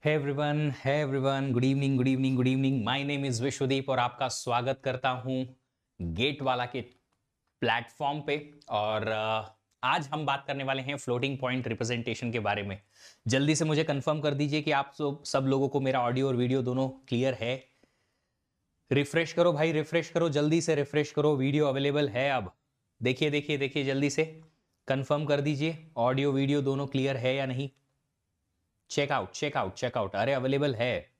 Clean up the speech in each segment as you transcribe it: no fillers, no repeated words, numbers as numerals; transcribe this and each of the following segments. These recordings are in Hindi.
है everyone, good evening, good evening, good evening. My name is Vishwadeep और आपका स्वागत करता हूं गेट वाला के प्लेटफॉर्म पे। और आज हम बात करने वाले हैं फ्लोटिंग पॉइंट रिप्रेजेंटेशन के बारे में। जल्दी से मुझे कंफर्म कर दीजिए कि आप सब लोगों को मेरा ऑडियो और वीडियो दोनों क्लियर है। रिफ्रेश करो भाई, रिफ्रेश करो, जल्दी से रिफ्रेश करो। वीडियो अवेलेबल है अब। देखिए देखिए देखिए, जल्दी से कंफर्म कर दीजिए ऑडियो वीडियो दोनों क्लियर है या नहीं। Checkout checkout checkout. अरे अवेलेबल है,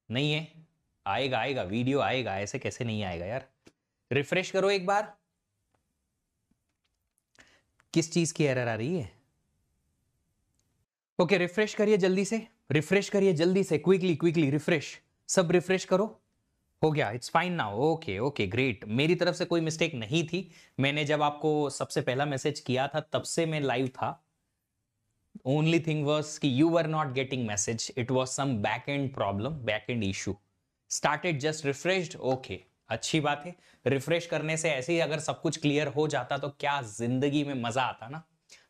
नहीं है? आएगा आएगा, वीडियो आएगा, ऐसे कैसे नहीं आएगा यार। रिफ्रेश करो एक बार। किस चीज की एरर आ रही है? ओके, रिफ्रेश करिए जल्दी से, रिफ्रेश करिए जल्दी से, क्विकली क्विकली रिफ्रेश। सब रिफ्रेश करो। हो गया, it's fine now. Okay okay great. मेरी तरफ से कोई मिस्टेक नहीं थी। मैंने जब आपको सबसे पहला मैसेज किया था तब से मैं लाइव था। Only thing was कि you were not getting message. It was some back-end problem, back-end issue. Started just refreshed. Okay, अच्छी बात है। रिफ्रेश करने से ऐसे ही अगर सब कुछ क्लियर हो जाता तो क्या जिंदगी में मजा आता ना।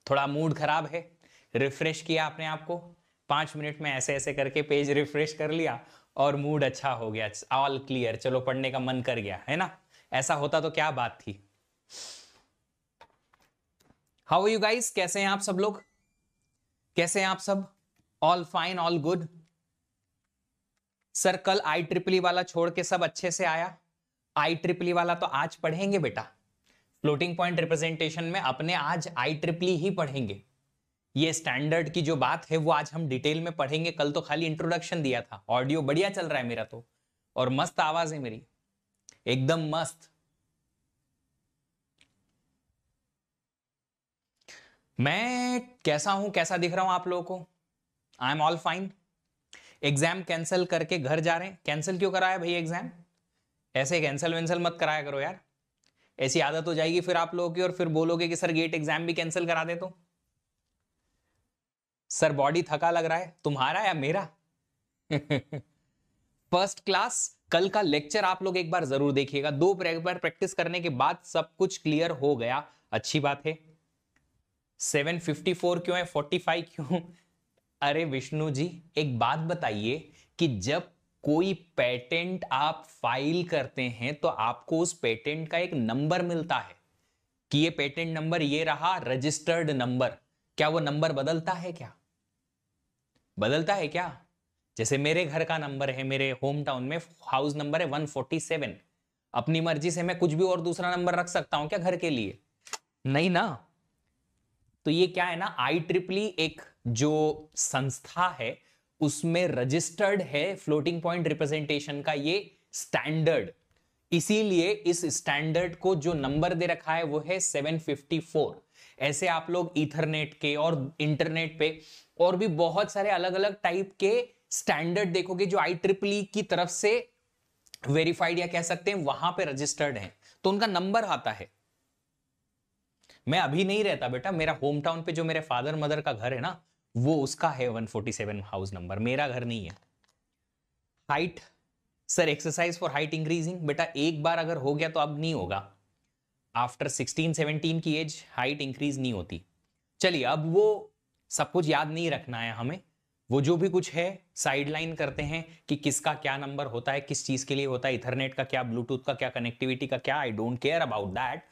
थोड़ा मूड खराब है, रिफ्रेश किया अपने आप को, 5 मिनट में ऐसे ऐसे करके पेज रिफ्रेश कर लिया और मूड अच्छा हो गया, ऑल क्लियर, चलो पढ़ने का मन कर गया, है ना। ऐसा होता तो क्या बात थी। हाउ आर यू गाइस, कैसे हैं आप सब लोग? कैसे हैं आप सब? All fine, all good? Sir कल IEEE वाला छोड़ के सब अच्छे से आया? IEEE वाला तो आज पढ़ेंगे बेटा। फ्लोटिंग पॉइंट रिप्रेजेंटेशन में अपने आज IEEE ही पढ़ेंगे। ये स्टैंडर्ड की जो बात है वो आज हम डिटेल में पढ़ेंगे। कल तो खाली इंट्रोडक्शन दिया था। ऑडियो बढ़िया चल रहा है मेरा तो, और मस्त आवाज है मेरी, एकदम मस्त। मैं कैसा हूं, कैसा दिख रहा हूं आप लोगों को? I am all fine. Exam cancel करके घर जा रहे हैं? कैंसिल क्यों कराया भाई एग्जाम? ऐसे कैंसिल वैंसिल मत कराया करो यार, ऐसी आदत हो जाएगी फिर आप लोगों की, और फिर बोलोगे कि सर गेट एग्जाम भी कैंसिल करा दे। तो सर बॉडी थका लग रहा है, तुम्हारा या मेरा? First class. कल का लेक्चर आप लोग एक बार जरूर देखिएगा। 2 बार प्रैक्टिस करने के बाद सब कुछ क्लियर हो गया, अच्छी बात है। 754 क्यों है, 45 क्यों? अरे विष्णु जी, एक बात बताइए कि जब कोई पेटेंट आप फाइल करते हैं तो आपको उस पेटेंट का एक नंबर मिलता है कि ये पेटेंट नंबर ये रहा, रजिस्टर्ड नंबर। क्या वो नंबर बदलता है? क्या बदलता है क्या? जैसे मेरे घर का नंबर है, मेरे होम टाउन में हाउस नंबर है 147। अपनी मर्जी से मैं कुछ भी और दूसरा नंबर रख सकता हूं क्या घर के लिए? नहीं ना। तो ये क्या है ना, IEEE एक जो संस्था है उसमें रजिस्टर्ड है फ्लोटिंग पॉइंट रिप्रेजेंटेशन का ये स्टैंडर्ड। इसीलिए इस स्टैंडर्ड को जो नंबर दे रखा है वो है 754। ऐसे आप लोग ईथरनेट के और इंटरनेट पे और भी बहुत सारे अलग अलग टाइप के स्टैंडर्ड देखोगे जो IEEE की तरफ से वेरीफाइड या कह सकते हैं वहां पे रजिस्टर्ड है, तो उनका नंबर आता है। मैं अभी नहीं रहता बेटा, मेरा होम टाउन पे जो मेरे फादर मदर का घर है ना, वो उसका है 147 हाउस नंबर, मेरा घर नहीं है। Height, sir exercise for height increasing, बेटा एक बार अगर हो गया तो अब नहीं होगा। आफ्टर 16-17 की एज हाइट इंक्रीज नहीं होती। चलिए, अब वो सब कुछ याद नहीं रखना है हमें। वो जो भी कुछ है साइडलाइन करते हैं कि किसका क्या नंबर होता है, किस चीज के लिए होता है, इथरनेट का क्या, ब्लूटूथ का क्या, कनेक्टिविटी का क्या, I don't care about that.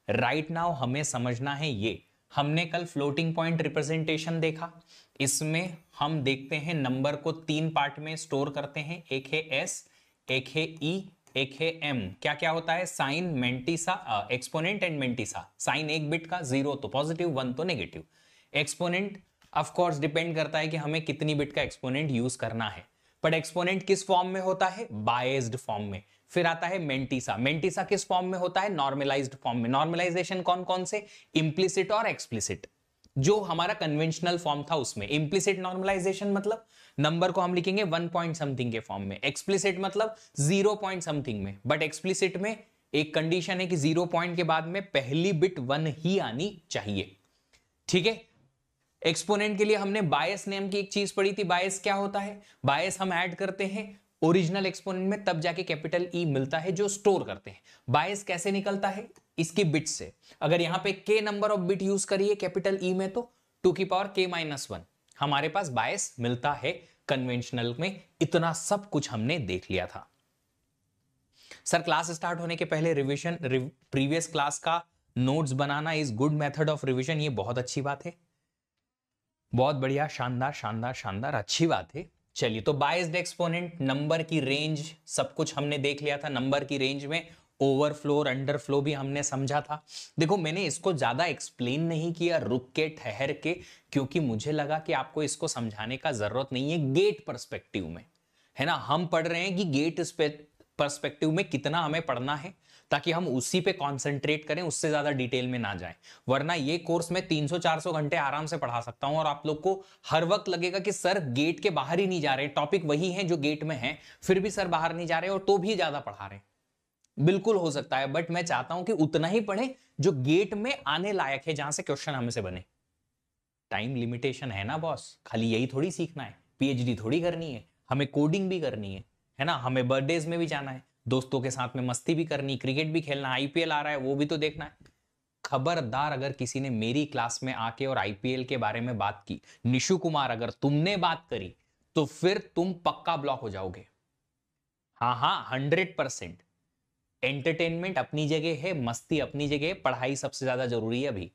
Right now हमें समझना है ये। हमने कल फ्लोटिंग पॉइंट रिप्रेजेंटेशन देखा। इसमें हम देखते हैं नंबर को 3 पार्ट में स्टोर करते हैं। एक है एस, एक है ई, एक है एम। क्या क्या होता है? Sign, mantissa, exponent and mantissa. Sign 1 bit का, 0 तो पॉजिटिव, 1 तो negative. Exponent of course depend करता है कि हमें कितनी बिट का एक्सपोनेंट यूज करना है, बट एक्सपोनेंट किस फॉर्म में होता है? बायस्ड फॉर्म में। फिर आता है मेंटिसा। मेंटिसा किस फॉर्म में होता है? नॉर्मलाइज्ड फॉर्म में। नॉर्मलाइजेशन कौन कौन से? इम्प्लिसिट और एक्सप्लिसिट। जो हमारा कन्वेंशनल फॉर्म था उसमें इम्प्लिसिट नॉर्मलाइजेशन मतलब नंबर को हम लिखेंगे 1 पॉइंट समथिंग के फॉर्म में। एक्सप्लिसिट मतलब 0 पॉइंट समथिंग में। बट एक्सप्लिसिट में एक कंडीशन है कि 0 पॉइंट के बाद में पहली बिट 1 ही आनी चाहिए। ठीक है। एक्सपोनेंट के लिए हमने बायस नेम की एक चीज पढ़ी थी। बायस क्या होता है? बायस हम ऐड करते हैं ओरिजिनल एक्सपोनेंट में, तब जाके कैपिटल ई मिलता है जो स्टोर करते हैं। बायस कैसे निकलता है? इसकी बिट से। अगर यहां पे के नंबर ऑफ बिट यूज करिए कैपिटल ई में तो 2 की पावर k-1 हमारे पास बायस मिलता है कन्वेंशनल में इतना सब कुछ हमने देख लिया था। सर क्लास स्टार्ट होने के पहले रिवीजन प्रीवियस क्लास का notes banana is good method of revision, ये बहुत अच्छी बात है, बहुत बढ़िया, शानदार शानदार शानदार, अच्छी बात है। चलिए, तो बायस्ड एक्सपोनेंट, नंबर की रेंज, सब कुछ हमने देख लिया था। नंबर की रेंज में ओवरफ्लो और अंडरफ्लो भी हमने समझा था। देखो मैंने इसको ज्यादा एक्सप्लेन नहीं किया, रुक के ठहर के, क्योंकि मुझे लगा कि आपको इसको समझाने का जरूरत नहीं है गेट पर्सपेक्टिव में, है ना। हम पढ़ रहे हैं कि गेट पर्सपेक्टिव में कितना हमें पढ़ना है, ताकि हम उसी पे कंसंट्रेट करें, उससे ज्यादा डिटेल में ना जाएं। वरना ये कोर्स में 300-400 घंटे आराम से पढ़ा सकता हूं और आप लोग को हर वक्त लगेगा कि सर गेट के बाहर ही नहीं जा रहे, टॉपिक वही है जो गेट में है, फिर भी सर बाहर नहीं जा रहे और तो भी ज्यादा पढ़ा रहे हैं। बिल्कुल हो सकता है, बट मैं चाहता हूं कि उतना ही पढ़े जो गेट में आने लायक है, जहां से क्वेश्चन हमसे बने। टाइम लिमिटेशन है ना बॉस, खाली यही थोड़ी सीखना है, पीएचडी थोड़ी करनी है, हमें कोडिंग भी करनी है ना, हमें बर्थडेज में भी जाना है, दोस्तों के साथ में मस्ती भी करनी, क्रिकेट भी खेलना, आईपीएल आ रहा है वो भी तो देखना है। खबरदार अगर किसी ने मेरी क्लास में आके और आईपीएल के बारे में बात की, निशु कुमार अगर तुमने बात करी, तो फिर तुम पक्का ब्लॉक हो जाओगे। हाँ 100%। एंटरटेनमेंट अपनी जगह है, मस्ती अपनी जगह है, पढ़ाई सबसे ज्यादा जरूरी है, अभी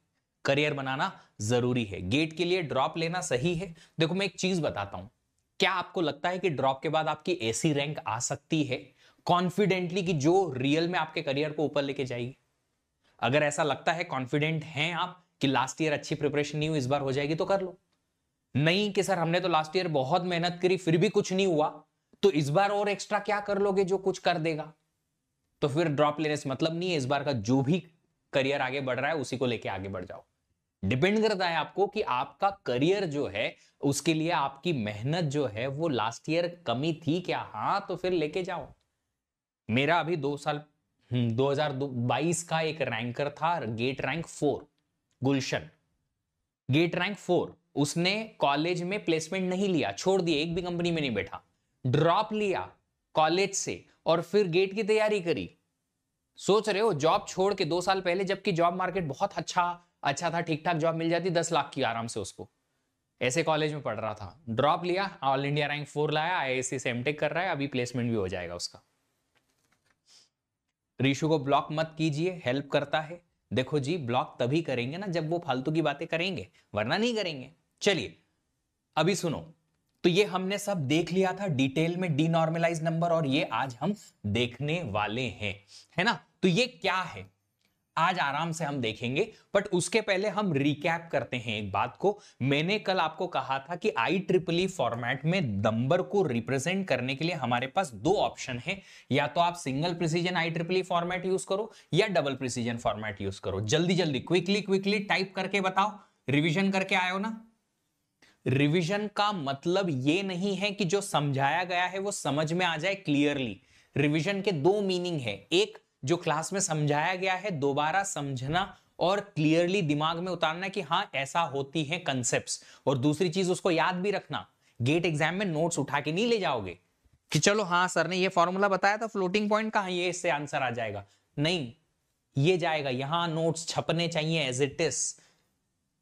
करियर बनाना जरूरी है। गेट के लिए ड्रॉप लेना सही है। देखो मैं एक चीज बताता हूं, क्या आपको लगता है कि ड्रॉप के बाद आपकी ऐसी रैंक आ सकती है कॉन्फिडेंटली कि जो रियल में आपके करियर को ऊपर लेके जाएगी? अगर ऐसा लगता है, कॉन्फिडेंट हैं आप कि लास्ट ईयर अच्छी प्रिपरेशन नहीं हुई, इस बार हो जाएगी, तो कर लो। नहीं कि सर हमने तो लास्ट ईयर बहुत मेहनत करी फिर भी कुछ नहीं हुआ, तो इस बार और एक्स्ट्रा क्या कर लोगे जो कुछ कर देगा? तो फिर ड्रॉप लेने से मतलब नहीं है। इस बार का जो भी करियर आगे बढ़ रहा है उसी को लेके आगे बढ़ जाओ। डिपेंड करता है आपको कि आपका करियर जो है उसके लिए आपकी मेहनत जो है वो लास्ट ईयर कमी थी क्या, हाँ तो फिर लेके जाओ। मेरा अभी 2022 का एक रैंकर था, गेट रैंक 4, गुलशन, गेट रैंक 4। उसने कॉलेज में प्लेसमेंट नहीं लिया, छोड़ दिया, एक भी कंपनी में नहीं बैठा, ड्रॉप लिया कॉलेज से और फिर गेट की तैयारी करी। सोच रहे हो, जॉब छोड़ के 2 साल पहले, जबकि जॉब मार्केट बहुत अच्छा था, ठीक ठाक जॉब मिल जाती 10 लाख की आराम से उसको, ऐसे कॉलेज में पढ़ रहा था, ड्रॉप लिया, ऑल इंडिया रैंक 4 लाया, आईआईएससी से एमटेक कर रहा है, अभी प्लेसमेंट भी हो जाएगा उसका। ऋषु को ब्लॉक मत कीजिए, हेल्प करता है। देखो जी, ब्लॉक तभी करेंगे ना जब वो फालतू की बातें करेंगे, वरना नहीं करेंगे। चलिए अभी सुनो, तो ये हमने सब देख लिया था डिटेल में, डीनॉर्मलाइज नंबर, और ये आज हम देखने वाले हैं, है ना। तो ये क्या है आज आराम से हम देखेंगे, बट उसके पहले हम रिकैप करते हैं एक बात को। मैंने कल आपको कहा था कि IEEE फॉर्मेट में नंबर को रिप्रेजेंट करने के लिए हमारे पास 2 ऑप्शन है, या तो आप single precision IEEE format use करो या डबल प्रिसीजन फॉर्मेट यूज करो। जल्दी जल्दी क्विकली टाइप करके बताओ, रिविजन करके आए हो ना? रिविजन का मतलब ये नहीं है कि जो समझाया गया है वो समझ में आ जाए क्लियरली। रिविजन के 2 मीनिंग है, एक जो क्लास में समझाया गया है दोबारा समझना और क्लियरली दिमाग में उतारना कि हाँ ऐसा होती है कंसेप्ट्स, और दूसरी चीज उसको याद भी रखना। गेट एग्जाम में नोट्स उठा के नहीं ले जाओगे कि चलो हाँ सर ने ये फॉर्मूला बताया था, फ्लोटिंग पॉइंट कहां, ये इससे आंसर आ जाएगा, नहीं, ये जाएगा यहां, नोट्स छपने चाहिए एज इट इज,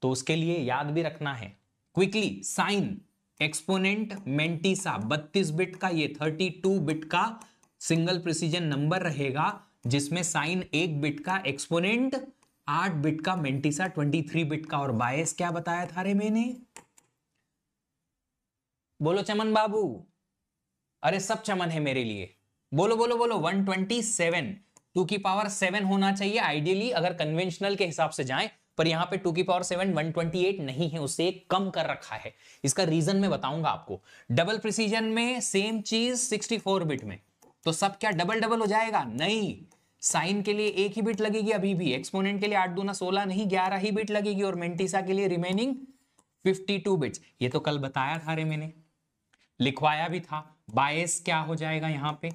तो उसके लिए याद भी रखना है। Quickly, sign exponent mantissa 32 bit का, ये 32 बिट का सिंगल प्रिसीजन नंबर रहेगा, जिसमें साइन 1 बिट का, एक्सपोनेंट 8 बिट का, मेंटिसा 23 बिट का। और बायस क्या बताया था रे मैंने? बोलो चमन बाबू, अरे सब चमन है मेरे लिए, बोलो बोलो बोलो। 127, 2 की पावर 7 होना चाहिए आइडियली अगर कन्वेंशनल के हिसाब से जाएं, पर यहां पे 2 की पावर 7 128 नहीं है, उससे एक कम कर रखा है। इसका रीजन मैं बताऊंगा आपको। डबल प्रिसीजन में सेम चीज 64 बिट में, तो सब क्या डबल डबल हो जाएगा? नहीं, साइन के लिए 1 ही बिट लगेगी अभी भी, एक्सपोनेंट के लिए 8 दूना 16 नहीं 11 ही बिट लगेगी, और मेंटिसा के लिए रिमेनिंग 52 बिट्स। ये तो कल बताया था रे मैंने, लिखवाया भी था। बायस क्या हो जाएगा यहाँ पे?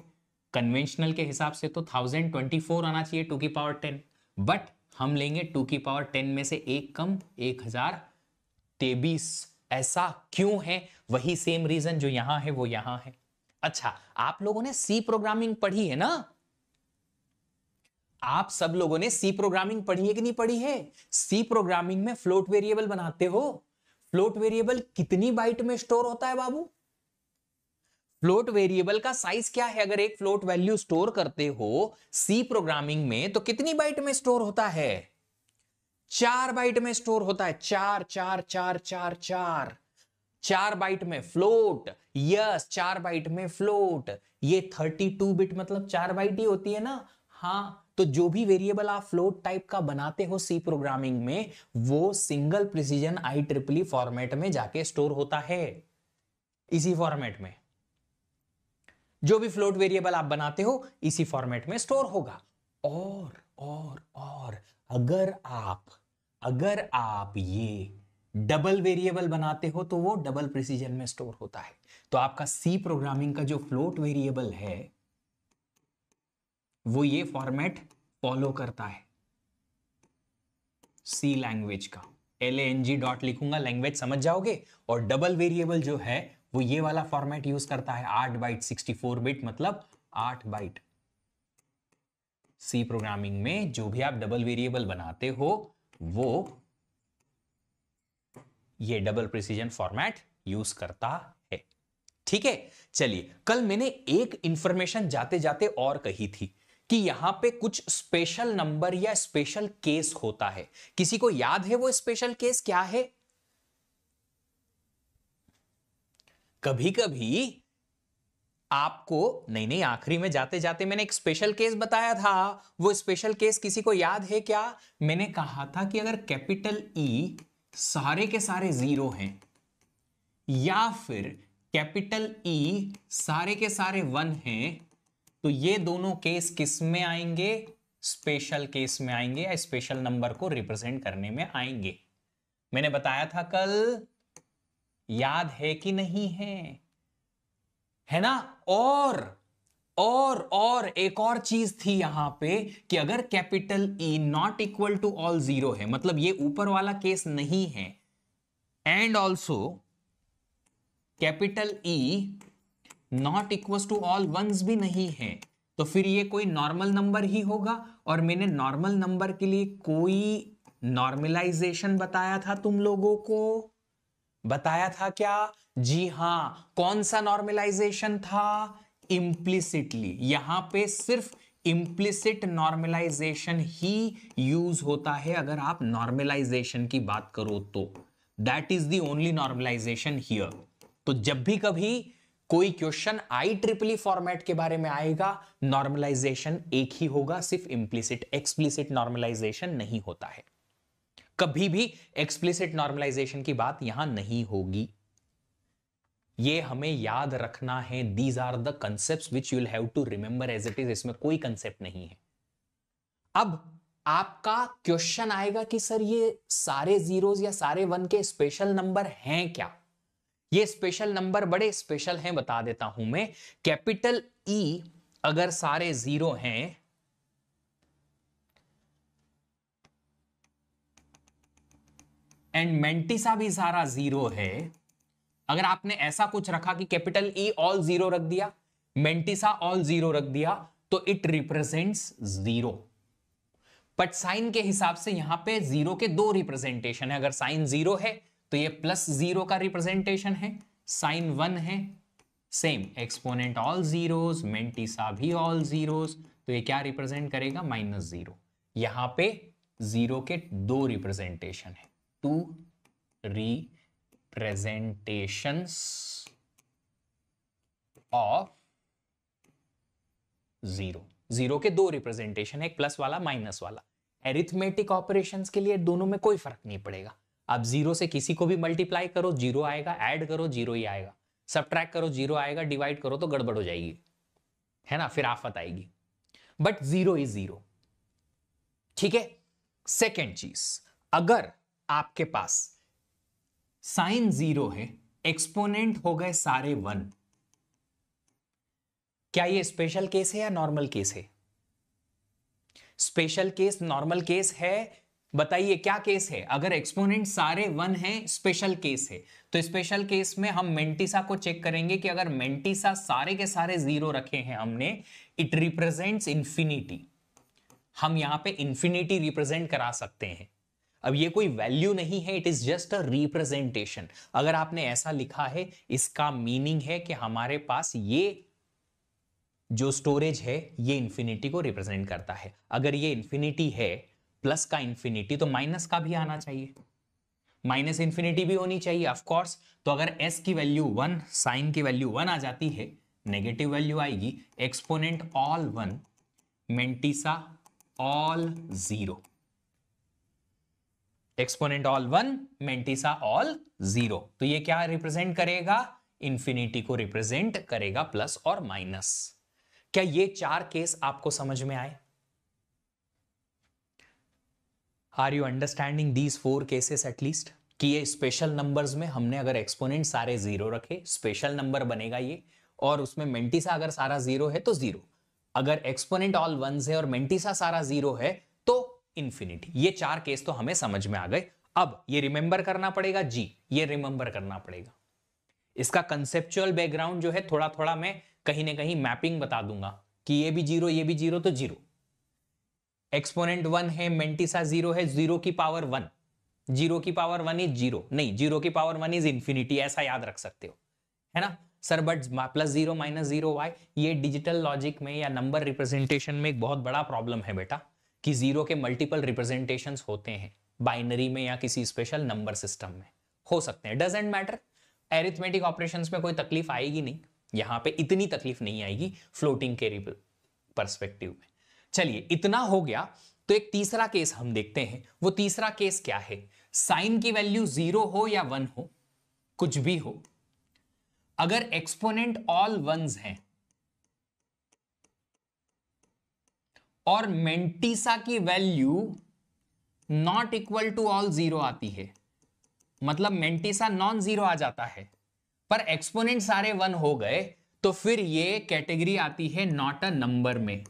कन्वेंशनल के हिसाब से तो 1024 आना चाहिए 2 की पावर 10, बट हम लेंगे 2 की पावर 10 में से एक कम, 1023। ऐसा क्यों है? वही सेम रीजन जो यहां है वो यहां है। अच्छा, आप लोगों ने सी प्रोग्रामिंग पढ़ी है ना? आप सब लोगों ने सी प्रोग्रामिंग पढ़ी है कि नहीं पढ़ी है? सी प्रोग्रामिंग में फ्लोट वेरिएबल बनाते हो। फ्लोट वेरिएबल कितनी बाइट में स्टोर होता है बाबू? फ्लोट वेरिएबल का साइज क्या है? अगर एक फ्लोट वैल्यू स्टोर करते हो सी प्रोग्रामिंग में तो कितनी बाइट में स्टोर होता है? 4 बाइट में स्टोर होता है। 4 4 4 4 4 4 बाइट में फ्लोट। यस, 4 बाइट में फ्लोट। ये 32 बिट मतलब 4 बाइट ही होती है ना। हाँ, तो जो भी वेरिएबल आप फ्लोट टाइप का बनाते हो सी प्रोग्रामिंग में, वो सिंगल प्रिसीजन IEEE फॉर्मेट में जाके स्टोर होता है। इसी फॉर्मेट में जो भी फ्लोट वेरिएबल आप बनाते हो इसी फॉर्मेट में स्टोर होगा। और अगर आप ये डबल वेरिएबल बनाते हो तो वो डबल प्रिसीजन में स्टोर होता है। तो आपका सी प्रोग्रामिंग का जो फ्लोट वेरिएबल है वो ये फॉर्मेट फॉलो करता है सी लैंग्वेज का। LANG डॉट लिखूंगा, लैंग्वेज समझ जाओगे। और डबल वेरिएबल जो है वो ये वाला फॉर्मेट यूज करता है, 8 बाइट 64 बिट मतलब 8 बाइट। सी प्रोग्रामिंग में जो भी आप डबल वेरिएबल बनाते हो वो ये डबल प्रिसीजन फॉर्मेट यूज करता है। ठीक है, चलिए, कल मैंने एक इंफॉर्मेशन जाते जाते और कही थी कि यहां पे कुछ स्पेशल नंबर या स्पेशल केस होता है। किसी को याद है वो स्पेशल केस क्या है? कभी कभी आपको नहीं, आखिरी में जाते जाते मैंने एक स्पेशल केस बताया था। वो स्पेशल केस किसी को याद है क्या? मैंने कहा था कि अगर कैपिटल ई सारे के सारे 0 हैं या फिर कैपिटल ई सारे के सारे 1 हैं तो ये दोनों केस किस में आएंगे? स्पेशल केस में आएंगे या स्पेशल नंबर को रिप्रेजेंट करने में आएंगे। मैंने बताया था कल, याद है कि नहीं है ना? और एक और चीज थी यहां पे कि अगर capital E not equal to all 0 है, मतलब ये ऊपर वाला केस नहीं है, and also capital E not equal to all ones भी नहीं है, तो फिर ये कोई नॉर्मल नंबर ही होगा। और मैंने नॉर्मल नंबर के लिए कोई नॉर्मलाइजेशन बताया था, तुम लोगों को बताया था क्या? जी हां, कौन सा नॉर्मलाइजेशन था? इंप्लिसिटली। यहां पे सिर्फ इंप्लिसिट नॉर्मलाइजेशन ही यूज होता है अगर आप नॉर्मलाइजेशन की बात करो तो। That is the only normalisation here. तो जब भी कभी कोई क्वेश्चन IEEE फॉर्मेट के बारे में आएगा, नॉर्मलाइजेशन एक ही होगा, सिर्फ इंप्लिसिट, एक्सप्लिसिट नॉर्मलाइजेशन नहीं होता है। कभी भी एक्सप्लिसिट नॉर्मलाइजेशन की बात यहां नहीं होगी। ये हमें याद रखना है। These are the concepts which you'll have to remember as it is. इसमें कोई कंसेप्ट नहीं है। अब आपका क्वेश्चन आएगा कि सर ये सारे जीरोस या सारे 1 के स्पेशल नंबर हैं क्या? ये स्पेशल नंबर बड़े स्पेशल हैं, बता देता हूं मैं। कैपिटल ई अगर सारे 0 हैं एंड मेंटिसा भी सारा 0 है, अगर आपने ऐसा कुछ रखा कि कैपिटल ई ऑल 0 रख दिया, मेंटिसा ऑल 0 रख दिया, तो इट रिप्रेजेंट्स 0। बट साइन के हिसाब से यहां पे 0 के 2 रिप्रेजेंटेशन है। अगर साइन 0 है तो ये +0 का रिप्रेजेंटेशन है, साइन 1 है same, exponent all zeros, mantissa भी ऑल जीरोस, तो ये क्या रिप्रेजेंट करेगा? -0। यहां पे 0 के 2 रिप्रेजेंटेशन है, 2 रिप्रेजेंटेशंस ऑफ 0। 0 के 2 रिप्रेजेंटेशन है, एक प्लस वाला माइनस वाला। एरिथमेटिक ऑपरेशंस के लिए दोनों में कोई फर्क नहीं पड़ेगा। आप 0 से किसी को भी मल्टीप्लाई करो 0 आएगा, ऐड करो 0 ही आएगा, सबट्रैक्ट करो 0 आएगा, डिवाइड करो तो गड़बड़ हो जाएगी, है ना, फिर आफत आएगी। But 0 is 0। ठीक है। सेकेंड चीज, अगर आपके पास साइन 0 है, एक्सपोनेंट हो गए सारे 1, क्या ये स्पेशल केस है या नॉर्मल केस है? स्पेशल केस, नॉर्मल केस है? बताइए क्या केस है? अगर एक्सपोनेंट सारे 1 हैं, स्पेशल केस है। तो स्पेशल केस में हम मेंटिसा को चेक करेंगे कि अगर मेंटिसा सारे के सारे 0 रखे हैं हमने, इट रिप्रेजेंट्स इंफिनिटी। हम यहां पे इंफिनिटी रिप्रेजेंट करा सकते हैं। अब ये कोई वैल्यू नहीं है, it is just a representation. अगर आपने ऐसा लिखा है, इसका मीनिंग है कि हमारे पास ये जो स्टोरेज है ये इंफिनिटी को रिप्रेजेंट करता है। अगर ये इंफिनिटी है, प्लस का इंफिनिटी, तो माइनस का भी आना चाहिए, माइनस इंफिनिटी भी होनी चाहिए ऑफ कोर्स। तो अगर s की वैल्यू 1, साइन की वैल्यू 1 आ जाती है, नेगेटिव वैल्यू आएगी, exponent all 1, mantissa all 0, exponent all 1, mantissa all 0। तो ये क्या रिप्रेजेंट करेगा? इंफिनिटी को रिप्रेजेंट करेगा, प्लस और माइनस। क्या ये 4 केस आपको समझ में आए? Are you understanding these 4 cases at least? कि ये स्पेशल नंबर्स में हमने अगर एक्सपोनेंट सारे 0 रखे, स्पेशल नंबर बनेगा ये, और उसमें मेंटिसा अगर सारा 0 है तो 0, अगर एक्सपोनेंट ऑल 1s है और मेंटिसा सारा 0 है तो इंफिनिटी। ये 4 केस तो हमें समझ में आ गए। अब ये रिमेंबर करना पड़ेगा जी, ये रिमेंबर करना पड़ेगा। इसका कंसेप्चुअल बैकग्राउंड जो है थोड़ा थोड़ा मैं कहीं ना कहीं मैपिंग बता दूंगा कि ये भी 0, ये भी 0, तो 0, एक्सपोनेंट 1 है, मेंटिसा 0 है, 0 की पावर 1, 0 की पावर 1 इज 0, नहीं 0 की पावर 1 इज इंफिनिटी, ऐसा याद रख सकते हो, है ना sir? But plus 0 minus 0 why, ये डिजिटल लॉजिक में या नंबर रिप्रेजेंटेशन में एक बहुत बड़ा प्रॉब्लम है बेटा, कि 0 के मल्टीपल रिप्रेजेंटेशंस होते हैं बाइनरी में या किसी स्पेशल नंबर सिस्टम में हो सकते हैं, डजंट मैटर। एरिथमेटिक ऑपरेशंस में कोई तकलीफ आएगी नहीं, यहां पे इतनी तकलीफ नहीं आएगी फ्लोटिंग के पर्सपेक्टिव में। चलिए इतना हो गया, तो एक तीसरा केस हम देखते हैं। वो तीसरा केस क्या है? साइन की वैल्यू 0 हो या 1 हो, कुछ भी हो, अगर एक्सपोनेंट ऑल 1s हैं और मेंटिसा की value not equal to all 0 आती है, मतलब मेंटिसा नॉन 0 आ जाता है पर एक्सपोनेंट सारे 1 हो गए, तो फिर ये कैटेगरी आती है नॉट अ नंबर में।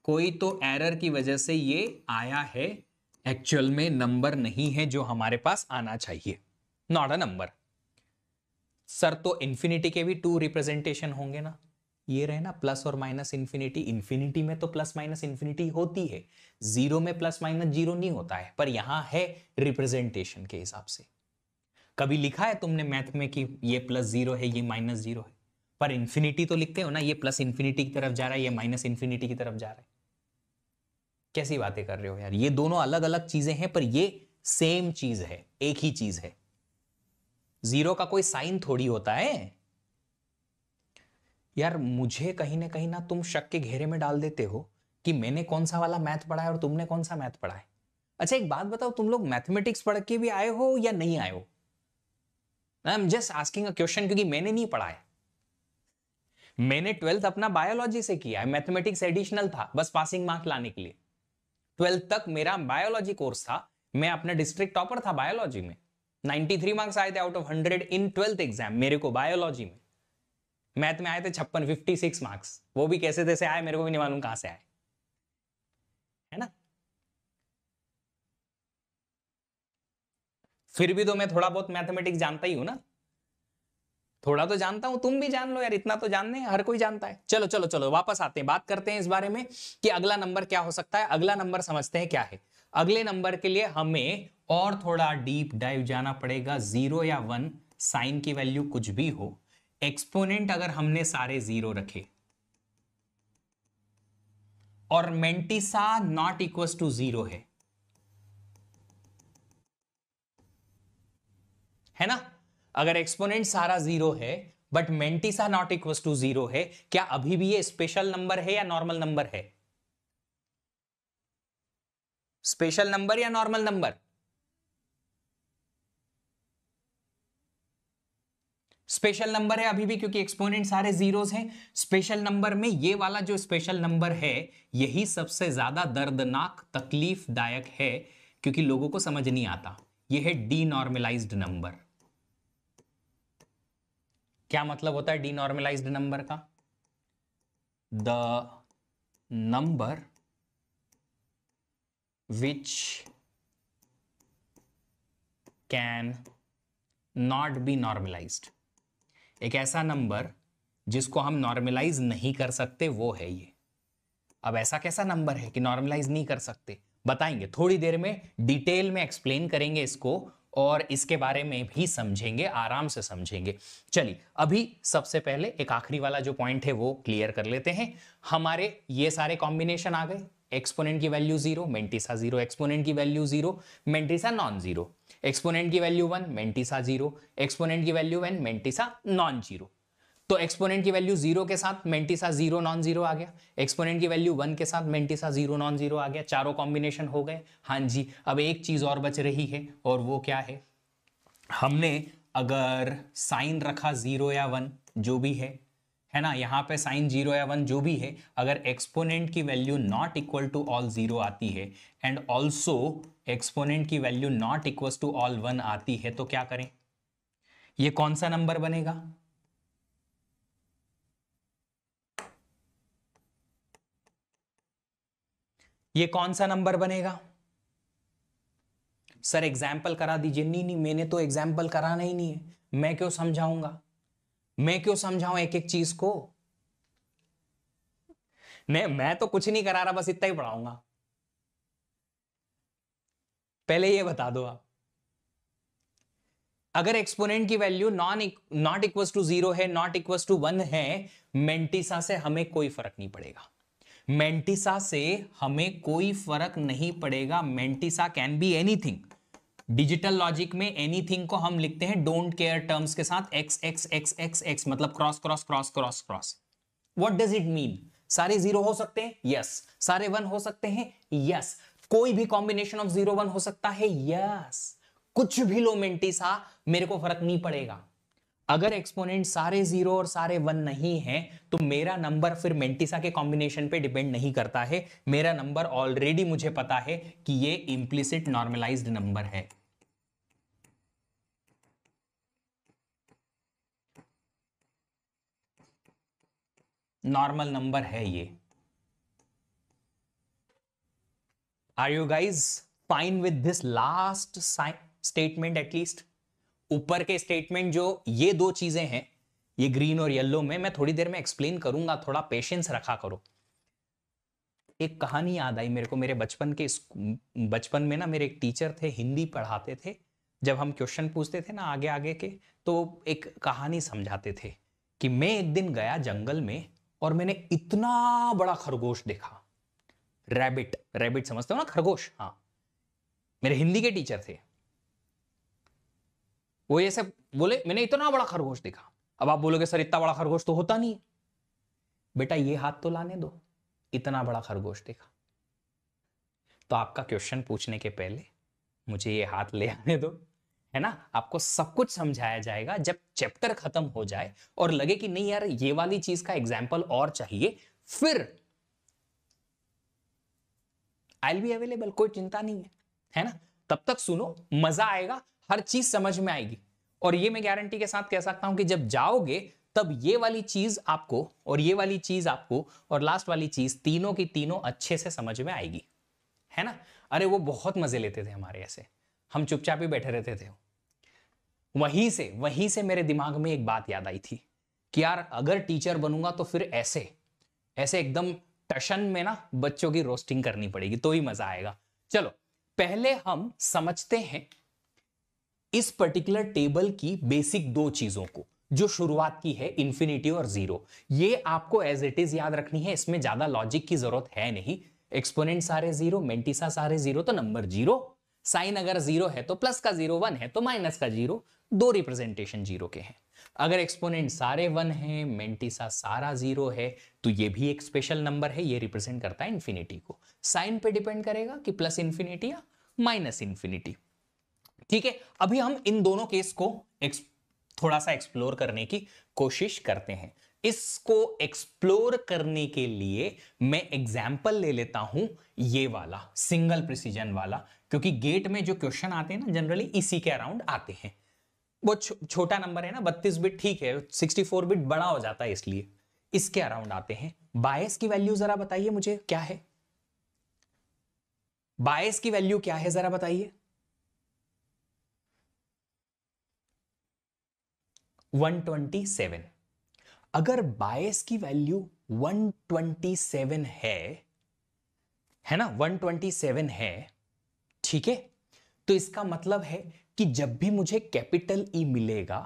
कोई तो एरर की वजह से ये आया है, एक्चुअल में नंबर नहीं है जो हमारे पास आना चाहिए, नॉट अ नंबर। सर तो इंफिनिटी के भी 2 रिप्रेजेंटेशन होंगे ना, ये रहे ना प्लस और माइनस इंफिनिटी। इंफिनिटी में तो प्लस माइनस इंफिनिटी होती है, 0 में प्लस माइनस 0 नहीं होता है, पर यहां है रिप्रेजेंटेशन के हिसाब से। कभी लिखा है तुमने मैथ में कि ये प्लस 0 है, ये माइनस 0 है? पर इंफिनिटी तो लिखते हो ना, ये प्लस इंफिनिटी की तरफ जा रहा है, ये माइनस इंफिनिटी की तरफ जा रहा है। कैसी बातें कर रहे हो यार, ये दोनों अलग अलग चीजें हैं पर ये सेम चीज है, एक ही चीज है। 0 का कोई साइन थोड़ी होता है यार। मुझे कहीं ना तुम शक के घेरे में डाल देते हो कि मैंने कौन सा वाला मैथ पढ़ा है और तुमने कौन सा मैथ पढ़ा है। अच्छा एक बात बताओ, तुम लोग मैथमेटिक्स पढ़ के भी आए हो या नहीं आए हो? I am just asking a question, क्योंकि मैंने नहीं पढ़ा है। मैंने 12th अपना बायोलॉजी से किया है, मैथमेटिक्स एडिशनल था बस पासिंग मार्क लाने के लिए। 12th तक मेरा बायोलॉजी कोर्स था, मैं अपना डिस्ट्रिक्ट टॉपर था बायोलॉजी में, 93 मार्क्स आए थे out of 100 in 12th exam मेरे को बायोलॉजी में। मैथ में आए थे 56 मार्क्स, वो भी कैसे तैसे आए, मेरे को भी नहीं मालूम कहां से आए, है ना। फिर भी तो मैं थोड़ा बहुत मैथमेटिक्स जानता ही हूं ना, थोड़ा तो जानता हूं, तुम भी जान लो यार, इतना तो जानने हैं, हर कोई जानता है। चलो चलो चलो वापस आते हैं, बात करते हैं इस बारे में कि अगला नंबर क्या हो सकता है। अगला नंबर समझते हैं क्या है। अगले नंबर के लिए हमें और थोड़ा डीप डाइव जाना पड़ेगा। 0 या 1, साइन की वैल्यू कुछ भी हो, एक्सपोनेंट अगर हमने सारे 0 रखे और मेंटिसा नॉट इक्वल टू 0 है ना। अगर एक्सपोनेंट सारा 0 है but mantissa not equal to 0 है, क्या अभी भी ये स्पेशल नंबर है या नॉर्मल नंबर है? स्पेशल नंबर या नॉर्मल नंबर? स्पेशल नंबर है अभी भी, क्योंकि एक्सपोनेंट सारे जीरोस हैं। स्पेशल नंबर में ये वाला जो स्पेशल नंबर है यही सबसे ज्यादा दर्दनाक तकलीफदायक है, क्योंकि लोगों को समझ नहीं आता। यह है डीनॉर्मलाइज्ड नंबर। क्या मतलब होता है डीनॉर्मलाइज्ड नंबर का? The number which can not be normalised. एक ऐसा नंबर जिसको हम नॉर्मलाइज नहीं कर सकते, वो है ये। अब ऐसा कैसा नंबर है कि नॉर्मलाइज नहीं कर सकते? बताएंगे थोड़ी देर में, डिटेल में एक्सप्लेन करेंगे इसको और इसके बारे में भी समझेंगे, आराम से समझेंगे। चलिए अभी सबसे पहले एक आखिरी वाला जो पॉइंट है वो क्लियर कर लेते हैं। हमारे ये सारे कॉम्बिनेशन आ गए, एक्सपोनेंट की वैल्यू 0 मेंटिसा 0, एक्सपोनेंट की वैल्यू 0 मेंटिसा नॉन 0, एक्सपोनेंट की वैल्यू 1 मेंटिसा 0, एक्सपोनेंट की वैल्यू 1 मेंटिसा नॉन 0। तो एक्सपोनेंट की वैल्यू 0 के साथ मेंटिसा 0 नॉन 0 आ गया, एक्सपोनेंट की वैल्यू 1 के साथ मेंटिसा 0 नॉन 0 आ गया। चारों कॉम्बिनेशन हो गए। हाँ जी, अब एक चीज और बच रही है और वो क्या है, हमने अगर साइन रखा 0 या 1 जो भी है ना, यहां पे साइन 0 या 1 जो भी है, अगर एक्सपोनेंट की value not equal to all 0 आती है एंड ऑल्सो एक्सपोनेंट की value not equal to all 1 आती है, तो क्या करें? ये कौन सा नंबर बनेगा? ये कौन सा नंबर बनेगा? सर एग्जाम्पल करा दीजिए। नहीं नहीं, मैंने तो एग्जाम्पल कराना ही नहीं है, मैं क्यों समझाऊंगा, मैं क्यों समझाऊं एक एक चीज को? नहीं, मैं तो कुछ नहीं करा रहा, बस इतना ही पढ़ाऊंगा। पहले ये बता दो आप, अगर एक्सपोनेंट की वैल्यू नॉट इक्वल टू 0 है, नॉट इक्वल टू 1 है, मेंटिसा से हमें कोई फर्क नहीं पड़ेगा। मेंटिसा से हमें कोई फर्क नहीं पड़ेगा। Mantissa can be anything. Digital logic में एनीथिंग को हम लिखते हैं डोंट केयर टर्म्स के साथ, X X X X X, मतलब cross cross cross cross cross. What does it mean? सारे 0 हो सकते हैं, यस। सारे 1 हो सकते हैं, यस। कोई भी कॉम्बिनेशन ऑफ 0 1 हो सकता है, यस। कुछ भी लो मेंटिसा, मेरे को फर्क नहीं पड़ेगा। अगर एक्सपोनेंट सारे 0 और सारे 1 नहीं है तो मेरा नंबर फिर मेंटिसा के कॉम्बिनेशन पे डिपेंड नहीं करता है। मेरा नंबर ऑलरेडी मुझे पता है कि ये इंप्लिसिट नॉर्मलाइज्ड नंबर है। नॉर्मल नंबर है ये। Are you guys fine with this last statement? At least ऊपर के स्टेटमेंट जो ये दो चीजें हैं, ये ग्रीन और येलो में, मैं थोड़ी देर में एक्सप्लेन करूंगा, थोड़ा पेशेंस रखा करो। एक कहानी याद आई मेरे को, मेरे बचपन में ना मेरे एक टीचर थे, हिंदी पढ़ाते थे। जब हम क्वेश्चन पूछते थे ना आगे आगे के, तो एक कहानी समझाते थे कि मैं एक दिन गया जंगल में और मैंने इतना बड़ा खरगोश देखा। रैबिट, रैबिट समझते हो ना, खरगोश। हाँ, मेरे हिंदी के टीचर थे, वो ये सब बोले मैंने इतना बड़ा खरगोश देखा। अब आप बोलोगे सर इतना बड़ा खरगोश तो होता नहीं है। बेटा ये हाथ तो लाने दो, इतना बड़ा खरगोश देखा। तो आपका क्वेश्चन पूछने के पहले मुझे ये हाथ ले आने दो, है ना। आपको सब कुछ समझाया जाएगा। जब चैप्टर खत्म हो जाए और लगे कि नहीं यार ये वाली चीज का एग्जाम्पल और चाहिए, फिर आई विल बी अवेलेबल, कोई चिंता नहीं है ना। तब तक सुनो, मजा आएगा, हर चीज समझ में आएगी। और ये मैं गारंटी के साथ कह सकता हूं कि जब जाओगे तब ये वाली चीज आपको और ये वाली चीज आपको और लास्ट वाली चीज, तीनों की तीनों अच्छे से समझ में आएगी, है ना। अरे वो बहुत मजे लेते थे हमारे ऐसे, हम चुपचाप ही बैठे रहते थे। वहीं से मेरे दिमाग में एक बात याद आई थी कि यार अगर टीचर बनूंगा तो फिर ऐसे ऐसे एकदम टशन में ना बच्चों की रोस्टिंग करनी पड़ेगी, तो ही मजा आएगा। चलो पहले हम समझते हैं इस पर्टिकुलर टेबल की बेसिक दो चीजों को, जो शुरुआत की है इंफिनिटी और जीरो। ये आपको एज इट इज याद रखनी है, इसमें ज्यादा लॉजिक की जरूरत है नहीं। एक्सपोनेंट सारे 0, मेंटिसा सारे 0, तो नंबर 0। साइन अगर 0 है तो प्लस का 0, 1 है तो माइनस का 0, दो रिप्रेजेंटेशन 0 के हैं। अगर एक्सपोनेंट सारे 1 हैं, मेंटिसा सारा 0 है, तो ये भी एक स्पेशल नंबर है, ये रिप्रेजेंट करता है इंफिनिटी को। साइन पे डिपेंड करेगा कि प्लस इंफिनिटी या माइनस इंफिनिटी। ठीक है, अभी हम इन दोनों केस को थोड़ा सा एक्सप्लोर करने की कोशिश करते हैं। इसको एक्सप्लोर करने के लिए मैं एग्जाम्पल ले लेता हूं, ये वाला सिंगल प्रिसीजन वाला, क्योंकि गेट में जो क्वेश्चन आते हैं ना जनरली इसी के अराउंड आते हैं। वो छोटा नंबर है ना, 32 बिट, ठीक है, 64 बिट बड़ा हो जाता है, इसलिए इसके अराउंड आते हैं। बायस की वैल्यू जरा बताइए मुझे, क्या है बायस की वैल्यू, क्या है जरा बताइए। 127। अगर बायस की वैल्यू 127 है है ना, 127 है, ठीक है। तो इसका मतलब है कि जब भी मुझे कैपिटल ई मिलेगा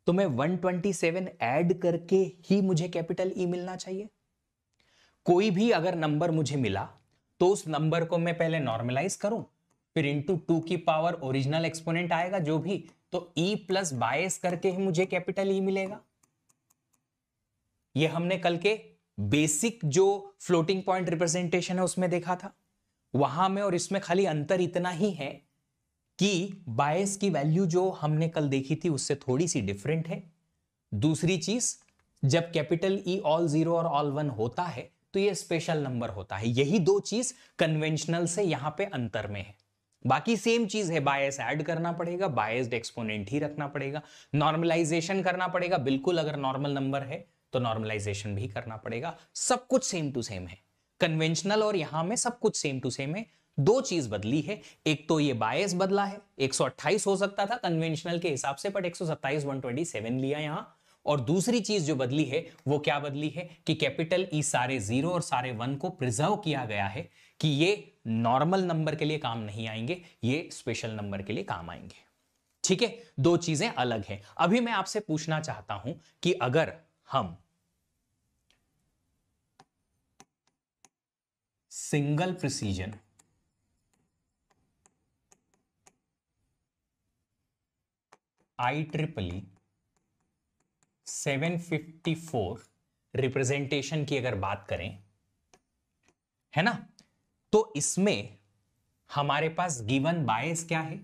तो मैं 127 ऐड करके ही मुझे कैपिटल ई मिलना चाहिए। कोई भी अगर नंबर मुझे मिला तो उस नंबर को मैं पहले नॉर्मलाइज करूं, फिर इंटू 2 की पावर ओरिजिनल एक्सपोनेंट आएगा जो भी, तो ई प्लस बायस करके ही मुझे कैपिटल ई मिलेगा। ये हमने कल के बेसिक जो फ्लोटिंग पॉइंट रिप्रेजेंटेशन है उसमें देखा था। वहां में और इसमें खाली अंतर इतना ही है कि बायस की वैल्यू जो हमने कल देखी थी उससे थोड़ी सी डिफरेंट है। दूसरी चीज, जब कैपिटल ई ऑल जीरो और ऑल वन होता है तो ये स्पेशल नंबर होता है। यही दो चीज कन्वेंशनल से यहां पे अंतर में है। बाकी सेम चीज है, बायस ऐड करना पड़ेगा, बायस्ड एक्सपोनेंट ही रखना पड़ेगा, नॉर्मलाइजेशन करना पड़ेगा, बिल्कुल अगर नॉर्मल नंबर है तो नॉर्मलाइजेशन भी करना पड़ेगा। सब कुछ सेम टू सेम है, कन्वेंशनल और यहां में सब कुछ सेम टू सेम है। दो चीज बदली है, एक तो ये बायस बदला है, 128 हो सकता था कन्वेंशनल के हिसाब से, बट 127 127 लिया यहां। और दूसरी चीज जो बदली है वो क्या बदली है कि कैपिटल ई सारे जीरो और सारे वन को प्रिजर्व किया गया है कि ये नॉर्मल नंबर के लिए काम नहीं आएंगे, ये स्पेशल नंबर के लिए काम आएंगे। ठीक है, दो चीजें अलग हैं। अभी मैं आपसे पूछना चाहता हूं कि अगर हम सिंगल प्रिसीजन IEEE 754 रिप्रेजेंटेशन की अगर बात करें, है ना, तो इसमें हमारे पास गिवन बायस क्या है,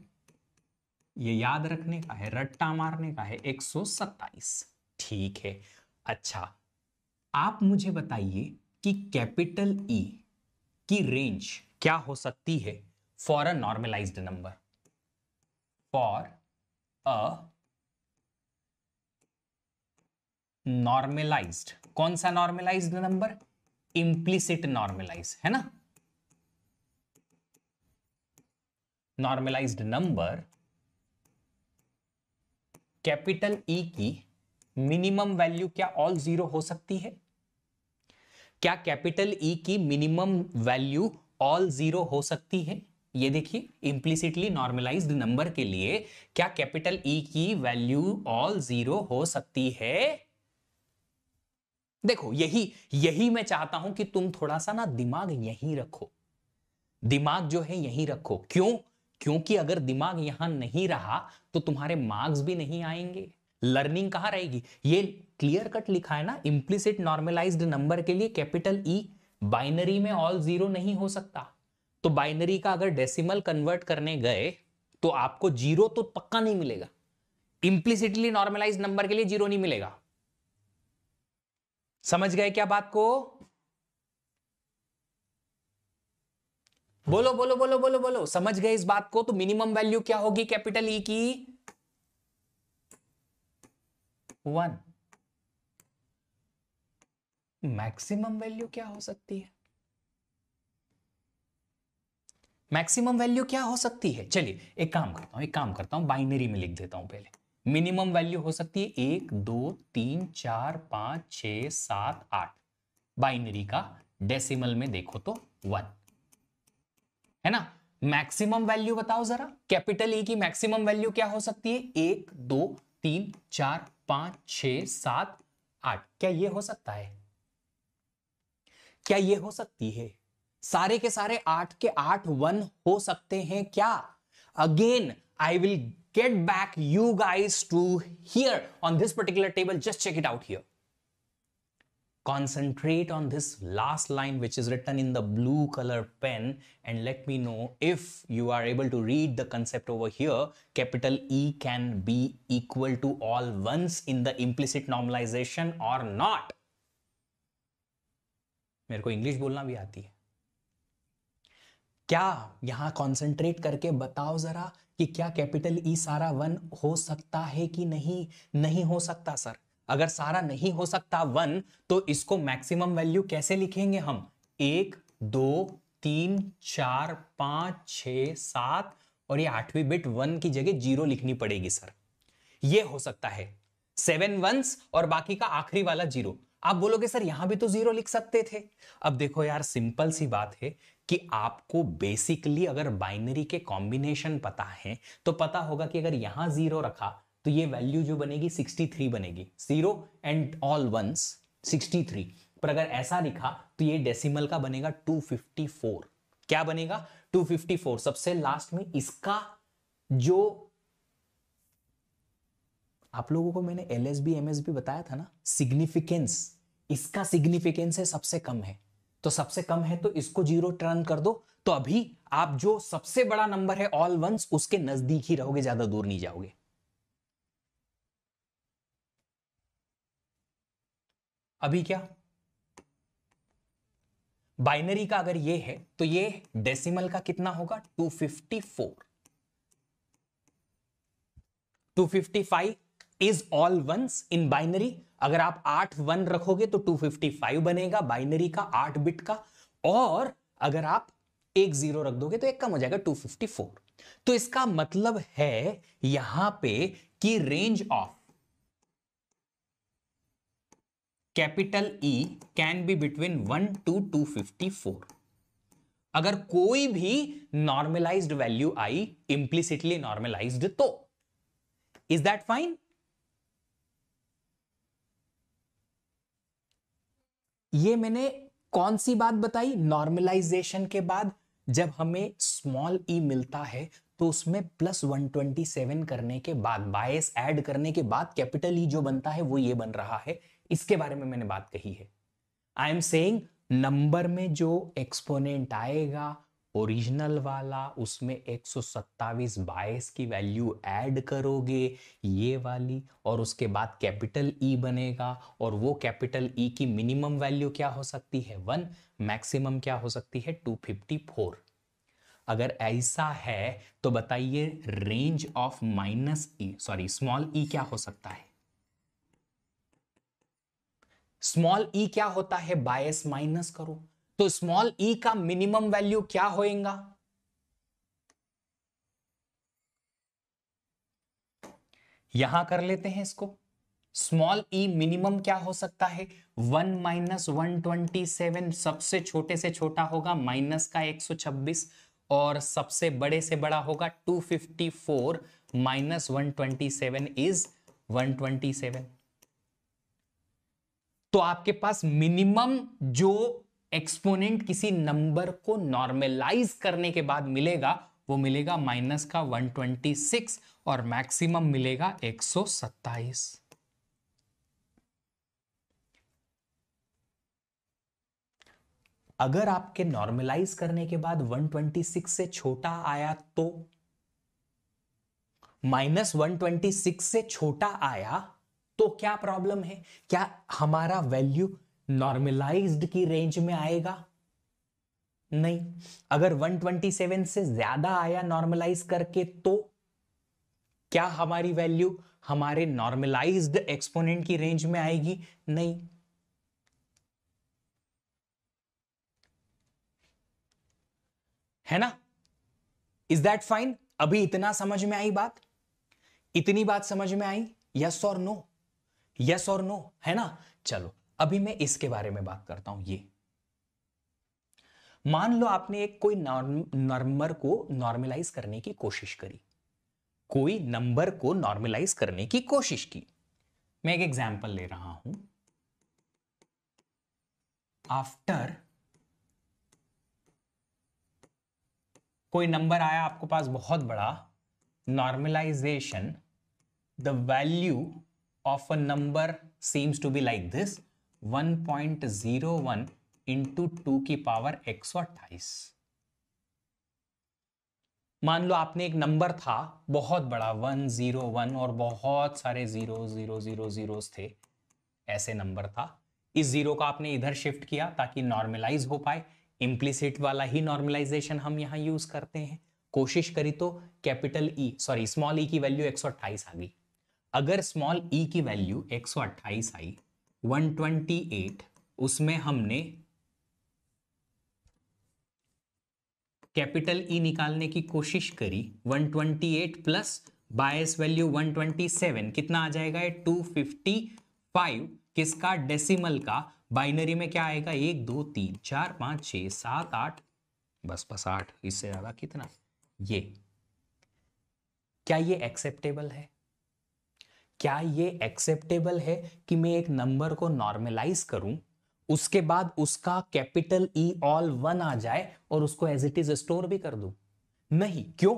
ये याद रखने का है, रट्टा मारने का है, 127। ठीक है, अच्छा आप मुझे बताइए कि कैपिटल ई की रेंज क्या हो सकती है for a normalised number, for a normalised, कौन सा नॉर्मलाइज्ड नंबर, इंप्लिसिट नॉर्मलाइज, है ना, नॉर्मलाइज्ड नंबर कैपिटल ई की मिनिमम वैल्यू क्या ऑल जीरो हो सकती है? क्या कैपिटल ई की मिनिमम वैल्यू ऑल जीरो हो सकती है? ये देखिए, इंप्लिसिटली नॉर्मलाइज्ड नंबर के लिए क्या कैपिटल ई की वैल्यू ऑल जीरो हो सकती है? देखो, यही मैं चाहता हूं कि तुम थोड़ा सा ना दिमाग यहीं रखो, दिमाग जो है यहीं रखो। क्यों? क्योंकि अगर दिमाग यहां नहीं रहा तो तुम्हारे मार्क्स भी नहीं आएंगे, लर्निंग कहां रहेगी। ये क्लियर कट लिखा है ना, इंप्लिसिट नॉर्मलाइज्ड नंबर के लिए कैपिटल ई बाइनरी में ऑल जीरो नहीं हो सकता। तो बाइनरी का अगर डेसिमल कन्वर्ट करने गए तो आपको जीरो तो पक्का नहीं मिलेगा, इंप्लिसिटली नॉर्मलाइज्ड नंबर के लिए जीरो नहीं मिलेगा। समझ गए क्या बात को? बोलो बोलो बोलो बोलो बोलो, समझ गए इस बात को? तो मिनिमम वैल्यू क्या होगी कैपिटल ई की? 1। मैक्सिमम वैल्यू क्या हो सकती है? मैक्सिमम वैल्यू क्या हो सकती है? चलिए एक काम करता हूं, बाइनरी में लिख देता हूं पहले। मिनिमम वैल्यू हो सकती है 1 2 3 4 5 6 7 8। बाइनरी का डेसिमल में देखो तो 1, है ना। मैक्सिमम वैल्यू बताओ जरा, कैपिटल ई की मैक्सिमम वैल्यू क्या हो सकती है? 1 2 3 4 5 6 7 8। क्या ये हो सकता है? क्या ये हो सकती है? सारे के सारे 8 के 8 1 हो सकते हैं क्या? Again I will get back you guys to here on this particular table. Just check it out here. Concentrate on this last line which is written in the blue color pen and let me know if you are able to read the concept over here. Capital E can be equal to all ones in the implicit normalization or not. मेरे को इंग्लिश बोलना भी आती है। क्या यहां कॉन्सेंट्रेट करके बताओ जरा कि क्या कैपिटल ई सारा 1 हो सकता है कि नहीं? नहीं हो सकता सर। अगर सारा नहीं हो सकता 1 तो इसको मैक्सिमम वैल्यू कैसे लिखेंगे हम? 1 2 3 4 5 6 7 और ये 8वीं बिट 1 की जगह 0 लिखनी पड़ेगी सर। ये हो सकता है 7 वंस और बाकी का आखिरी वाला 0। आप बोलोगे सर यहां भी तो 0 लिख सकते थे। अब देखो यार, सिंपल सी बात है कि आपको बेसिकली अगर बाइनरी के कॉम्बिनेशन पता है तो पता होगा कि अगर यहां 0 रखा तो ये वैल्यू जो बनेगी 63 बनेगी, 0 एंड ऑल वंस 63। पर अगर ऐसा लिखा तो ये डेसिमल का बनेगा 254। क्या बनेगा? 254। सबसे लास्ट में इसका जो आप लोगों को मैंने एलएसबी एमएसबी बताया था ना, सिग्निफिकेंस, इसका सिग्निफिकेंस है सबसे कम है, तो सबसे कम है तो इसको 0 टर्न कर दो, तो अभी आप जो सबसे बड़ा नंबर है ऑल वंस उसके नजदीक ही रहोगे, ज्यादा दूर नहीं जाओगे। अभी क्या बाइनरी का अगर ये है तो ये डेसिमल का कितना होगा? 254। 255 is all ones in binary. अगर आप 8 1 रखोगे तो 255 बनेगा बाइनरी का 8 बिट का, और अगर आप एक 0 रख दोगे तो एक कम हो जाएगा 254। तो इसका मतलब है यहां पे कि range of capital E can be between 1 to 254। अगर कोई भी नॉर्मलाइज्ड वैल्यू आई, इंप्लिसिटली नॉर्मलाइज्ड, तो इज दैट फाइन? ये मैंने कौन सी बात बताई? नॉर्मलाइजेशन के बाद जब हमें स्मॉल ई मिलता है तो उसमें +127 करने के बाद, बायस ऐड करने के बाद कैपिटल ई जो बनता है वो ये बन रहा है। इसके बारे में मैंने बात कही है। आई एम सेइंग नंबर में जो एक्सपोनेंट आएगा ओरिजिनल वाला, उसमें 127 बायस की वैल्यू ऐड करोगे ये वाली, और उसके बाद कैपिटल ई बनेगा, और वो कैपिटल ई की मिनिमम वैल्यू क्या हो सकती है? 1, मैक्सिमम क्या हो सकती है? 254। अगर ऐसा है तो बताइए रेंज ऑफ स्मॉल ई क्या हो सकता है? स्मॉल ई क्या होता है? बायस माइनस करो, तो स्मॉल ई का मिनिमम वैल्यू क्या होएगा? यहां कर लेते हैं इसको। स्मॉल ई मिनिमम क्या हो सकता है? 1 - 127, सबसे छोटे से छोटा होगा माइनस का 126, और सबसे बड़े से बड़ा होगा 254 - 127 इज 127। तो आपके पास मिनिमम जो एक्सपोनेंट किसी नंबर को नॉर्मलाइज करने के बाद मिलेगा वो मिलेगा माइनस का 126, और मैक्सिमम मिलेगा 127। अगर आपके नॉर्मलाइज करने के बाद 126 से छोटा आया तो, -126 से छोटा आया तो क्या प्रॉब्लम है? क्या हमारा वैल्यू नॉर्मलाइज्ड की रेंज में आएगा? नहीं। अगर 127 से ज्यादा आया नॉर्मलाइज करके तो क्या हमारी वैल्यू हमारे नॉर्मलाइज्ड एक्सपोनेंट की रेंज में आएगी? नहीं। है ना? Is that fine? अभी इतना समझ में आई बात? इतनी बात समझ में आई? यस और नो? यस और नो, है ना? चलो अभी मैं इसके बारे में बात करता हूं। ये मान लो आपने एक कोई नंबर को नॉर्मलाइज करने की कोशिश करी, कोई नंबर को नॉर्मलाइज करने की कोशिश की। मैं एक एग्जांपल ले रहा हूं। आफ्टर कोई नंबर आया आपको पास बहुत बड़ा, normalisation, the value of a number seems to be like this, 1.01 into 2 की पावर 128। मान लो आपने एक नंबर था बहुत बड़ा 101 और बहुत सारे 0 थे, ऐसे नंबर था। इस जीरो का आपने इधर शिफ्ट किया ताकि नॉर्मलाइज हो पाए। इंप्लिसिट वाला ही नॉर्मलाइजेशन हम यहां यूज करते हैं। कोशिश करी तो कैपिटल स्मॉल ई की वैल्यू 128 आ गई। अगर स्मॉल ई की वैल्यू 128 आई, 128, उसमें हमने कैपिटल ई निकालने की कोशिश करी, 128 प्लस बायस वैल्यू 127, कितना आ जाएगा? 255। किसका? डेसिमल का। बाइनरी में क्या आएगा? 1 2 3 4 5 6 7 8 बस बस 8, इससे ज्यादा कितना? ये क्या ये एक्सेप्टेबल है? क्या ये एक्सेप्टेबल है कि मैं एक नंबर को नॉर्मलाइज करूं, उसके बाद उसका कैपिटल ई ऑल 1 आ जाए और उसको एज इट इज स्टोर भी कर दूं? नहीं। क्यों?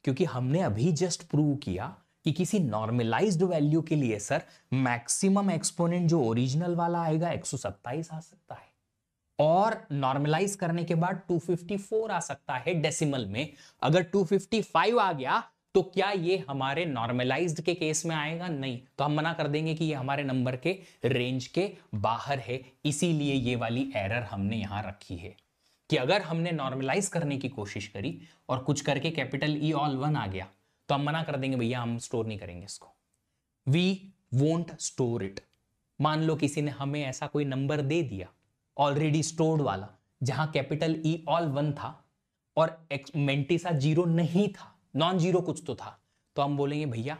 क्योंकि हमने अभी जस्ट प्रूव किया कि किसी नॉर्मलाइज्ड वैल्यू के लिए सर मैक्सिमम एक्सपोनेंट जो ओरिजिनल वाला आएगा 127 आ सकता है, और नॉर्मलाइज करने के बाद 254 आ सकता है डेसिमल में। अगर 255 आ गया तो क्या ये हमारे नॉर्मलाइज्ड के केस में आएगा? नहीं। तो हम मना कर देंगे कि ये हमारे नंबर के रेंज के बाहर है। इसीलिए ये वाली एरर हमने यहां रखी है कि अगर हमने नॉर्मलाइज करने की कोशिश करी और कुछ करके कैपिटल ई ऑल 1 आ गया तो हम मना कर देंगे, भैया हम स्टोर नहीं करेंगे इसको, वी वोंट स्टोर इट। मान लो किसी ने हमें ऐसा कोई नंबर दे दिया ऑलरेडी स्टोर्ड वाला, जहां कैपिटल ई ऑल 1 था और मेंटिसा 0 नहीं था, नॉन जीरो कुछ तो था, तो हम बोलेंगे भैया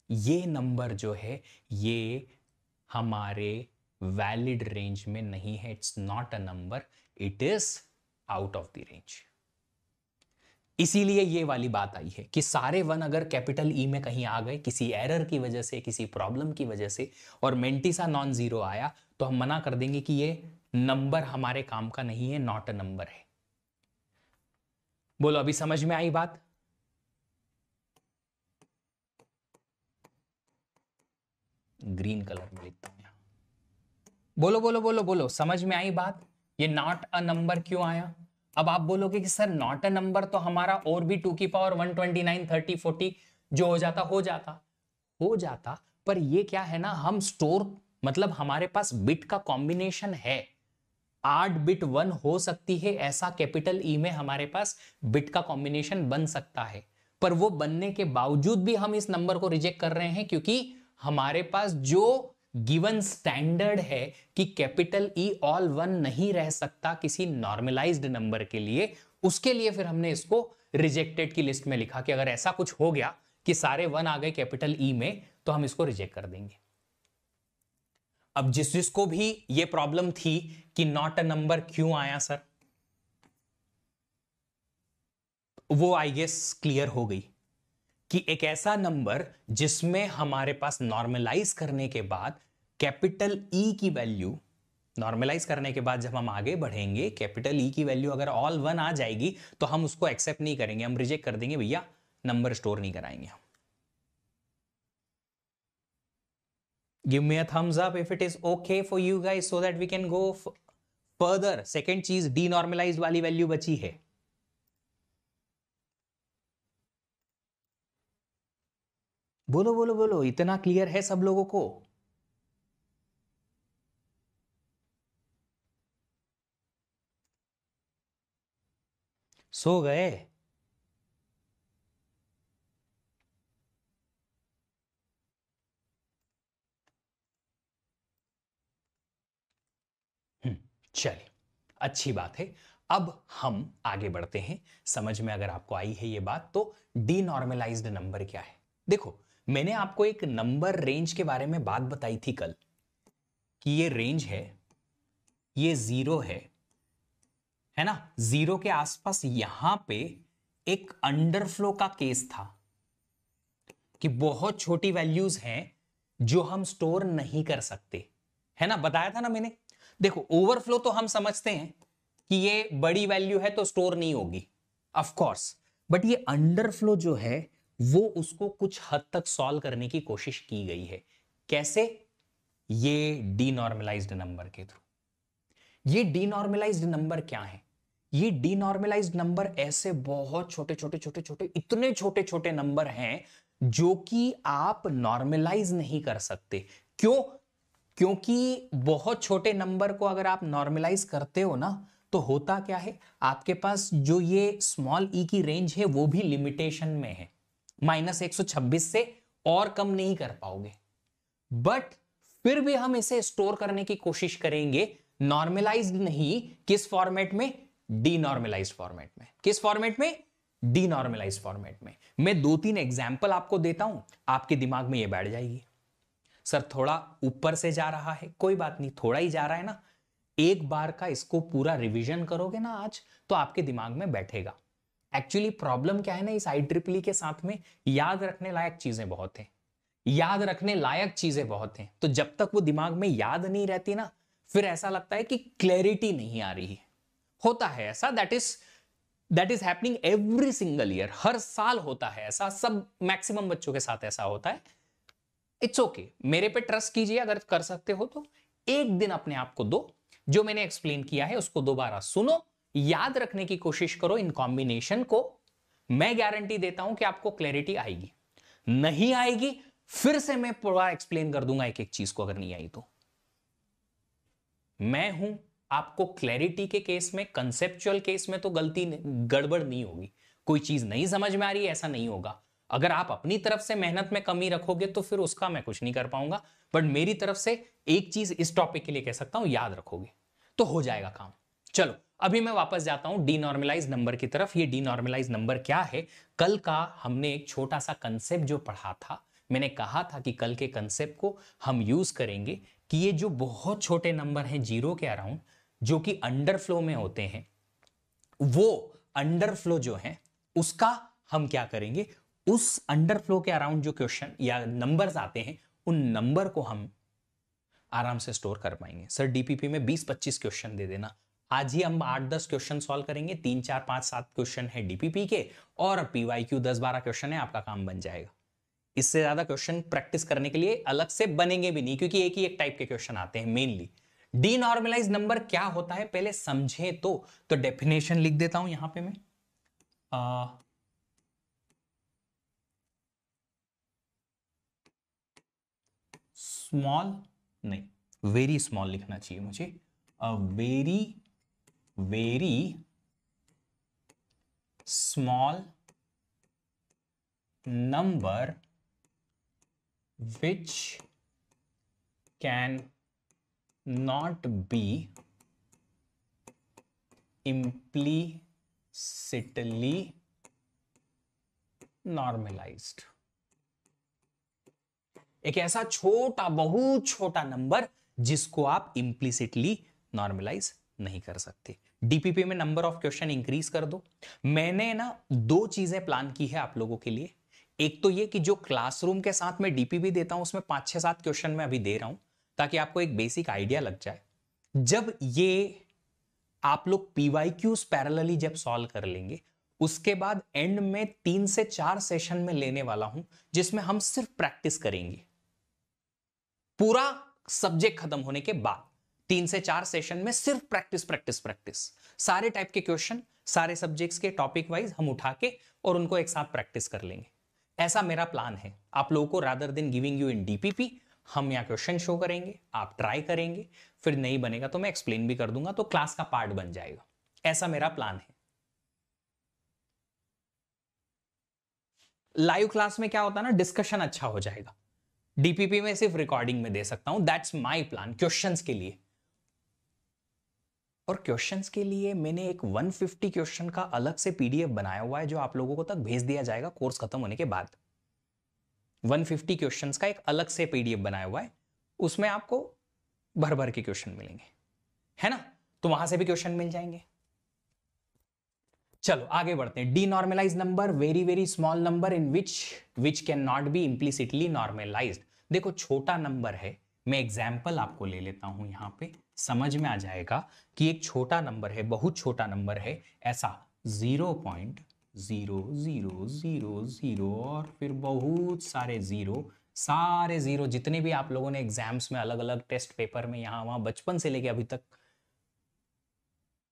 ये नंबर जो है ये हमारे वैलिड रेंज में नहीं है, it's not a number, it is out of the range. इसीलिए ये वाली बात आई है कि सारे 1 अगर कैपिटल ई में कहीं आ गए किसी एरर की वजह से, किसी प्रॉब्लम की वजह से, और मेंटिसा नॉन जीरो आया, तो हम मना कर देंगे कि ये नंबर हमारे काम का नहीं है, नॉट अ नंबर है। बोलो अभी समझ में आई बात? ग्रीन कलर में लिखता हूं यहां। बोलो बोलो बोलो बोलो, समझ में आई बात? ये नॉट अ नंबर क्यों आया? अब आप बोलोगे कि सर नॉट अ नंबर तो हमारा और भी 2 की पावर 129 30 40 जो हो जाता, पर ये क्या है ना, हम स्टोर मतलब हमारे पास बिट का कॉम्बिनेशन है, 8 बिट 1 हो सकती है, ऐसा कैपिटल ई में हमारे पास बिट का कॉम्बिनेशन बन सकता है। पर वो बनने के बावजूद भी हम इस नंबर को रिजेक्ट कर रहे हैं क्योंकि हमारे पास जो गिवन स्टैंडर्ड है कि कैपिटल ई ऑल 1 नहीं रह सकता किसी नॉर्मलाइज्ड नंबर के लिए, उसके लिए फिर हमने इसको रिजेक्टेड की लिस्ट में लिखा कि अगर ऐसा कुछ हो गया कि सारे 1 आ गए कैपिटल ई में तो हम इसको रिजेक्ट कर देंगे। अब जिसको भी ये प्रॉब्लम थी कि नॉट अ नंबर क्यों आया सर, वो आई गेस क्लियर हो गई कि एक ऐसा नंबर जिसमें हमारे पास नॉर्मलाइज करने के बाद कैपिटल ई की वैल्यू, नॉर्मलाइज करने के बाद जब हम आगे बढ़ेंगे कैपिटल ई की वैल्यू अगर ऑल 1 आ जाएगी तो हम उसको एक्सेप्ट नहीं करेंगे, हम रिजेक्ट कर देंगे, भैया नंबर स्टोर नहीं कराएंगे हम। Give me a thumbs up if it is okay for you guys so that we can go further. Second चीज डीनॉर्मलाइज वाली वैल्यू बची है। बोलो बोलो बोलो, इतना क्लियर है सब लोगों को? सो गए? चलिए, अच्छी बात है। अब हम आगे बढ़ते हैं। समझ में अगर आपको आई है ये बात, तो डीनॉर्मलाइज्ड नंबर क्या है? देखो, मैंने आपको एक नंबर रेंज के बारे में बात बताई थी कल कि ये रेंज है, ये 0 है ना, 0 के आसपास यहां पे एक अंडरफ्लो का केस था कि बहुत छोटी वैल्यूज हैं जो हम स्टोर नहीं कर सकते, है ना, बताया था ना मैंने। देखो, ओवरफ्लो तो हम समझते हैं कि ये बड़ी वैल्यू है तो स्टोर नहीं होगी, ऑफ कोर्स, बट ये अंडरफ्लो जो है वो उसको कुछ हद तक सॉल्व करने की कोशिश की गई है। कैसे? ये डीनॉर्मलाइज्ड नंबर के थ्रू। ये डीनॉर्मलाइज्ड नंबर क्या है? ये डीनॉर्मलाइज्ड नंबर ऐसे बहुत छोटे छोटे छोटे छोटे, इतने छोटे छोटे नंबर हैं जो कि आप नॉर्मलाइज नहीं कर सकते। क्यों? क्योंकि बहुत छोटे नंबर को अगर आप नॉर्मलाइज करते हो ना, तो होता क्या है, आपके पास जो ये स्मॉल ई की रेंज है वो भी लिमिटेशन में है, -126 से और कम नहीं कर पाओगे। बट फिर भी हम इसे स्टोर करने की कोशिश करेंगे, नॉर्मलाइज्ड नहीं, किस फॉर्मेट में? डीनॉर्मलाइज्ड फॉर्मेट में। किस फॉर्मेट में? डीनॉर्मलाइज्ड फॉर्मेट में। मैं 2-3 एग्जाम्पल आपको देता हूं, आपके दिमाग में ये बैठ जाएगी। सर थोड़ा ऊपर से जा रहा है, कोई बात नहीं, थोड़ा ही जा रहा है ना। एक बार का इसको पूरा रिवीजन करोगे ना आज, तो आपके दिमाग में बैठेगा। एक्चुअली प्रॉब्लम क्या है ना, इस IEEE के साथ में याद रखने लायक चीजें बहुत हैं, याद रखने लायक चीजें बहुत हैं। तो जब तक वो दिमाग में याद नहीं रहती ना, फिर ऐसा लगता है कि क्लैरिटी नहीं आ रही है। होता है ऐसा, that is happening every single year, हर साल होता है ऐसा, सब मैक्सिमम बच्चों के साथ ऐसा होता है। इट्स ओके, मेरे पे ट्रस्ट कीजिए, अगर कर सकते हो तो एक दिन अपने आप को दो, जो मैंने एक्सप्लेन किया है उसको दोबारा सुनो, याद रखने की कोशिश करो इन कॉम्बिनेशन को। मैं गारंटी देता हूं कि आपको क्लैरिटी आएगी। नहीं आएगी, फिर से मैं पूरा एक्सप्लेन कर दूंगा एक एक चीज को, अगर नहीं आई तो। मैं हूं, आपको क्लैरिटी के केस में, कंसेप्चुअल केस में तो गलती गड़बड़ नहीं होगी। कोई चीज नहीं समझ में आ रही है ऐसा नहीं होगा। अगर आप अपनी तरफ से मेहनत में कमी रखोगे तो फिर उसका मैं कुछ नहीं कर पाऊंगा, बट मेरी तरफ से एक चीज इस टॉपिक के लिए कह सकता हूं, याद रखोगे तो हो जाएगा काम। चलो अभी मैं वापस जाता हूं डीनॉर्मलाइज नंबर की तरफ। ये डीनॉर्मलाइज नंबर क्या है, कल का हमने एक छोटा सा कंसेप्ट जो पढ़ा था, मैंने कहा था कि कल के कंसेप्ट को हम यूज करेंगे कि ये जो बहुत छोटे नंबर हैं जीरो के अराउंड, जो कि अंडरफ्लो में होते हैं, वो अंडरफ्लो जो है उसका हम क्या करेंगे, उस अंडरफ्लो के अराउंड जो क्वेश्चन या नंबर्स आते हैं, उन नंबर को हम आराम से स्टोर कर पाएंगे। सर डीपीपी में 20-25 क्वेश्चन दे देना, आज ही हम 8-10 क्वेश्चन सॉल्व करेंगे, 3, 4, 5, 7 क्वेश्चन है डीपीपी के, और पीवाईक्यू 10-12 क्वेश्चन है, आपका काम बन जाएगा। इससे ज्यादा क्वेश्चन प्रैक्टिस करने के लिए अलग से बनेंगे भी नहीं, क्योंकि एक ही एक टाइप के क्वेश्चन आते हैं मेनली। डीनॉर्मलाइज नंबर क्या होता है पहले समझे तो डेफिनेशन लिख देता हूं यहां पे मैं। स्मॉल नहीं, वेरी स्मॉल लिखना चाहिए मुझे। Very very small number which can not be implicitly normalized। एक ऐसा छोटा, बहुत छोटा नंबर जिसको आप इंप्लिसिटली नॉर्मलाइज नहीं कर सकते। डीपीपी में नंबर ऑफ क्वेश्चन इंक्रीज कर दो। मैंने ना 2 चीजें प्लान की है आप लोगों के लिए। एक तो ये कि जो क्लासरूम के साथ में डीपीपी देता हूं उसमें 5-6-7 क्वेश्चन मैं अभी दे रहा हूं, ताकि आपको एक बेसिक आइडिया लग जाए। जब ये आप लोग पीवाईक्यूज पैरेलली जब सॉल्व कर लेंगे, उसके बाद एंड में 3 से 4 सेशन में लेने वाला हूं, जिसमें हम सिर्फ प्रैक्टिस करेंगे। पूरा सब्जेक्ट खत्म होने के बाद 3 से 4 सेशन में सिर्फ प्रैक्टिस प्रैक्टिस प्रैक्टिस, सारे टाइप के क्वेश्चन, सारे सब्जेक्ट्स के टॉपिक वाइज हम उठा के और उनको एक साथ प्रैक्टिस कर लेंगे। ऐसा मेरा प्लान है आप लोगों को। Rather than giving you in DPP, हम यहाँ क्वेश्चन शो करेंगे, आप ट्राई करेंगे, फिर नहीं बनेगा तो मैं एक्सप्लेन भी कर दूंगा, तो क्लास का पार्ट बन जाएगा। ऐसा मेरा प्लान है। लाइव क्लास में क्या होता है ना, डिस्कशन अच्छा हो जाएगा। डीपीपी में सिर्फ रिकॉर्डिंग में दे सकता हूं, दैट्स माय प्लान क्वेश्चंस के लिए। और क्वेश्चंस के लिए मैंने एक 150 क्वेश्चन का अलग से पीडीएफ बनाया हुआ है, जो आप लोगों को तक भेज दिया जाएगा कोर्स खत्म होने के बाद। 150 क्वेश्चंस का एक अलग से पीडीएफ बनाया हुआ है, उसमें आपको भर भर के क्वेश्चन मिलेंगे, है ना, तो वहां से भी क्वेश्चन मिल जाएंगे। चलो आगे बढ़ते हैं। Denormalize number, very very small number in which can not be implicitly normalized. देखो छोटा नंबर है, मैं एग्जाम्पल आपको ले लेता हूं, यहां पे समझ में आ जाएगा कि एक छोटा नंबर है, बहुत छोटा नंबर है, ऐसा 0.0000 और फिर बहुत सारे जीरो, सारे जीरो जितने भी आप लोगों ने एग्जाम्स में अलग अलग टेस्ट पेपर में यहां वहां बचपन से लेके अभी तक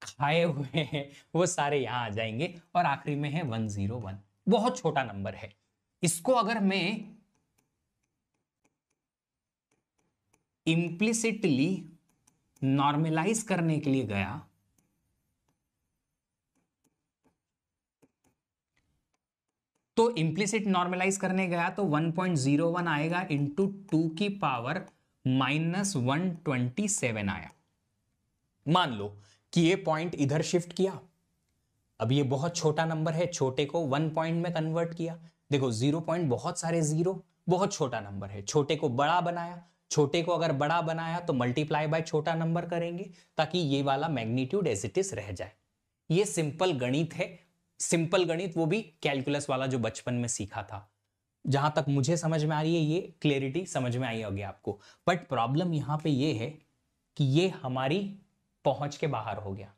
खाए हुए हैं, वो सारे यहां आ जाएंगे, और आखिरी में है 101। बहुत छोटा नंबर है। इसको अगर मैं इंप्लिसिटली नॉर्मलाइज करने के लिए गया, तो इंप्लिसिट नॉर्मलाइज करने गया तो 1.01 आएगा इंटू 2 की पावर -127 आया। मान लो कि ये पॉइंट इधर शिफ्ट किया, अब ये बहुत छोटा नंबर है, छोटे को 1 पॉइंट में कन्वर्ट किया। देखो 0 पॉइंट, बहुत सारे जीरो, बहुत छोटा नंबर है, छोटे को बड़ा बनाया, छोटे को अगर बड़ा बनाया तो मल्टीप्लाई बाय छोटा नंबर करेंगे ताकि ये वाला मैग्नीट्यूड एज इट इज रह जाए। ये सिंपल गणित है, सिंपल गणित, वो भी कैलकुलस वाला जो बचपन में सीखा था। जहां तक मुझे समझ में आ रही है ये क्लियरिटी समझ में आई होगी आपको। बट प्रॉब्लम यहां पे ये है कि ये हमारी पहुंच के बाहर हो गया,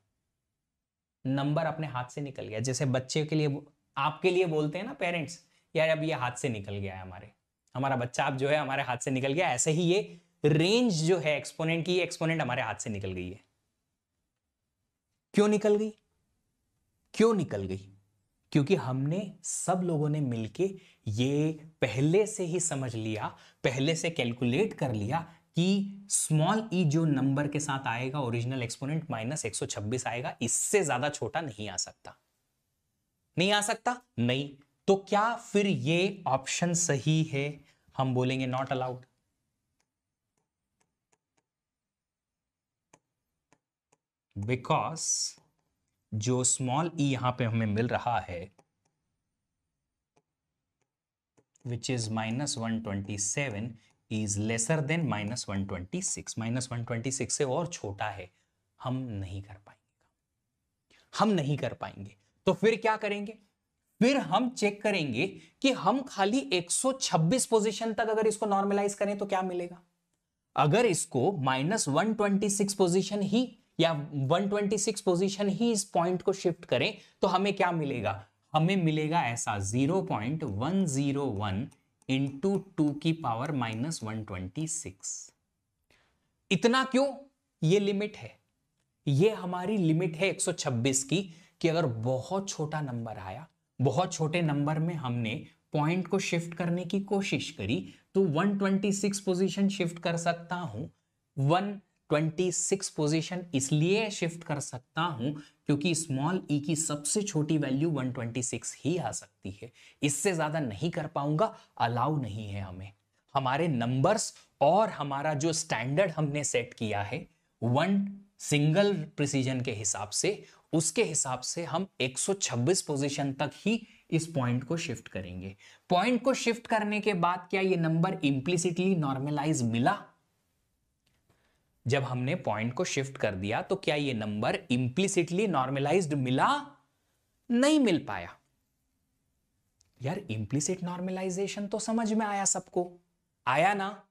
नंबर अपने हाथ से निकल गया। जैसे बच्चे के लिए, आपके लिए बोलते हैं ना पेरेंट्स, यार अब ये हाथ से निकल गया है, हमारा बच्चा अब जो है हमारे हाथ से निकल गया, ऐसे ही ये रेंज जो है एक्सपोनेंट की, एक्सपोनेंट हमारे हाथ से निकल गई है। क्यों निकल गई? क्यों निकल गई? क्योंकि हमने सब लोगों ने मिलके ये पहले से ही समझ लिया, पहले से कैलकुलेट कर लिया कि स्मॉल ई जो नंबर के साथ आएगा ओरिजिनल एक्सपोनेंट -126 आएगा, इससे ज्यादा छोटा नहीं आ सकता। नहीं आ सकता? नहीं। तो क्या फिर ये ऑप्शन सही है? हम बोलेंगे नॉट अलाउड। बिकॉज जो स्मॉल ई यहां पे हमें मिल रहा है which is -127 is lesser than -126, -126 से और छोटा है, हम नहीं कर पाएंगे, हम नहीं कर पाएंगे। तो फिर क्या करेंगे? फिर हम चेक करेंगे कि हम खाली 126 पोजीशन तक अगर इसको नॉर्मलाइज करें तो क्या मिलेगा। अगर इसको -126 पोजीशन ही या 126 पोजीशन ही इस पॉइंट को शिफ्ट करें तो हमें क्या मिलेगा? हमें मिलेगा ऐसा 0.101 इंटू 2 की पावर -126। इतना क्यों? ये लिमिट है, ये हमारी लिमिट है 126 की, कि अगर बहुत छोटा नंबर आया, बहुत छोटे नंबर में हमने पॉइंट को शिफ्ट करने की कोशिश करी तो 126 पोजीशन शिफ्ट कर सकता हूं। 126 पोजीशन इसलिए शिफ्ट कर सकता हूं क्योंकि स्मॉल ई की सबसे छोटी वैल्यू 126 ही आ सकती है, इससे ज्यादा नहीं कर पाऊंगा, अलाउ नहीं है हमें। हमारे नंबर्स और हमारा जो स्टैंडर्ड हमने सेट किया है वन सिंगल प्रिसीजन के हिसाब से, उसके हिसाब से हम 126 पोजीशन तक ही इस पॉइंट को शिफ्ट करेंगे। पॉइंट को शिफ्ट करने के बाद क्या ये नंबर इंप्लिसिटली नॉर्मलाइज मिला? जब हमने पॉइंट को शिफ्ट कर दिया तो क्या ये नंबर इंप्लिसिटली नॉर्मलाइज्ड मिला? नहीं मिल पाया। यार इंप्लिसिट नॉर्मलाइजेशन तो समझ में आया सबको, आया ना?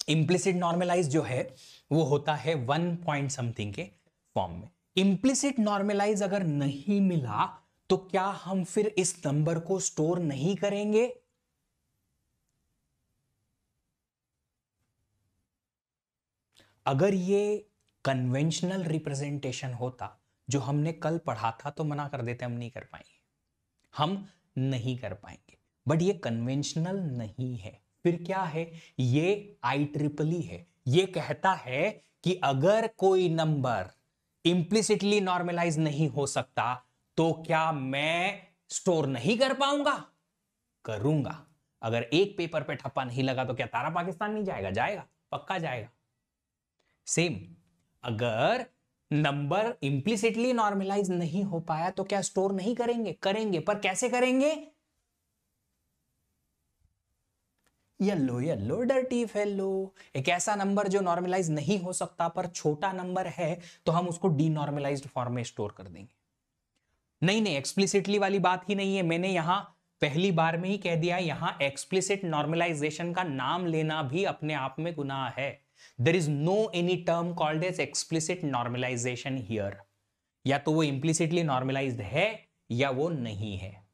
इंप्लिसिट नॉर्मलाइज जो है वो होता है 1 पॉइंट समथिंग के फॉर्म में। इंप्लिसिट नॉर्मलाइज अगर नहीं मिला तो क्या हम फिर इस नंबर को स्टोर नहीं करेंगे? अगर ये कन्वेंशनल रिप्रेजेंटेशन होता जो हमने कल पढ़ा था तो मना कर देते, हम नहीं कर पाएंगे, हम नहीं कर पाएंगे। बट ये कन्वेंशनल नहीं है, फिर क्या है? ये IEEE है। ये कहता है कि अगर कोई नंबर इंप्लिसिटली नॉर्मलाइज नहीं हो सकता तो क्या मैं स्टोर नहीं कर पाऊंगा? करूंगा। अगर एक पेपर पे ठप्पा नहीं लगा तो क्या तारा पाकिस्तान नहीं जाएगा? जाएगा, पक्का जाएगा। सेम, अगर नंबर इंप्लिसिटली नॉर्मलाइज नहीं हो पाया तो क्या स्टोर नहीं करेंगे? करेंगे, पर कैसे करेंगे? Yellow yellow dirty fellow. एक ऐसा नंबर जो नॉर्मलाइज नहीं हो सकता पर छोटा नंबर है तो हम उसको डीनॉर्मलाइज्ड फॉर्म में स्टोर कर देंगे। नहीं नहीं, एक्सप्लिसिटली वाली बात ही नहीं है। मैंने यहां पहली बार में ही कह दिया, यहां एक्सप्लिसिट नॉर्मलाइजेशन का नाम लेना भी अपने आप में गुनाह है। There is no any term called as explicit normalisation here. या तो वो इंप्लिसिटली नॉर्मलाइज्ड है या वो नहीं है।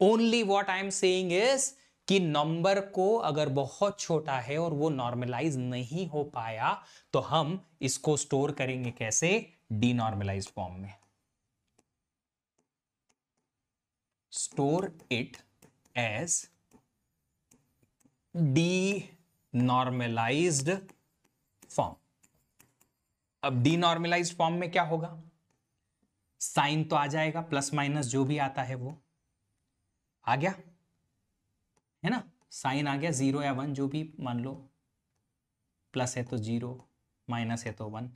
Only what I am saying is कि नंबर को अगर बहुत छोटा है और वो नॉर्मलाइज नहीं हो पाया तो हम इसको स्टोर करेंगे कैसे? डीनॉर्मलाइज्ड फॉर्म में। Store it as denormalized form. अब डीनॉर्मलाइज्ड फॉर्म में क्या होगा? साइन तो आ जाएगा, प्लस माइनस जो भी आता है वो आ गया है ना, साइन आ गया, 0 या 1 जो भी मान लो, प्लस है तो 0, माइनस है तो 1।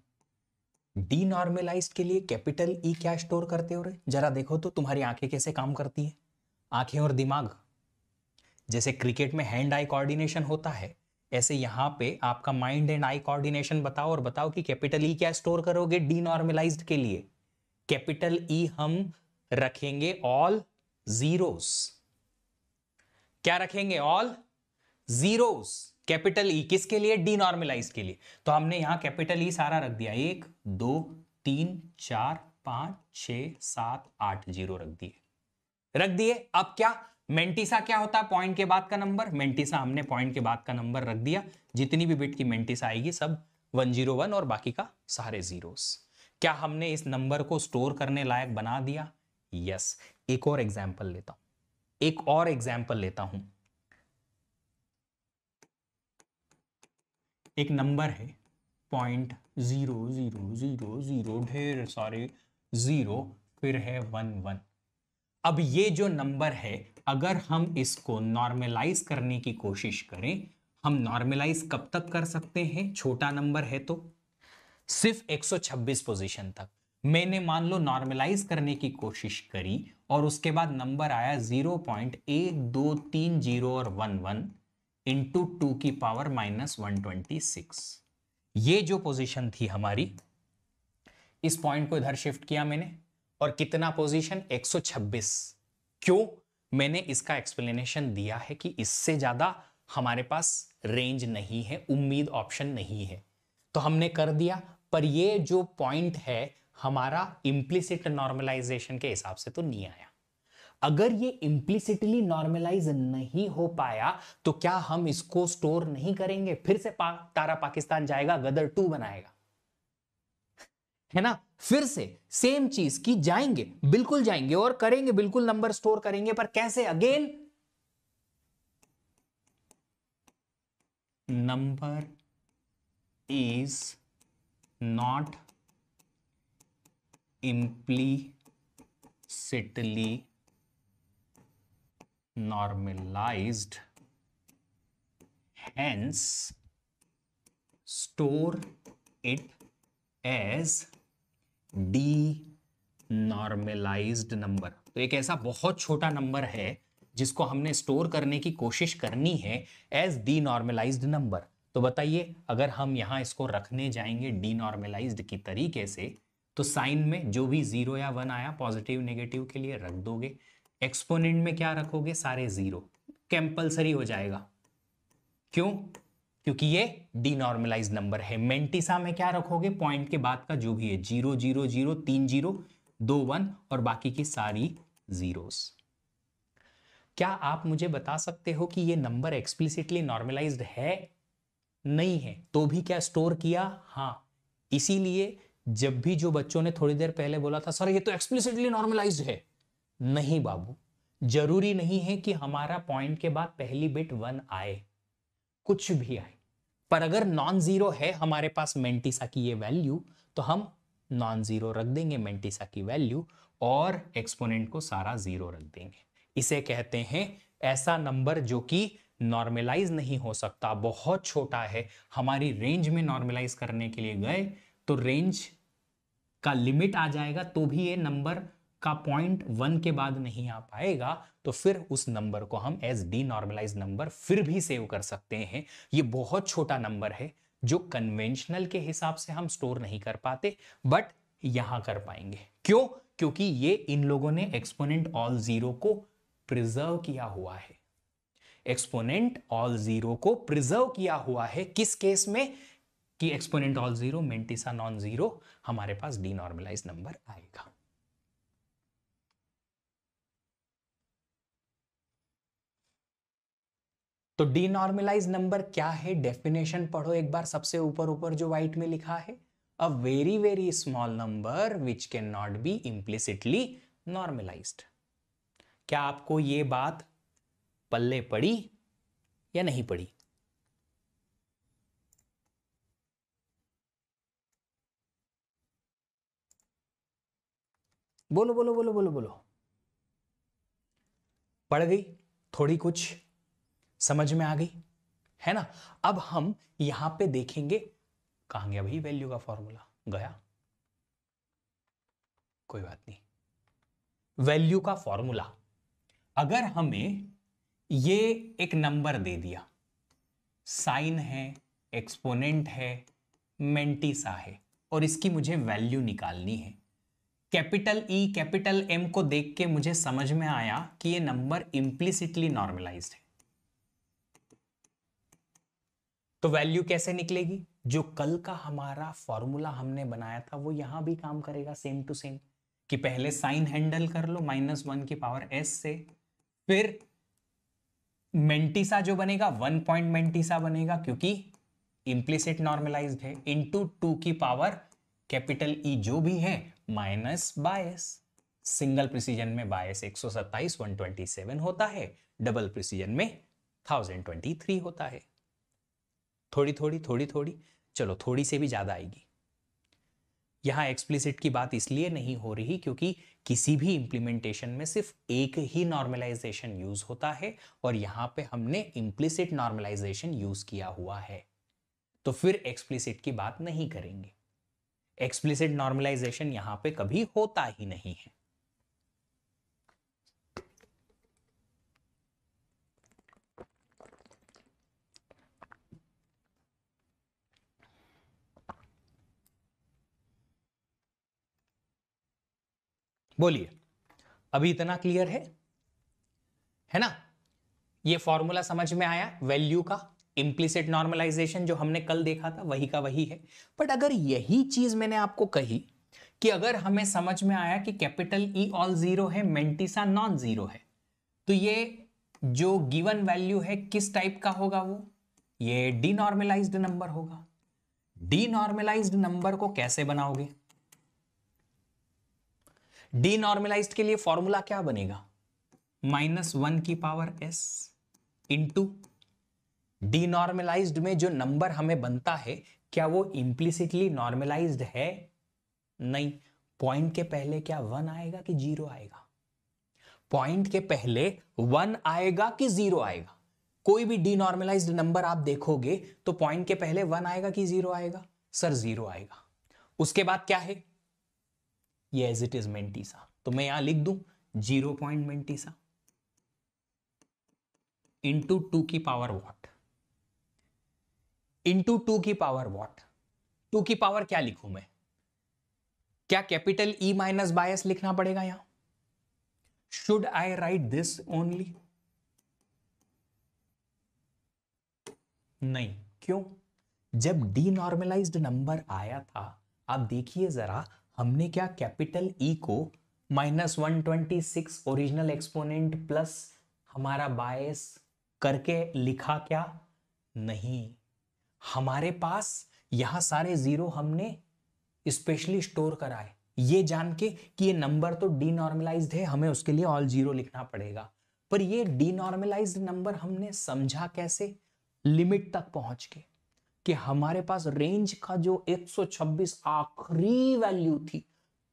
डीनॉर्मलाइज्ड के लिए कैपिटल ई क्या स्टोर करते हो रे? जरा देखो तो तुम्हारी आंखें कैसे काम करती है। आंखें और दिमाग। जैसे क्रिकेट में हैंड आई कोऑर्डिनेशन होता है, ऐसे यहां पे आपका माइंड एंड आई कोऑर्डिनेशन बताओ, और बताओ कि कैपिटल ई क्या स्टोर करोगे डीनॉर्मलाइज्ड के लिए। कैपिटल ई हम रखेंगे ऑल जीरोस। क्या रखेंगे? All zeros. कैपिटल ई किसके लिए? डीनॉर्मलाइज के लिए। तो हमने यहां कैपिटल ई सारा रख दिया, 1 2 3 4 5 6 7 8 जीरो रख दिए। अब क्या मेंटिसा क्या होता है? पॉइंट के बाद का नंबर। मेंटिसा हमने पॉइंट के बाद का नंबर रख दिया। जितनी भी बिट की मेंटिसा आएगी सब 101 और बाकी का सारे जीरोस। क्या हमने इस नंबर को स्टोर करने लायक बना दिया? यस। एक और एग्जांपल लेता हूं। एक नंबर है 0.0000, ढेर सारे जीरो, फिर है 11। अब ये जो नंबर है, अगर हम इसको नॉर्मलाइज करने की कोशिश करें, हम नॉर्मलाइज कब तक कर सकते हैं? छोटा नंबर है तो सिर्फ 126 पोजीशन तक। मैंने मान लो नॉर्मलाइज करने की कोशिश करी और उसके बाद नंबर आया 0.1230 और 11 इंटू 2 की पावर -126। ये जो पोजीशन थी हमारी, इस पॉइंट को इधर शिफ्ट किया मैंने, और कितना पोजीशन? 126। क्यों? मैंने इसका एक्सप्लेनेशन दिया है कि इससे ज्यादा हमारे पास रेंज नहीं है, उम्मीद ऑप्शन नहीं है, तो हमने कर दिया। पर ये जो पॉइंट है हमारा इंप्लिसिट नॉर्मलाइजेशन के हिसाब से तो नहीं आया। अगर ये इंप्लिसिटली नॉर्मलाइज नहीं हो पाया तो क्या हम इसको स्टोर नहीं करेंगे? फिर से तारा पाकिस्तान जाएगा, गदर 2 बनाएगा, है ना? फिर से सेम चीज की जाएंगे, बिल्कुल जाएंगे और करेंगे, बिल्कुल नंबर स्टोर करेंगे, पर कैसे? Again number is not implicitly normalized, hence store it as denormalized number। तो एक ऐसा बहुत छोटा नंबर है जिसको हमने स्टोर करने की कोशिश करनी है एज डीनॉर्मलाइज्ड नंबर। तो बताइए, अगर हम यहां इसको रखने जाएंगे डीनॉर्मलाइज्ड की तरीके से, तो साइन में जो भी 0 या 1 आया पॉजिटिव नेगेटिव के लिए रख दोगे। एक्सपोनेंट में क्या रखोगे? सारे जीरो। कंपलसरी हो जाएगा। क्यों? क्योंकि ये डीनॉर्मलाइज्ड नंबर है। मेंटिसा में क्या रखोगे? पॉइंट के बाद का जो भी है, 0 0 0 3 0 2 1 और बाकी की सारी जीरोस। क्या आप मुझे बता सकते हो कि ये नंबर एक्सप्लिसिटली नॉर्मलाइज्ड है? नहीं है, तो भी क्या स्टोर किया? हाँ। इसीलिए जब भी जो बच्चों ने थोड़ी देर पहले बोला था सर ये तो एक्सप्लिसिटली नॉर्मलाइज्ड है, नहीं बाबू, जरूरी नहीं है कि हमारा पॉइंट के बाद पहली बिट 1 आए, कुछ भी आए, पर अगर नॉन जीरो है हमारे पास मेंटिसा की ये वैल्यू, तो हम नॉन जीरो रख देंगे मेंटिसा की वैल्यू और एक्सपोनेंट को सारा जीरो रख देंगे। इसे कहते हैं ऐसा नंबर जो कि नॉर्मलाइज नहीं हो सकता, बहुत छोटा है। हमारी रेंज में नॉर्मलाइज करने के लिए गए तो रेंज का लिमिट आ जाएगा, तो भी ये नंबर का पॉइंट 1 के बाद नहीं आ पाएगा, तो फिर उस नंबर को हम एज डी नॉर्मलाइज नंबर फिर भी सेव कर सकते हैं। ये बहुत छोटा नंबर है जो कन्वेंशनल के हिसाब से हम स्टोर नहीं कर पाते, बट यहां कर पाएंगे। क्यों? क्योंकि ये इन लोगों ने एक्सपोनेंट ऑल जीरो को प्रिजर्व किया हुआ है। एक्सपोनेंट ऑल जीरो को प्रिजर्व किया हुआ है किस केस में? कि exponent all zero, mantissa non zero, हमारे पास डीनॉर्मलाइज नंबर आएगा। तो डीनॉर्मलाइज नंबर क्या है? डेफिनेशन पढ़ो एक बार, सबसे ऊपर ऊपर जो व्हाइट में लिखा है, a very very small number which can not be implicitly normalized. क्या आपको ये बात पल्ले पड़ी या नहीं पड़ी? बोलो बोलो बोलो बोलो बोलो। पड़ गई? थोड़ी कुछ समझ में आ गई है ना? अब हम यहां पे देखेंगे, कहां गया भाई वैल्यू का फॉर्मूला? गया, कोई बात नहीं। वैल्यू का फॉर्मूला, अगर हमें ये एक नंबर दे दिया, साइन है, एक्सपोनेंट है, मेंटिसा है, और इसकी मुझे वैल्यू निकालनी है, कैपिटल ई कैपिटल एम को देख के मुझे समझ में आया कि ये नंबर इंप्लिसिटली नॉर्मलाइज्ड है, तो वैल्यू कैसे निकलेगी? जो कल का हमारा फॉर्मूला हमने बनाया था वो यहां भी काम करेगा, सेम टू सेम, कि पहले साइन हैंडल कर लो -1 की पावर s से, फिर मेंटिसा जो बनेगा 1 पॉइंट मेंटिसा बनेगा क्योंकि इंप्लिसिट नॉर्मलाइज्ड है, इनटू 2 की पावर कैपिटल ई जो भी है माइनस बायस। सिंगल प्रिसीजन में बायस 127 127 होता है, डबल प्रिसीजन में 1023 होता है। थोड़ी थोड़ी थोड़ी थोड़ी, चलो थोड़ी से भी ज्यादा आएगी। यहां एक्सप्लिसिट की बात इसलिए नहीं हो रही क्योंकि किसी भी इंप्लीमेंटेशन में सिर्फ एक ही नॉर्मलाइजेशन यूज होता है और यहां पे हमने इंप्लिसिट नॉर्मलाइजेशन यूज किया हुआ है, तो फिर एक्सप्लिसिट की बात नहीं करेंगे। एक्सप्लिसिट नॉर्मलाइजेशन यहां पे कभी होता ही नहीं है। बोलिए, अभी इतना क्लियर है ना? ये फॉर्मूला समझ में आया वैल्यू का? इंप्लिसिट नॉर्मलाइजेशन जो हमने कल देखा था वही का वही है। बट अगर यही चीज मैंने आपको कही कि अगर हमें समझ में आया कि कैपिटल ई ऑल जीरो है, मेंटिसा नॉन जीरो है, तो ये जो गिवन वैल्यू है किस टाइप का होगा? वो ये डीनॉर्मलाइज्ड नंबर होगा। डीनॉर्मलाइज्ड नंबर को कैसे बनाओगे? डीनॉर्मलाइज्ड के लिए फॉर्मूला क्या बनेगा? -1 की पावर s इंटू डीनॉर्मलाइज्ड में जो नंबर हमें बनता है क्या वो इंप्लिसिटली नॉर्मलाइज्ड है? नहीं। पॉइंट के पहले क्या 1 आएगा कि 0 आएगा? पॉइंट के पहले 1 आएगा कि 0 आएगा? कोई भी डीनॉर्मलाइज्ड नंबर आप देखोगे तो पॉइंट के पहले 1 आएगा कि 0 आएगा? सर 0 आएगा। उसके बाद क्या है? ये एज इट इज मेंटिसा, तो मैं यहां लिख दूं 0 पॉइंट मेंटिसा इंटू 2 की पावर वॉट, इंटू 2 की पावर वॉट। 2 की पावर क्या लिखूं मैं? क्या कैपिटल ई माइनस बायस लिखना पड़ेगा यहां? Should I right this only? नहीं। क्यों? जब डीनॉर्मलाइज्ड नंबर आया था, आप देखिए जरा, हमने क्या कैपिटल ई को -126 ओरिजिनल एक्सपोनेंट प्लस हमारा बायस करके लिखा क्या? नहीं। हमारे पास यहां सारे जीरो हमने स्पेशली स्टोर कराए, ये जान के कि ये नंबर तो डीनॉर्मलाइज्ड है, हमें उसके लिए ऑल जीरो लिखना पड़ेगा। पर ये डीनॉर्मलाइज्ड नंबर हमने समझा कैसे? लिमिट तक पहुंच के, कि हमारे पास रेंज का जो 126 आखिरी वैल्यू थी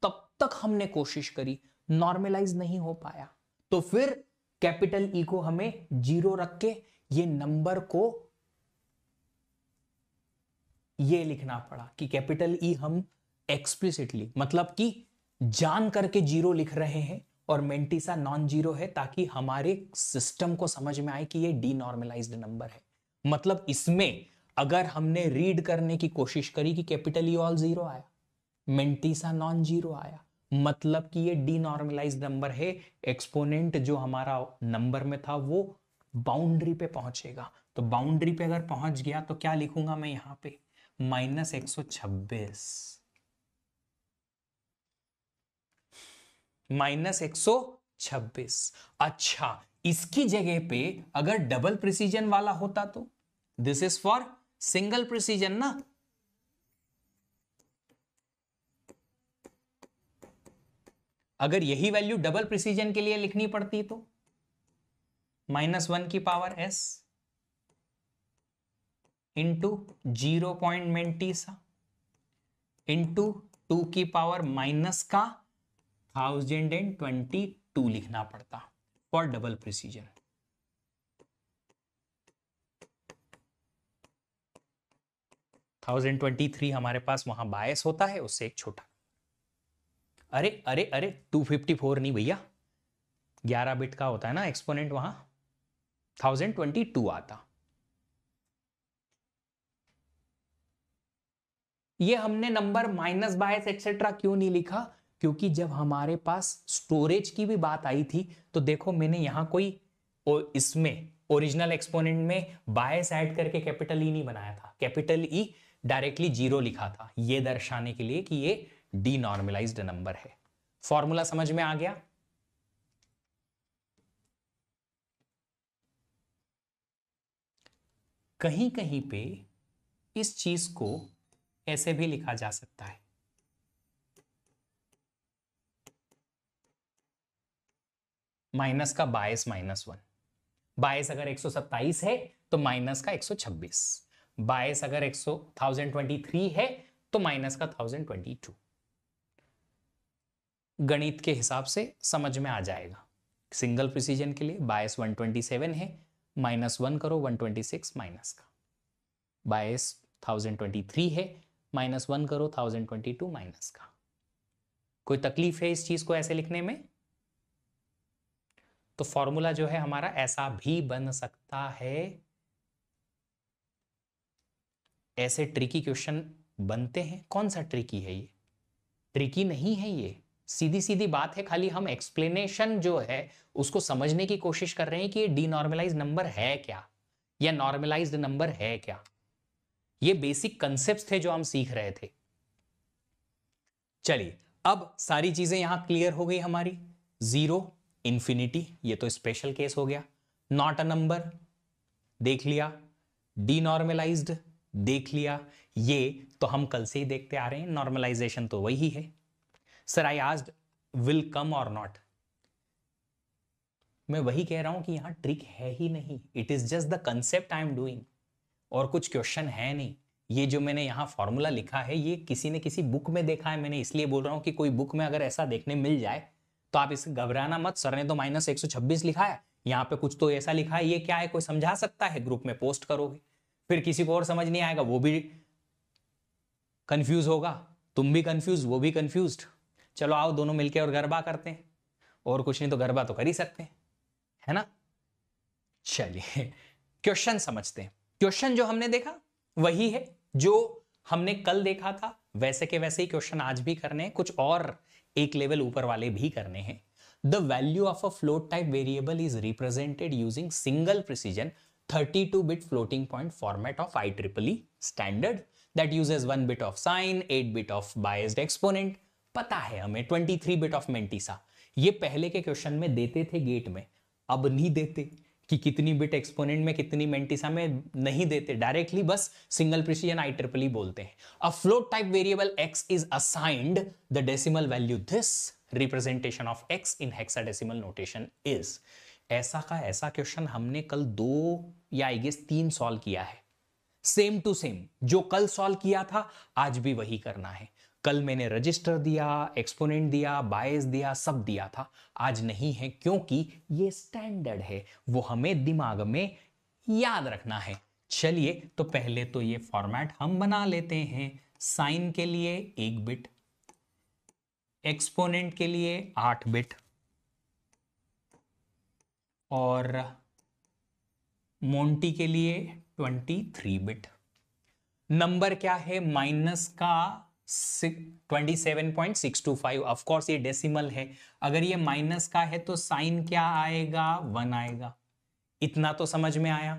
तब तक हमने कोशिश करी, नॉर्मलाइज नहीं हो पाया, तो फिर कैपिटल ई को हमें 0 रख के ये नंबर को ये लिखना पड़ा कि कैपिटल ई हम एक्सप्लिसिटली, मतलब कि जान करके 0 लिख रहे हैं और मेंटिसा नॉन जीरो है, ताकि हमारे सिस्टम को समझ में आए कि ये डीनॉर्मलाइज्ड नंबर है। मतलब इसमें अगर हमने रीड करने की कोशिश करी कि कैपिटल ई ऑल 0 आया, मेंटिसा नॉन जीरो आया, मतलब कि ये डीनॉर्मलाइज्ड नंबर है, एक्सपोनेंट जो हमारा नंबर में था वो बाउंड्री पे पहुंचेगा। तो बाउंड्री पे अगर पहुंच गया तो क्या लिखूंगा मैं यहां पे? -126, -126। अच्छा, इसकी जगह पे अगर डबल प्रिसीजन वाला होता तो? This is for single precision ना, अगर यही वैल्यू डबल प्रिसीजन के लिए लिखनी पड़ती तो -1 की power s into 0 point mantissa into 2 की पावर माइनस का 1022 लिखना पड़ता फॉर डबल प्रिसीजन। थाउजेंड 23 हमारे पास वहां बायस होता है, उससे एक छोटा। अरे अरे अरे 254 नहीं भैया, 11 बिट का होता है ना एक्सपोनेंट, वहां 1022 आता। ये हमने नंबर माइनस बायस एक्सेट्रा क्यों नहीं लिखा, क्योंकि जब हमारे पास स्टोरेज की भी बात आई थी तो देखो मैंने यहां कोई इसमें ओरिजिनल एक्सपोनेंट में बायस ऐड करके कैपिटल ई नहीं बनाया था, कैपिटल ई डायरेक्टली जीरो लिखा था, ये दर्शाने के लिए कि ये डीनॉर्मलाइज्ड नंबर है। फॉर्मूला समझ में आ गया? कहीं कहीं पे इस चीज को ऐसे भी लिखा जा सकता है, माइनस का बायस -1। बायस अगर 127 है तो माइनस का 126, बायस अगर 1023 है तो माइनस का 1022। गणित के हिसाब से समझ में आ जाएगा। सिंगल प्रिसीजन के लिए बायस 127 है, -1 करो 126 माइनस का, बायस 1023 है, -1 करो 1022 माइनस का। कोई तकलीफ है इस चीज को ऐसे लिखने में? तो फॉर्मूला जो है हमारा ऐसा भी बन सकता है। ऐसे ट्रिकी क्वेश्चन बनते हैं। कौन सा ट्रिकी है ये? ट्रिकी नहीं है, ये सीधी सीधी बात है, खाली हम एक्सप्लेनेशन जो है उसको समझने की कोशिश कर रहे हैं कि ये डीनॉर्मलाइज्ड नंबर है क्या या नॉर्मलाइज्ड नंबर है क्या। ये बेसिक कंसेप्ट्स थे जो हम सीख रहे थे। चलिए अब सारी चीजें यहां क्लियर हो गई हमारी। जीरो, इंफिनिटी, ये तो स्पेशल केस हो गया। नॉट अ नंबर देख लिया, डीनॉर्मलाइज्ड देख लिया, ये तो हम कल से ही देखते आ रहे हैं, नॉर्मलाइजेशन तो वही है। Sir I asked will come और नॉट, मैं वही कह रहा हूं कि यहां ट्रिक है ही नहीं, it is just the concept I am doing, और कुछ क्वेश्चन है नहीं। ये जो मैंने यहां फॉर्मूला लिखा है ये किसी ने किसी बुक में देखा है, मैंने इसलिए बोल रहा हूं कि कोई बुक में अगर ऐसा देखने मिल जाए तो आप इसे घबराना मत, सर ने तो -126 लिखा है, यहाँ पे कुछ तो ऐसा लिखा है, ये क्या है, कोई समझा सकता है? ग्रुप में पोस्ट करोगे, फिर किसी को और समझ नहीं आएगा, वो भी कंफ्यूज होगा, तुम भी कंफ्यूज, वो भी कंफ्यूज्ड। चलो आओ दोनों मिलके और गरबा करते हैं, और कुछ नहीं तो गरबा तो कर ही सकते हैं, है ना। चलिए क्वेश्चन समझते हैं। क्वेश्चन जो हमने देखा वही है जो हमने कल देखा था, वैसे के वैसे ही क्वेश्चन आज भी करने हैं, कुछ और एक लेवल ऊपर वाले भी करने हैं। The value of a float type variable is represented using single precision 32-bit floating point format of IEEE standard that uses 1 bit of sign, 8 bit of biased exponent। पता है हमें 23 bit of Mantissa। ये पहले के क्वेश्चन में देते थे गेट में, अब नहीं देते कि कितनी बिट एक्सपोनेंट में कितनी मेंटिसा में, नहीं देते, डायरेक्टली बस सिंगल प्रिसीजन IEEE बोलते हैं। अ float type variable x is assigned the decimal value this, representation of x in hexadecimal notation is. ऐसा का ऐसा क्वेश्चन हमने कल 2 या आई गेस 3 सॉल्व किया है, सेम टू सेम जो कल सॉल्व किया था आज भी वही करना है। कल मैंने रजिस्टर दिया, एक्सपोनेंट दिया, बायस दिया, सब दिया था, आज नहीं है क्योंकि ये स्टैंडर्ड है, वो हमें दिमाग में याद रखना है। चलिए तो पहले तो ये फॉर्मेट हम बना लेते हैं। साइन के लिए 1 बिट, एक्सपोनेंट के लिए 8 बिट, और मोंटी के लिए 23 बिट। नंबर क्या है? माइनस का 27.625। ऑफ कोर्स ये डेसिमल है, अगर ये माइनस का है तो साइन क्या आएगा? 1 आएगा। इतना तो समझ में आया।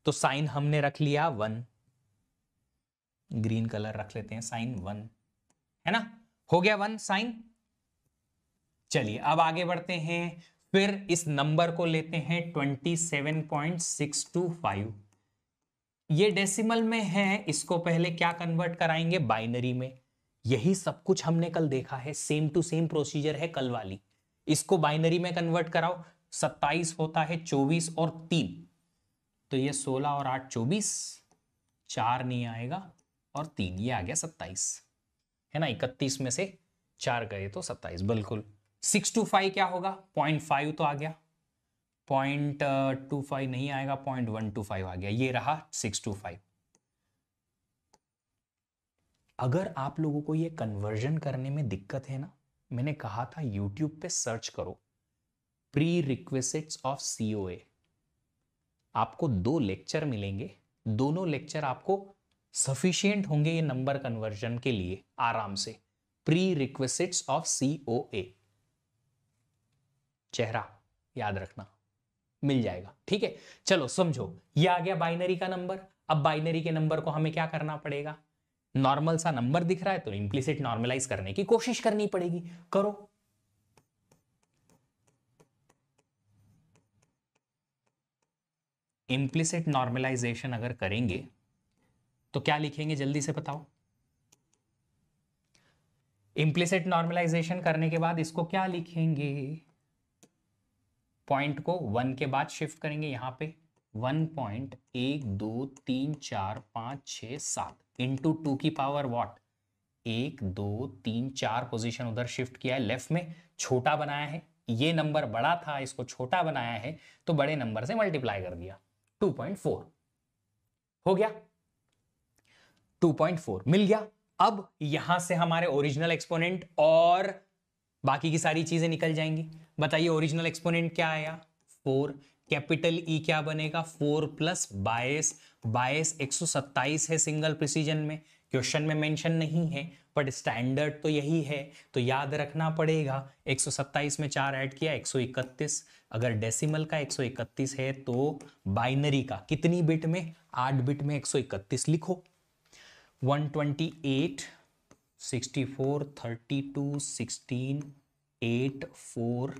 तो साइन हमने रख लिया 1, ग्रीन कलर रख लेते हैं, साइन 1 है ना, हो गया 1 साइन। चलिए अब आगे बढ़ते हैं, फिर इस नंबर को लेते हैं 27.625। ये डेसिमल में है, इसको पहले क्या कन्वर्ट कराएंगे? बाइनरी में। यही सब कुछ हमने कल देखा है, सेम टू सेम प्रोसीजर है कल वाली। इसको बाइनरी में कन्वर्ट कराओ, 27 होता है 24 और 3, तो ये 16 और 8 24, 4 नहीं आएगा और 3, ये आ गया 27, है ना। 31 में से 4 गए तो 27, बिल्कुल। 625 क्या होगा? 0.5 तो आ गया, 0.25 नहीं आएगा, 0.125 आ गया, ये रहा 625। अगर आप लोगों को ये कन्वर्जन करने में दिक्कत है ना, मैंने कहा था YouTube पे सर्च करो प्री रिक्विजिट्स ऑफ सीओए। आपको 2 लेक्चर मिलेंगे, दोनों लेक्चर आपको सफिशिएंट होंगे ये नंबर कन्वर्जन के लिए आराम से। प्री रिक्विजिट्स ऑफ सीओए, चेहरा याद रखना, मिल जाएगा। ठीक है, चलो समझो, ये आ गया बाइनरी का नंबर। अब बाइनरी के नंबर को हमें क्या करना पड़ेगा? नॉर्मल सा नंबर दिख रहा है तो इंप्लिसिट नॉर्मलाइज करने की कोशिश करनी पड़ेगी। करो। इंप्लिसिट नॉर्मलाइजेशन अगर करेंगे तो क्या लिखेंगे, जल्दी से बताओ। इंप्लिसिट नॉर्मलाइजेशन करने के बाद इसको क्या लिखेंगे? पॉइंट को 1 के बाद शिफ्ट करेंगे यहां पे। 1.1 2 3 4 5 6 7 इंटू 2 की पावर व्हाट, 1 2 3 4 पोजीशन उधर शिफ्ट किया है लेफ्ट में, छोटा बनाया है। ये नंबर बड़ा था, इसको छोटा बनाया है तो बड़े नंबर से मल्टीप्लाई कर दिया। 2.4 हो गया, 2.4 मिल गया। अब यहां से हमारे ओरिजिनल एक्सपोनेंट और बाकी की सारी चीजें निकल जाएंगी। बताइए ओरिजिनल एक्सपोनेंट क्या आया? 4। कैपिटल ई क्या बनेगा? 4 प्लस 22। 22 127 है सिंगल प्रिसीजन में, क्वेश्चन में मेंशन नहीं है बट स्टैंडर्ड तो यही है, तो याद रखना पड़ेगा। 127 में 4 ऐड किया 131। अगर डेसिमल का 131 है तो बाइनरी का कितनी बिट में? 8 बिट में 131 लिखो। 128 64 32 16 8 4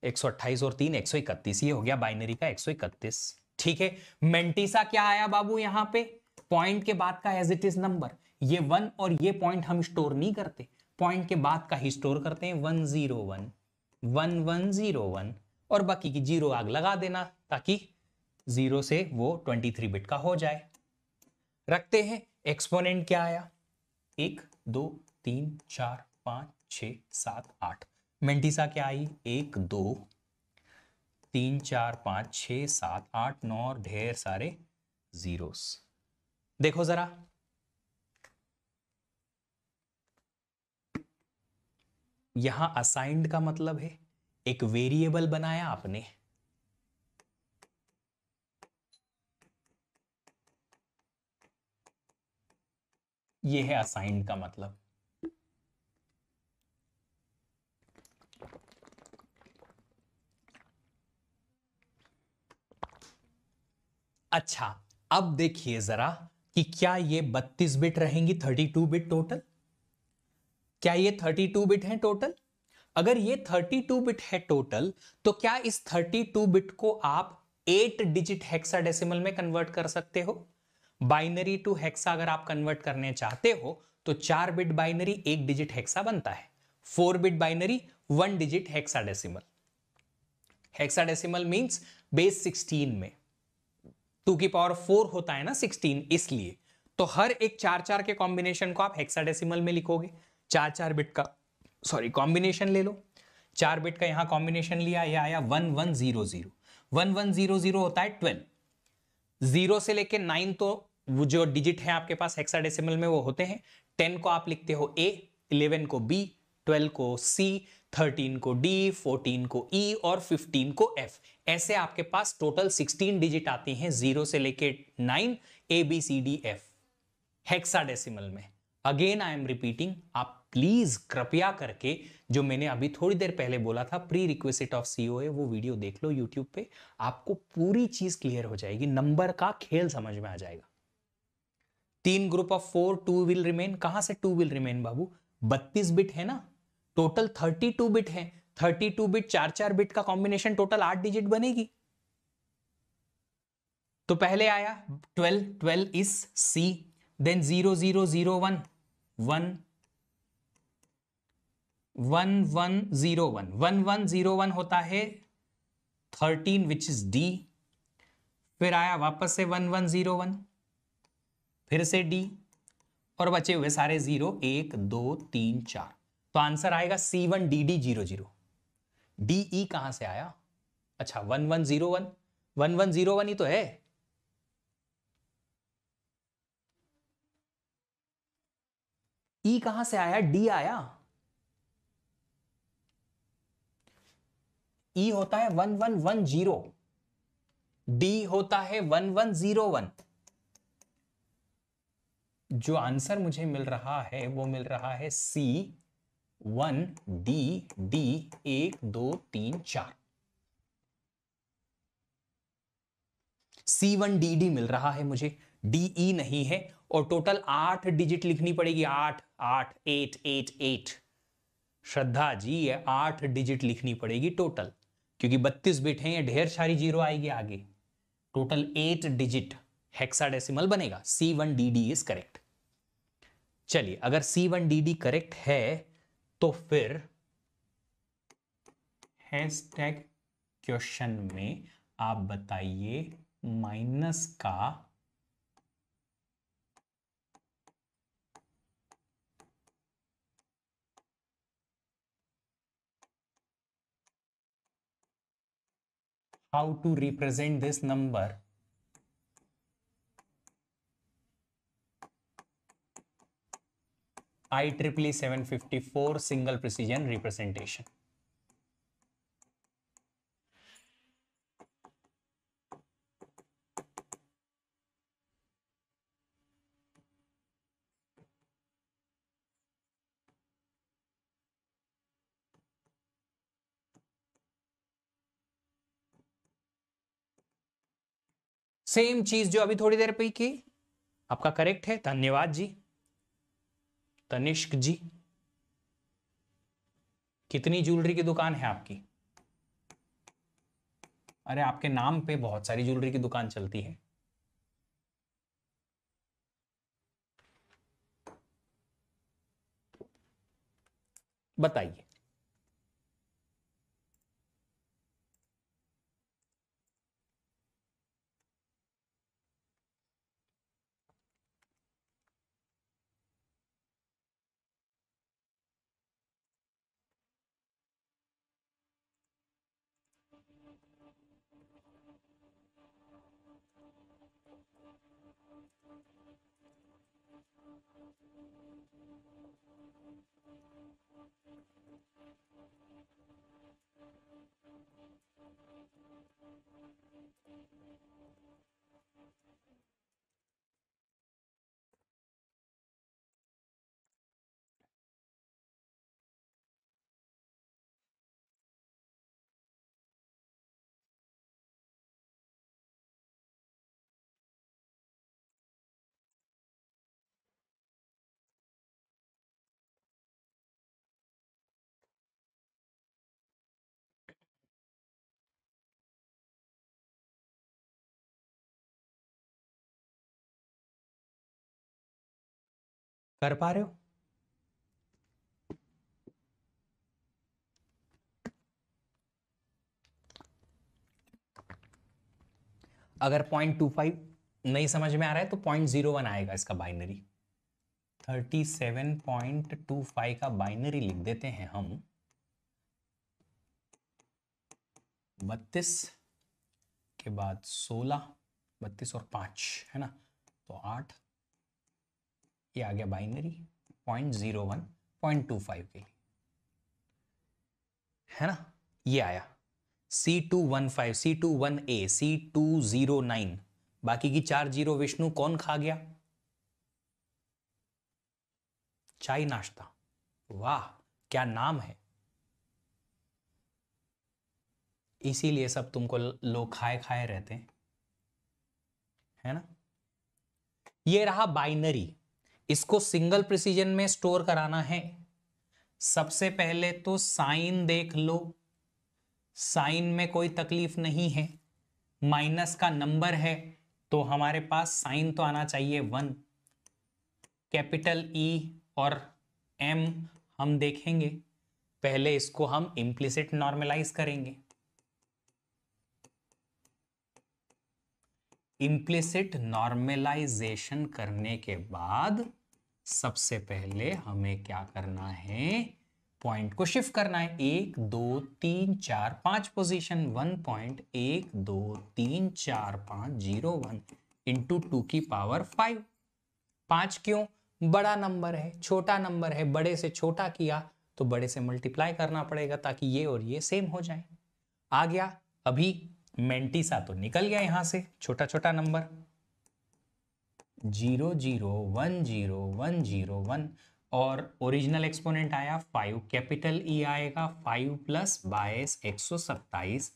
128 और 3 131, ये हो गया बाइनरी का 131। ठीक है, मेंटिसा क्या आया बाबू? यहां पे पॉइंट के बाद का एज इट इज नंबर, ये 1 और ये पॉइंट हम स्टोर नहीं करते, पॉइंट के बाद का ही स्टोर करते हैं। 101 1101 और बाकी की जीरो आग लगा देना ताकि 0 से वो 23 बिट का हो जाए। रखते हैं। एक्सपोनेंट क्या आया? 1 2 3 4 5 6 7 8। मेंटिसा क्या आई? 1 2 3 4 5 6 7 8 9 और ढेर सारे जीरोस। देखो जरा, यहां असाइंड का मतलब है एक वेरिएबल बनाया आपने, ये है असाइंड का मतलब। अच्छा, अब देखिए जरा कि क्या ये 32 बिट रहेंगी, 32 बिट टोटल? क्या ये 32 बिट है टोटल? अगर ये 32 बिट है टोटल तो क्या इस 32 बिट को आप 8 डिजिट हेक्साडेसिमल में कन्वर्ट कर सकते हो? बाइनरी टू हेक्सा अगर आप कन्वर्ट करने चाहते हो तो 4 बिट बाइनरी 1 डिजिट हेक्सा बनता है, 4 bit binary 1 digit hexadecimal. Hexadecimal means base 16 में 2 की पावर 4 होता है ना 16, इसलिए तो हर एक 4-4 के कॉम्बिनेशन को आप हेक्साडेसिमल में लिखोगे। 4-4 बिट का कॉम्बिनेशन ले लो। 4 बिट का यहां कॉम्बिनेशन लिया, यह आया 1100। 1100 होता है 12। 0 से लेके 9 तो वो जो डिजिट है आपके पास हेक्साडेसिमल में वो होते हैं। 10 को आप लिखते हो ए, 11 को बी, 12 को सी, 13 को डी, 14 को ई और 15 को एफ। ऐसे आपके पास टोटल 16 डिजिट आती हैं 0 से लेके 9, A B C D F hexadecimal में। अगेन आई एम रिपीटिंग, आप प्लीज कृपया करके जो मैंने अभी थोड़ी देर पहले बोला था प्री रिक्विजिट ऑफ सीओए, वो वीडियो देख लो यूट्यूब पे, आपको पूरी चीज क्लियर हो जाएगी, नंबर का खेल समझ में आ जाएगा। 3 ग्रुप ऑफ 4, 2 विल रिमेन। कहां से 2 विल रिमेन बाबू? 32 बिट है ना, टोटल 32 बिट है। 32 बिट 4-4 बिट का कॉम्बिनेशन टोटल 8 डिजिट बनेगी। तो पहले आया 12, 12 इज सी, देन 0001 1 1101 1101 होता है 13 विच इज डी, फिर आया वापस से 1101, फिर से डी, और बचे हुए सारे 0 1 2 3 4। तो आंसर आएगा C1DD00। DE कहां से आया? अच्छा 1101, 1101 ही तो है। E कहां से आया? D आया। ई होता है 1110, डी होता है 1101। जो आंसर मुझे मिल रहा है वो मिल रहा है सी 1 डी 1 2 3 4। C1DD मिल रहा है मुझे, DE नहीं है। और टोटल 8 डिजिट लिखनी पड़ेगी, 8 8 8 8 8। श्रद्धा जी ये 8 डिजिट लिखनी पड़ेगी टोटल, क्योंकि 32 बिट हैं, ये ढेर सारी जीरो आएगी आगे। टोटल 8 डिजिट हेक्साडेसिमल बनेगा। C1DD is correct. चलिए, अगर C1DD करेक्ट है तो फिर हैशटैग क्वेश्चन में आप बताइए माइनस का how to represent this number IEEE 754 single precision representation। Same चीज जो अभी थोड़ी देर पे की, आपका करेक्ट है, धन्यवाद जी। तनिष्क जी, कितनी ज्वेलरी की दुकान है आपकी? अरे आपके नाम पे बहुत सारी ज्वेलरी की दुकान चलती है। बताइए। कर पा रहे हो? अगर 0.25 नहीं समझ में आ रहा है तो 0.01 आएगा इसका बाइनरी। 37.25 का बाइनरी लिख देते हैं हम। 32 के बाद 16, 32 और 5 है ना, तो 8, ये आ गया बाइनरी 0.01 0.25 के लिए, है ना। ये आया C215, C21A, C209। बाकी की 4 जीरो विष्णु कौन खा गया? चाय नाश्ता, वाह क्या नाम है। इसीलिए सब तुमको लोग खाए खाए रहते हैं, है ना। ये रहा बाइनरी, इसको सिंगल प्रिसीजन में स्टोर कराना है। सबसे पहले तो साइन देख लो, साइन में कोई तकलीफ नहीं है। माइनस का नंबर है तो हमारे पास साइन तो आना चाहिए 1। कैपिटल ई और एम हम देखेंगे, पहले इसको हम इम्प्लिसिट नॉर्मलाइज करेंगे। इम्प्लिसिट नॉर्मलाइजेशन करने के बाद सबसे पहले हमें क्या करना है, पॉइंट को शिफ्ट करना है। 1 2 3 4 5 पोजीशन 1.1 2 3 4 5 0 1 इंटू 2 की पावर 5। 5 क्यों? बड़ा नंबर है, छोटा नंबर है, बड़े से छोटा किया तो बड़े से मल्टीप्लाई करना पड़ेगा ताकि ये और ये सेम हो जाए। आ गया। अभी मेंटिसा तो निकल गया यहां से, छोटा छोटा नंबर 0 0 1 0 1 0 1 और ओरिजिनल एक्सपोनेंट आया 5, कैपिटल ई आएगा 5 प्लस 22 127,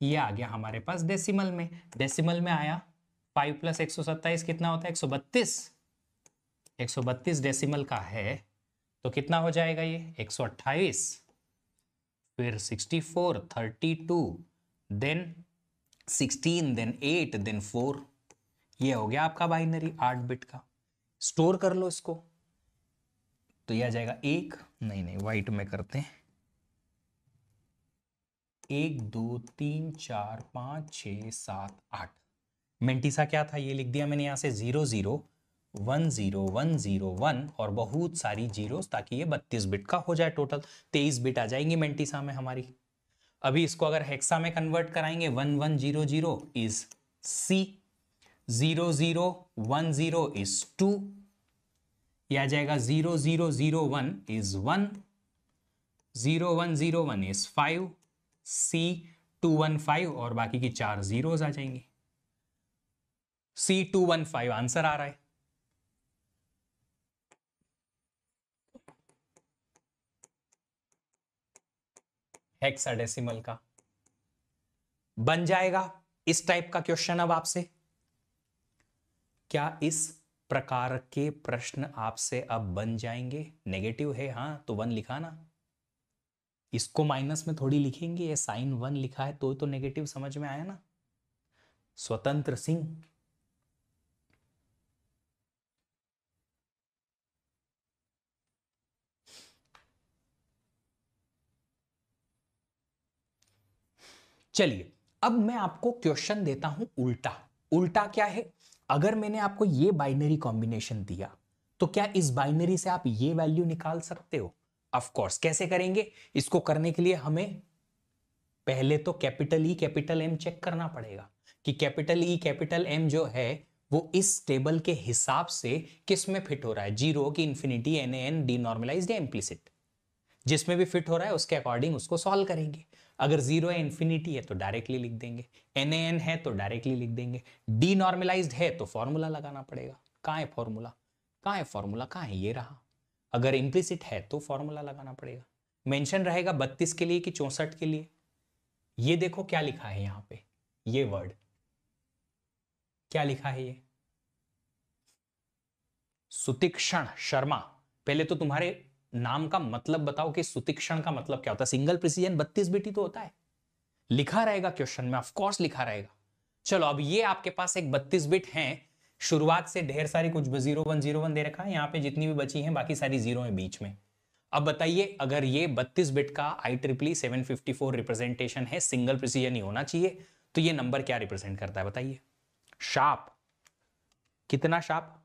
ये आ गया हमारे पास डेसिमल में। डेसिमल में आया 5 प्लस 127 कितना होता है 132, 132 डेसिमल का है तो कितना हो जाएगा ये 128, फिर 64 32 देन 16 देन 8 देन 4, ये हो गया आपका बाइनरी 8 बिट का। स्टोर कर लो इसको तो ये आ जाएगा एक, नहीं वाइट में करते हैं, 1 2 3 4 5 6 7 8। मेंटिसा क्या था ये लिख दिया मैंने यहां से 0 0 1 0 1 0 1 और बहुत सारी जीरोस ताकि ये 32 बिट का हो जाए, टोटल 23 बिट आ जाएंगी मेंटिसा में हमारी। अभी इसको अगर हेक्सा में कन्वर्ट कराएंगे 1 1 0 0 इज C, 0 0 1 0 इज 2, यह आ जाएगा 0 0 0 1 इज 1, 0 1 0 1 इज 5, C 2 1 5 और बाकी की 4 जीरोस आ जाएंगी। C 2 1 5 आंसर आ रहा है। हेक्साडेसिमल का बन जाएगा इस टाइप का क्वेश्चन। अब आपसे क्या इस प्रकार के प्रश्न आपसे अब बन जाएंगे? नेगेटिव है हाँ तो 1 लिखा ना, इसको माइनस में थोड़ी लिखेंगे, ये साइन 1 लिखा है तो नेगेटिव समझ में आया ना। स्वतंत्र सिंह चलिए अब मैं आपको क्वेश्चन देता हूं उल्टा। उल्टा क्या है? अगर मैंने आपको ये बाइनरी कॉम्बिनेशन दिया तो क्या इस बाइनरी से आप ये वैल्यू निकाल सकते हो? Of course. कैसे करेंगे इसको? करने के लिए हमें पहले तो capital E capital M check करना पड़ेगा कि कैपिटल ई कैपिटल एम जो है वो इस टेबल के हिसाब से किस में फिट हो रहा है, जीरो की इंफिनिटी, एन एन डीनॉर्मलाइज्ड या इंप्लिसिट, जिसमें भी फिट हो रहा है उसके अकॉर्डिंग उसको सॉल्व करेंगे। अगर जीरो है इंफिनिटी है तो डायरेक्टली लिख देंगे, एन एन है तो डायरेक्टली लिख देंगे, डी नॉर्मलाइज्ड है तो फॉर्मूला लगाना पड़ेगा। कहाँ है फॉर्मूला, कहाँ है फॉर्मूला, कहाँ है, ये रहा। अगर इंप्लिसिट है तो फॉर्मूला लगाना पड़ेगा। मेंशन रहेगा 32 के लिए कि 64 के लिए। ये देखो क्या लिखा है यहां पे, ये वर्ड क्या लिखा है, ये सुतीक्षण शर्मा। पहले तो तुम्हारे नाम का मतलब बताओ कि सुतीक्षण का मतलब क्या होता है। सिंगल प्रिसीजन 32 बिट ही तो होता है, लिखा रहेगा क्वेश्चन में, ऑफ कोर्स लिखा रहेगा। चलो अब ये आपके पास एक 32 बिट है, शुरुआत से ढेर सारी कुछ 0101 दे रखा है, यहां पे जितनी भी बची हैं बाकी सारी जीरो है बीच में। अब बताइए अगर ये 32 बिट का IEEE 754 रिप्रेजेंटेशन है, सिंगल प्रिसीजन ही होना चाहिए, तो ये नंबर क्या रिप्रेजेंट करता है बताइए? शार्प, कितना शार्प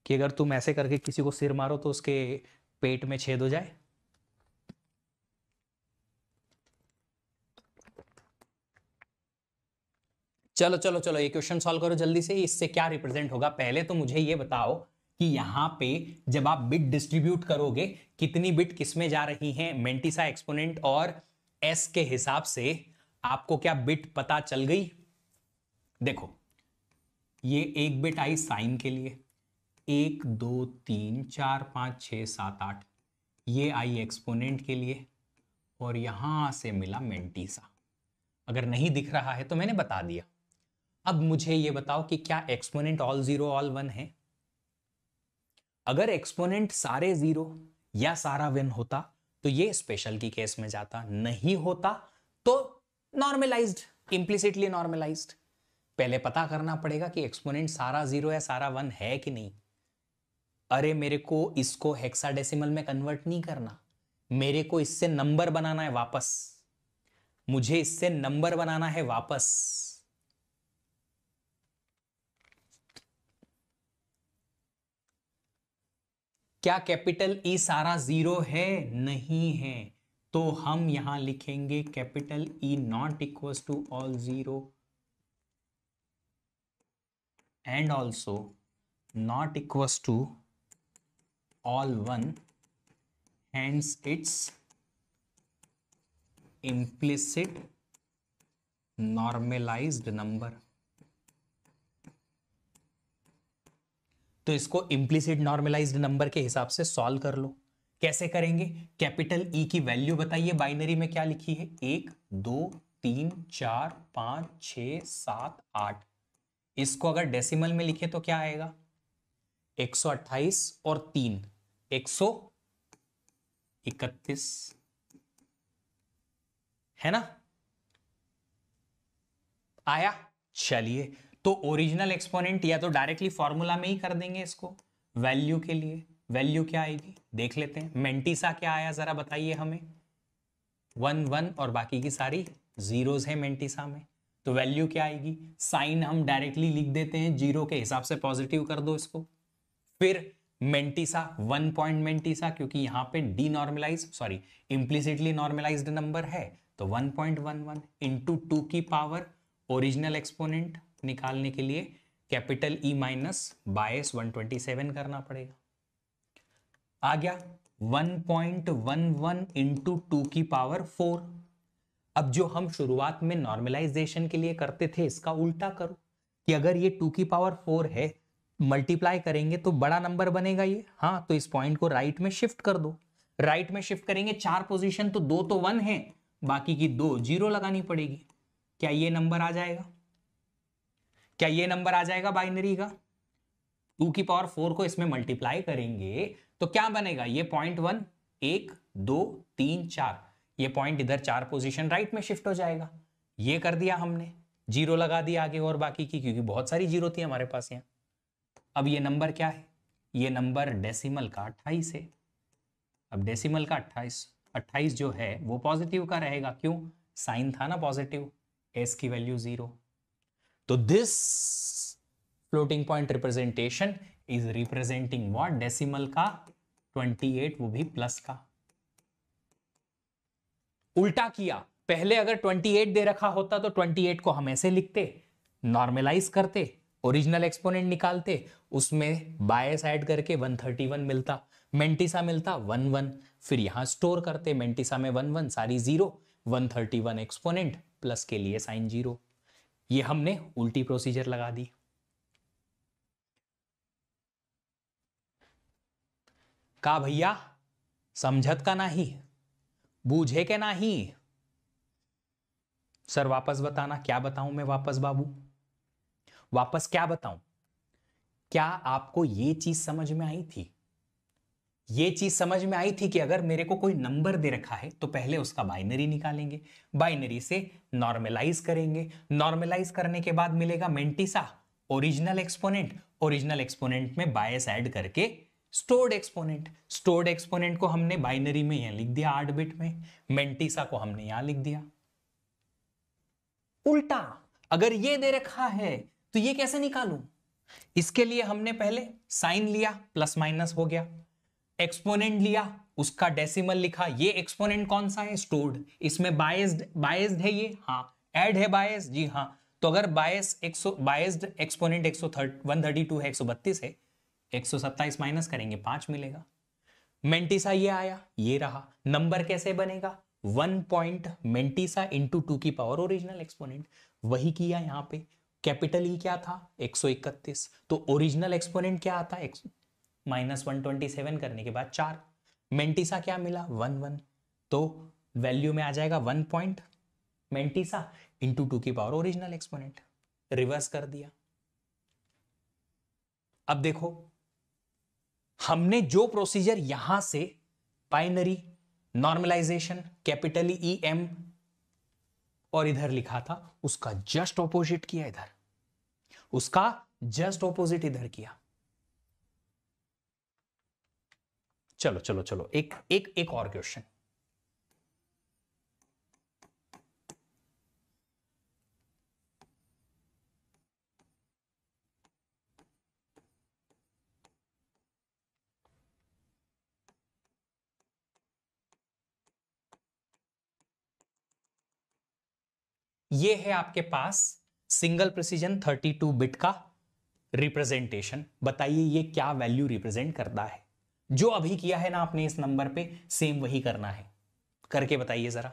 कि अगर तुम ऐसे करके किसी को सिर मारो तो उसके पेट में छेद हो जाए। चलो चलो चलो ये क्वेश्चन सॉल्व करो जल्दी से, इससे क्या रिप्रेजेंट होगा। पहले तो मुझे ये बताओ कि यहां पे जब आप बिट डिस्ट्रीब्यूट करोगे कितनी बिट किसमें जा रही हैं, मेंटिसा एक्सपोनेंट और एस के हिसाब से आपको क्या बिट पता चल गई? देखो ये एक बिट आई साइन के लिए, 1 2 3 4 5 6 7 8, ये आई एक्सपोनेंट के लिए और यहां से मिला मेंटिसा। अगर नहीं दिख रहा है तो मैंने बता दिया। अब मुझे ये बताओ कि क्या exponent all zero all one है? अगर एक्सपोनेंट सारे जीरो या सारा वन होता तो ये स्पेशल की केस में जाता, नहीं होता तो नॉर्मलाइज्ड, इंप्लिसिटली नॉर्मलाइज्ड। पहले पता करना पड़ेगा कि एक्सपोनेंट सारा जीरो या सारा वन है कि नहीं। अरे मेरे को इसको हेक्साडेसिमल में कन्वर्ट नहीं करना, मेरे को इससे नंबर बनाना है वापस, मुझे इससे नंबर बनाना है वापस। क्या कैपिटल ई सारा जीरो है? नहीं है, तो हम यहां लिखेंगे capital E not equals to all zero and also not equals to all one, hence its implicit normalised number. तो इसको इम्प्लिसिट नॉर्मलाइज्ड नंबर के हिसाब से सॉल्व कर लो। कैसे करेंगे? कैपिटल ई की वैल्यू बताइए, बाइनरी में क्या लिखी है? 1 2 3 4 5 6 7 8। इसको अगर डेसिमल में लिखे तो क्या आएगा? 128 और 3 131, है ना? आया? चलिए, तो ओरिजिनल एक्सपोनेंट या तो डायरेक्टली फॉर्मूला में ही कर देंगे इसको वैल्यू के लिए। वैल्यू क्या आएगी देख लेते हैं। मेंटिसा क्या आया जरा बताइए हमें? 1 1 और बाकी की सारी जीरोज है मेंटिसा में। तो वैल्यू क्या आएगी? साइन हम डायरेक्टली लिख देते हैं, जीरो के हिसाब से पॉजिटिव कर दो इसको। फिर मेंटिसा 1 पॉइंट मेंटिसा, क्योंकि यहां पे डीनॉर्मलाइज सॉरी इम्प्लिसिटली नॉर्मलाइज्ड नंबर है, तो 1.11 इंटू 2 की पावर ओरिजिनल एक्सपोनेंट निकालने के लिए कैपिटल ई माइनस बायस 127 करना पड़ेगा। आ गया 1.11 इंटू 2 की पावर 4। अब जो हम शुरुआत में नॉर्मलाइजेशन के लिए करते थे, इसका उल्टा करो कि अगर ये 2 की पावर 4 है, मल्टीप्लाई करेंगे तो बड़ा नंबर बनेगा ये। हाँ, तो इस पॉइंट को राइट में शिफ्ट कर दो। राइट में शिफ्ट करेंगे, 4 पोजीशन तो 2 तो 1 है, बाकी की 2 जीरो लगानी पड़ेगी। क्या ये नंबर आ जाएगा? क्या ये नंबर आ जाएगा बाइनरी का? 2 की पावर 4 को इसमें मल्टीप्लाई करेंगे तो क्या बनेगा? ये 0.1 1 2 3 4, ये पॉइंट इधर 4 पोजीशन राइट में शिफ्ट हो जाएगा। ये कर दिया हमने, जीरो लगा दिया आगे और बाकी की, क्योंकि बहुत सारी जीरो थी हमारे पास यहाँ। अब ये नंबर क्या है? ये नंबर डेसिमल का 28 है। अब डेसिमल का 28 जो है वो पॉजिटिव का रहेगा, क्यों? साइन था ना पॉजिटिव, एस की वैल्यू 0। तो this floating point representation is representing what? Decimal का 28, वो भी प्लस का। उल्टा किया, पहले अगर 28 दे रखा होता तो 28 को हम ऐसे लिखते, नॉर्मलाइज करते, ओरिजिनल एक्सपोनेंट निकालते, उसमें बायस ऐड करके 131 मिलता, मेंटिसा मिलता 1 1, फिर यहां स्टोर करते, मेंटिसा में 1 1 सारी जीरो, 131 एक्सपोनेंट प्लस के लिए साइन जीरो। ये हमने उल्टी प्रोसीजर लगा दी। का भैया समझत का नहीं, बूझे के नहीं? सर वापस बताना। क्या बताऊं मैं वापस बाबू? वापस क्या बताऊं? क्या आपको ये चीज समझ में आई थी? ये चीज समझ में आई थी कि अगर मेरे को कोई नंबर दे रखा है तो पहले उसका बाइनरी निकालेंगे, बाइनरी से नॉर्मलाइज करेंगे, नॉर्मलाइज करने के बाद मिलेगा mantissa, original exponent, original exponent में बायस ऐड करके स्टोर्ड एक्सपोनेंट, स्टोर्ड एक्सपोनेंट को हमने बाइनरी में यहां लिख दिया 8 बिट में, मेंटिसा को हमने यहां लिख दिया। उल्टा अगर ये दे रखा है तो ये कैसे निकालूं? इसके लिए हमने पहले साइन लिया, प्लस माइनस हो गया, एक्सपोनेंट लिया, उसका डेसिमल लिखा। ये एक्सपोनेंट कौन सा है? स्टोर्ड। इसमें बायस्ड है ये, हाँ ऐड है बायस जी, हाँ। तो अगर बायस्ड एक्सपोनेंट 132 है, 132 है, 127 माइनस करेंगे 5 मिलेगा। मेंटिसा ये आया, ये रहा। नंबर कैसे बनेगा? 1 पॉइंट मेंटिसा इंटू 2 की पावर ओरिजिनल एक्सपोनेंट, वही किया यहां पे। कैपिटल ई क्या था? 131। तो ओरिजिनल एक्सपोनेंट क्या आता है? माइनस 127 करने के बाद 4। मेंटिसा क्या मिला? 1 1। तो वैल्यू में आ जाएगा 1 पॉइंट मेंटिसा इंटू 2 की पावर ओरिजिनल एक्सपोनेंट। रिवर्स कर दिया। अब देखो, हमने जो प्रोसीजर यहां से binary normalisation capital E M और इधर लिखा था, उसका जस्ट ऑपोजिट किया इधर, उसका जस्ट ऑपोजिट इधर किया। चलो चलो चलो, एक और क्वेश्चन। ये है आपके पास सिंगल प्रिसीजन 32 बिट का रिप्रेजेंटेशन। बताइए ये क्या वैल्यू रिप्रेजेंट करता है? जो अभी किया है ना आपने इस नंबर पे, सेम वही करना है, करके बताइए जरा।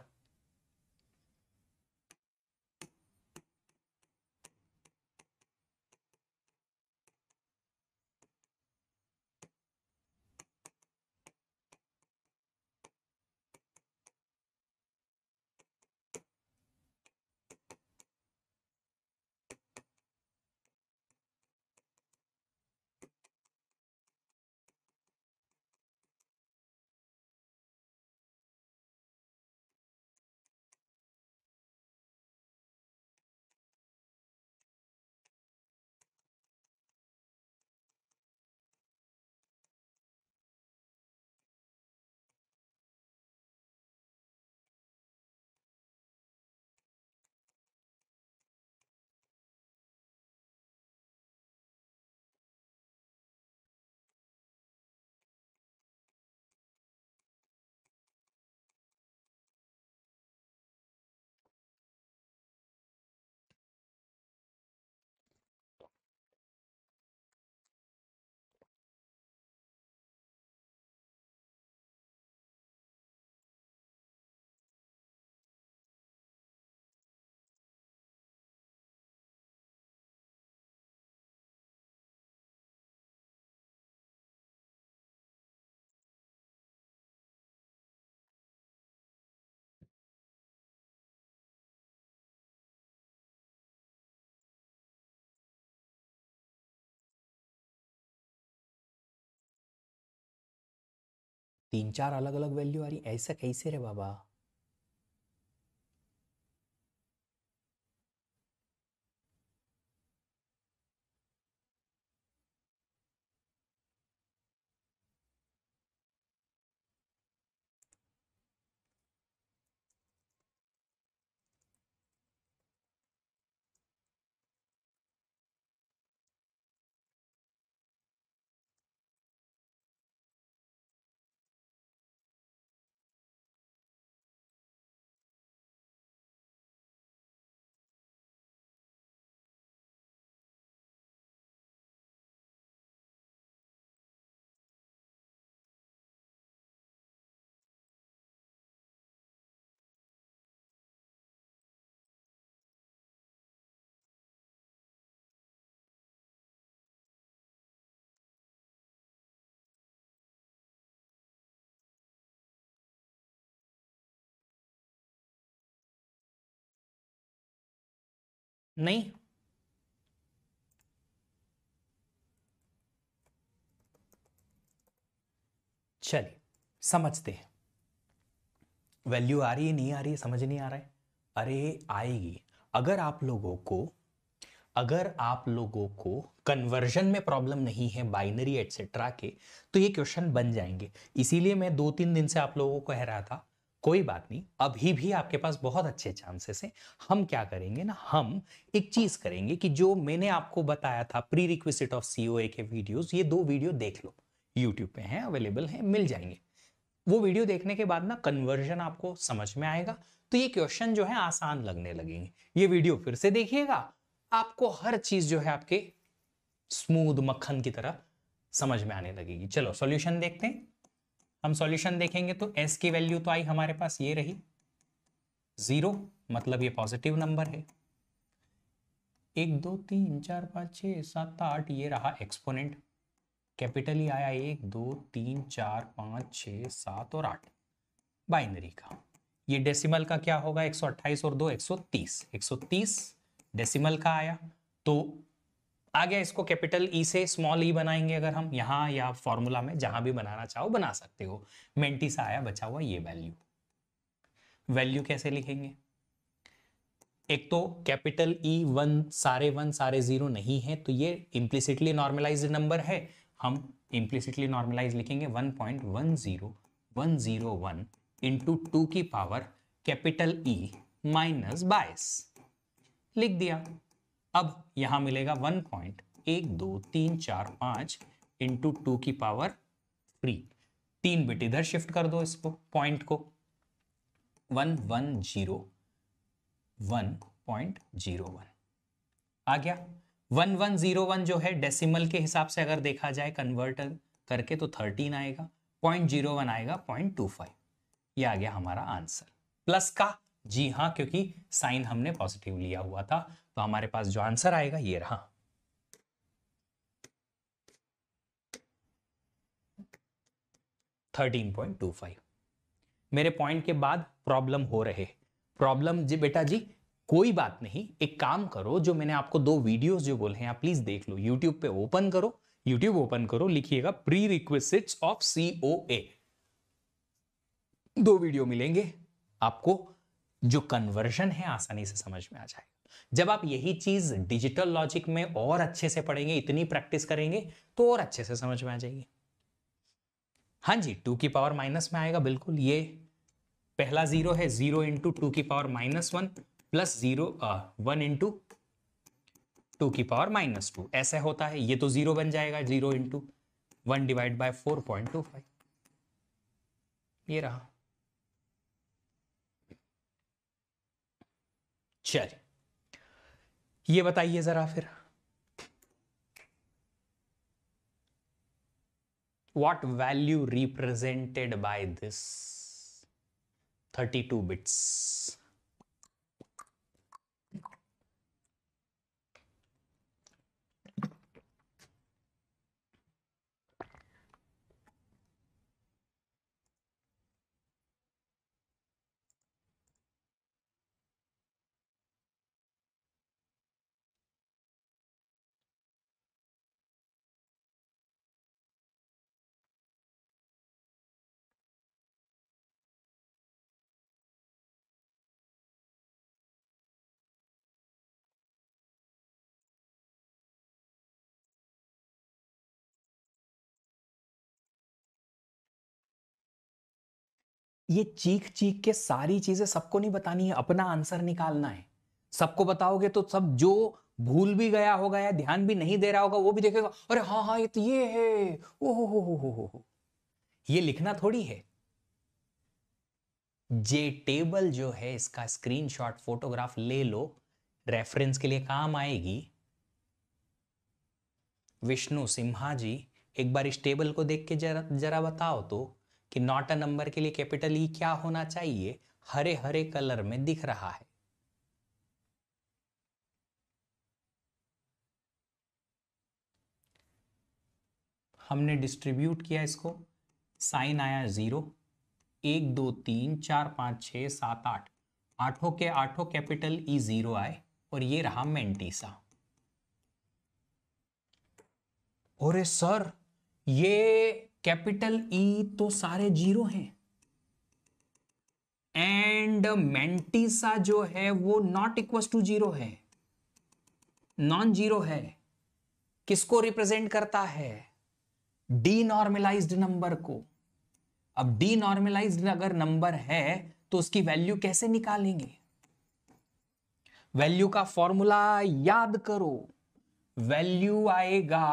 तीन चार अलग अलग वैल्यू आ रही, ऐसा कैसे रे बाबा? नहीं, चलिए समझते हैं। वैल्यू आ रही है, नहीं आ रही है, समझ नहीं आ रहा है? अरे आएगी। अगर आप लोगों को अगर आप लोगों को कन्वर्जन में प्रॉब्लम नहीं है बाइनरी एटसेट्रा के, तो ये क्वेश्चन बन जाएंगे। इसीलिए मैं 2-3 दिन से आप लोगों को कह रहा था कोई बात नहीं, अभी भी आपके पास बहुत अच्छे चांसेस हैं। हम क्या करेंगे ना, हम एक चीज करेंगे कि जो मैंने आपको बताया था प्री रिक्विजिट ऑफ सीओए के वीडियोस, ये 2 वीडियो देख लो, यूट्यूब पे हैं, अवेलेबल हैं, मिल जाएंगे। वो वीडियो देखने के बाद ना कन्वर्जन आपको समझ में आएगा, तो ये क्वेश्चन जो है आसान लगने लगेंगे। ये वीडियो फिर से देखिएगा, आपको हर चीज जो है आपके स्मूथ मक्खन की तरह समझ में आने लगेगी। चलो सॉल्यूशन देखते हैं। हम सॉल्यूशन देखेंगे तो s की वैल्यू तो आई हमारे पास, ये रही 0, मतलब ये पॉजिटिव नंबर है। 1 2 3 4 5 6 7 8, ये रहा एक्सपोनेंट, कैपिटल ही आया 1 2 3 4 5 6 7 और 8 बाइनरी का। ये डेसिमल का क्या होगा, 128 और 2 130, 130 डेसिमल का आया। तो आ गया, इसको कैपिटल ई से स्मॉल ई बनाएंगे अगर हम यहाँ, या फॉर्मूला में जहां भी बनाना चाहो बना सकते हो। मेंटी सा आया बचा हुआ ये वैल्यू। वैल्यू कैसे लिखेंगे? एक तो कैपिटल ई वन सारे जीरो नहीं है, तो ये इम्प्लिसिटली नॉर्मलाइज्ड नंबर है। हम इम्प्लिसिटली नॉर्मलाइज लिखेंगे 1.10101 इंटू 2 की पावर कैपिटल ई माइनस 22, लिख दिया। अब यहां मिलेगा 1.1234 इंटू 2 की पावर 3, 3 बिट इधर शिफ्ट कर दो, इसको पॉइंट को 110.01 आ गया। 1101 जो है डेसिमल के हिसाब से अगर देखा जाए कन्वर्टर करके तो 13 आएगा, 0.01 आएगा 0.25। ये आ गया हमारा आंसर। प्लस का, जी हाँ, क्योंकि साइन हमने पॉजिटिव लिया हुआ था, तो हमारे पास जो आंसर आएगा ये रहा। $13.25। मेरे पॉइंट के बाद प्रॉब्लम हो रहे, प्रॉब्लम जी बेटा जी, कोई बात नहीं, एक काम करो, जो मैंने आपको 2 वीडियोस जो बोले हैं आप प्लीज देख लो। यूट्यूब पे ओपन करो, यूट्यूब ओपन करो, लिखिएगा pre requisites of COA, 2 video मिलेंगे आपको, जो कन्वर्जन है आसानी से समझ में आ जाएगा। जब आप यही चीज डिजिटल लॉजिक में और अच्छे से पढ़ेंगे, इतनी प्रैक्टिस करेंगे, तो और अच्छे से समझ में आ जाएगी। हाँ जी, 2 की पावर माइनस में आएगा, बिल्कुल। ये पहला जीरो है, 0 इंटू 2 की पावर -1 प्लस 1 इंटू 2 की पावर -2, ऐसा होता है। ये तो 0 बन जाएगा, 0 इंटू 1 डिवाइड बाय 4.25, ये रहा। चलिए ये बताइए जरा फिर, what value represented by this 32 bits? ये चीख चीख के सारी चीजें सबको नहीं बतानी है, अपना आंसर निकालना है। सबको बताओगे तो सब जो भूल भी गया होगा या ध्यान भी नहीं दे रहा होगा वो भी देखेगा, अरे हाँ हाँ ये तो ये है, ओ हो। ये लिखना थोड़ी है। जे टेबल जो है इसका स्क्रीनशॉट फोटोग्राफ ले लो, रेफरेंस के लिए काम आएगी। विष्णु सिम्हा जी, एक बार इस टेबल को देख के जरा जरा बताओ तो कि नॉट अ नंबर के लिए कैपिटल ई क्या होना चाहिए। हरे हरे कलर में दिख रहा है। हमने डिस्ट्रीब्यूट किया इसको, साइन आया 0, 1 2 3 4 5 6 7 8, आठों के आठों कैपिटल ई 0 आए और ये रहा मेंटीसा। और सर ये कैपिटल ई तो सारे 0 हैं एंड मेंटीसा जो है वो नॉट इक्वल टू 0 है, नॉन 0 है। किसको रिप्रेजेंट करता है? डीनॉर्मलाइज्ड नंबर को। अब डीनॉर्मलाइज्ड अगर नंबर है तो उसकी वैल्यू कैसे निकालेंगे? वैल्यू का फॉर्मूला याद करो। वैल्यू आएगा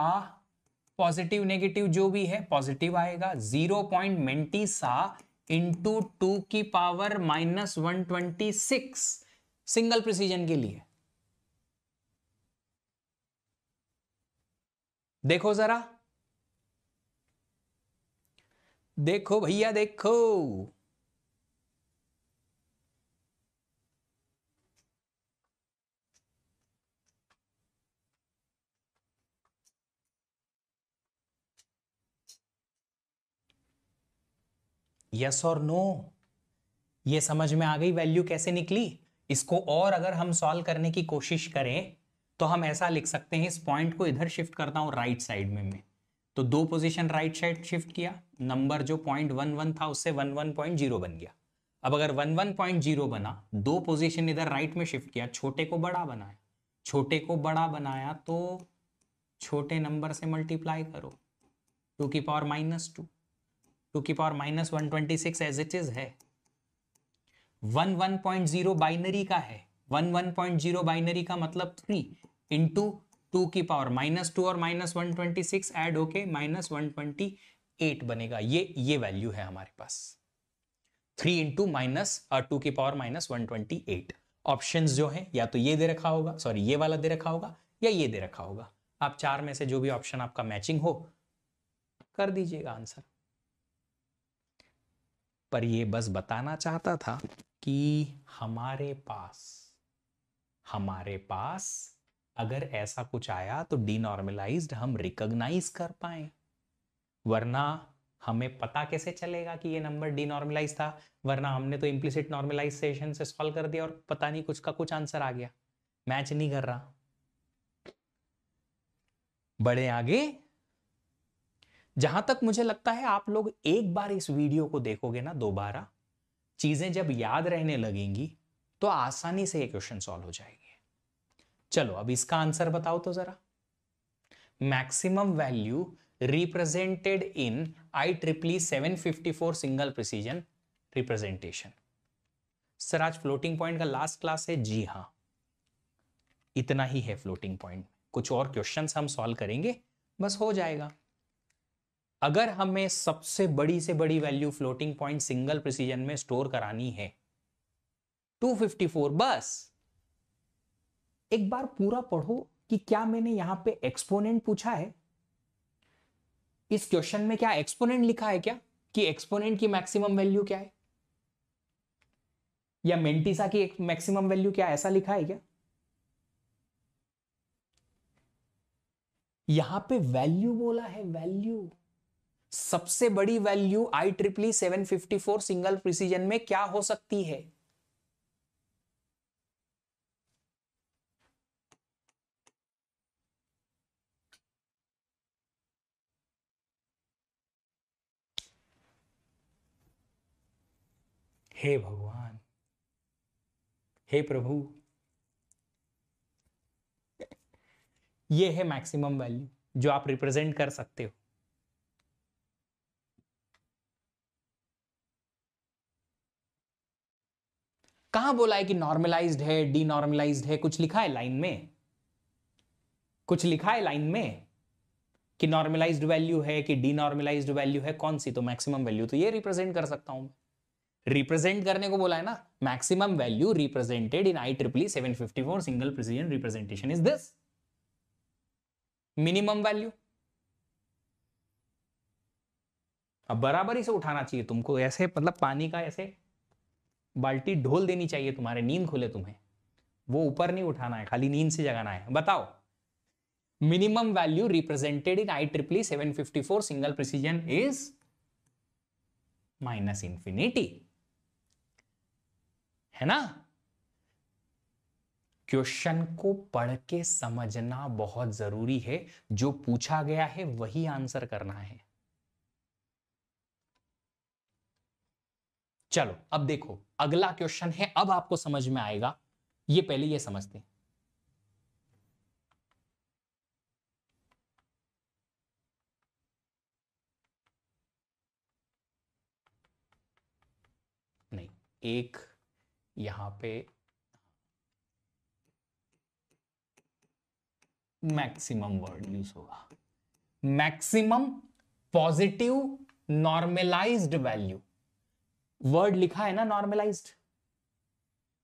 पॉजिटिव नेगेटिव जो भी है पॉजिटिव आएगा, 0 पॉइंट मेंटीसा इंटू 2 की पावर -126 सिंगल प्रिसीजन के लिए। देखो जरा, देखो भैया देखो। यस और नो, ये समझ में आ गई वैल्यू कैसे निकली? इसको और अगर हम सॉल्व करने की कोशिश करें तो हम ऐसा लिख सकते हैं, इस पॉइंट को इधर शिफ्ट करता हूं राइट साइड में मैं, तो 2 पोजीशन राइट साइड शिफ्ट किया, नंबर जो 0.11 था उससे 11.0 बन गया। अब अगर 11.0 बना, 2 पोजीशन इधर राइट में शिफ्ट किया, छोटे को बड़ा बनाया, छोटे को बड़ा बनाया तो छोटे नंबर से मल्टीप्लाई करो, 2 की पावर -2, 2 की पावर -126 एज इट इज है। 11.0 बाइनरी का है, 11.0 बाइनरी का मतलब 3 इंटू 2 की पावर -2 और -126 ऐड होके -128 बनेगा। ये वैल्यू है हमारे पास, 3 इंटू -2 की पावर -128। ऑप्शंस जो है या तो ये दे रखा होगा, सॉरी ये वाला दे रखा होगा, या ये दे रखा होगा। आप चार में से जो भी ऑप्शन आपका मैचिंग हो कर दीजिएगा आंसर। पर ये बस बताना चाहता था कि हमारे पास अगर ऐसा कुछ आया तो डीनॉर्मलाइज्ड हम रिकॉग्नाइज कर पाए, वरना हमें पता कैसे चलेगा कि ये नंबर डीनॉर्मलाइज था? वरना हमने तो इम्प्लिसिट नॉर्मलाइजेशन से सॉल्व कर दिया और पता नहीं कुछ का कुछ आंसर आ गया, मैच नहीं कर रहा। बड़े आगे, जहां तक मुझे लगता है आप लोग एक बार इस वीडियो को देखोगे ना दोबारा, चीजें जब याद रहने लगेंगी तो आसानी से ये क्वेश्चन सॉल्व हो जाएंगे। चलो अब इसका आंसर बताओ तो जरा। Maximum value represented in IEEE 754 single precision representation. Sir आज फ्लोटिंग पॉइंट का लास्ट क्लास है? जी हां, इतना ही है फ्लोटिंग पॉइंट, कुछ और क्वेश्चंस हम सॉल्व करेंगे, बस हो जाएगा। अगर हमें सबसे बड़ी से बड़ी value floating point single precision में स्टोर करानी है 254, बस एक बार पूरा पढ़ो कि क्या मैंने यहां पे एक्सपोनेंट पूछा है, इस क्वेश्चन में क्या एक्सपोनेंट लिखा है क्या, कि एक्सपोनेंट की मैक्सिमम वैल्यू क्या है, या मेंटिसा की मैक्सिमम वैल्यू क्या, ऐसा लिखा है क्या? यहां पे वैल्यू बोला है, वैल्यू। सबसे बड़ी वैल्यू IEEE 754 सिंगल प्रिसीजन में क्या हो सकती है? हे भगवान, हे प्रभु, ये है मैक्सिमम वैल्यू जो आप रिप्रेजेंट कर सकते हो। कहां बोला है कि नॉर्मलाइज्ड है, डीनॉर्मलाइज्ड है? कुछ लिखा है लाइन में? कुछ लिखा है लाइन में कि नॉर्मलाइज्ड वैल्यू है कि डीनॉर्मलाइज्ड वैल्यू है? कौन सी? तो मैक्सिमम वैल्यू। तो ये रिप्रेजेंट कर सकता हूं, रिप्रेजेंट करने को बोला है ना। Maximum value represented in IEEE 754 single precision representation is this minimum value. अब बराबरी से उठाना चाहिए तुमको, ऐसे मतलब पानी का ऐसे बाल्टी ढोल देनी चाहिए तुम्हारे, नींद खुले तुम्हें, वो ऊपर नहीं उठाना है, खाली नींद से जगाना है। बताओ, minimum value represented in IEEE 754 single precision is minus infinity, है ना? क्वेश्चन को पढ़ के समझना बहुत जरूरी है, जो पूछा गया है वही आंसर करना है। चलो अब देखो अगला क्वेश्चन है, अब आपको समझ में आएगा, ये पहले ये समझते हैं। नहीं, एक यहां पे मैक्सिमम वर्ड यूज होगा, maximum positive normalised value. Word लिखा है ना नॉर्मलाइज्ड,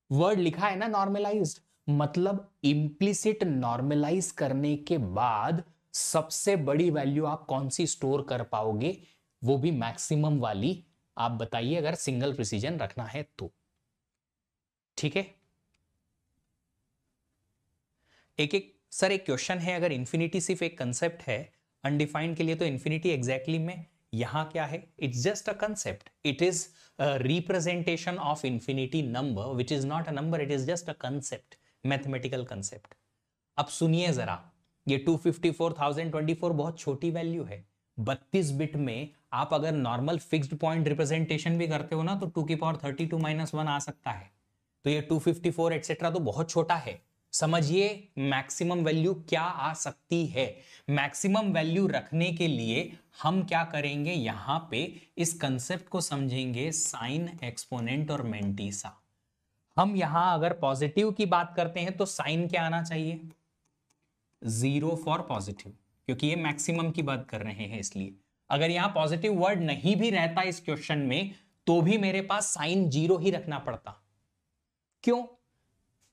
वर्ड लिखा है ना नॉर्मलाइज्ड, मतलब इंप्लिसिट नॉर्मलाइज करने के बाद सबसे बड़ी वैल्यू आप कौन सी स्टोर कर पाओगे, वो भी मैक्सिमम वाली। आप बताइए, अगर सिंगल प्रिसीजन रखना है तो। ठीक है, एक एक सर एक क्वेश्चन है, अगर इंफिनिटी सिर्फ एक कंसेप्ट है अनडिफाइंड के लिए, तो इंफिनिटी एग्जैक्टली में यहां क्या है? It's just a concept, it is representation of infinity number which is not a number, it is just a concept, mathematical concept. अब सुनिए जरा, ये 254,024 बहुत छोटी वैल्यू है। 32 बिट में आप अगर नॉर्मल फिक्स्ड पॉइंट रिप्रेजेंटेशन भी करते हो ना, तो 2^32 - 1 आ सकता है। तो ये 254 एक्सेट्रा तो बहुत छोटा है। समझिए मैक्सिमम वैल्यू क्या आ सकती है। मैक्सिमम वैल्यू रखने के लिए हम क्या करेंगे, यहां पे इस कंसेप्ट को समझेंगे, साइन, एक्सपोनेंट और मेंटीसा। हम यहां अगर पॉजिटिव की बात करते हैं तो साइन क्या आना चाहिए? 0 फॉर पॉजिटिव, क्योंकि ये मैक्सिमम की बात कर रहे हैं इसलिए। अगर यहां पॉजिटिव वर्ड नहीं भी रहता इस क्वेश्चन में, तो भी मेरे पास साइन 0 ही रखना पड़ता। क्यों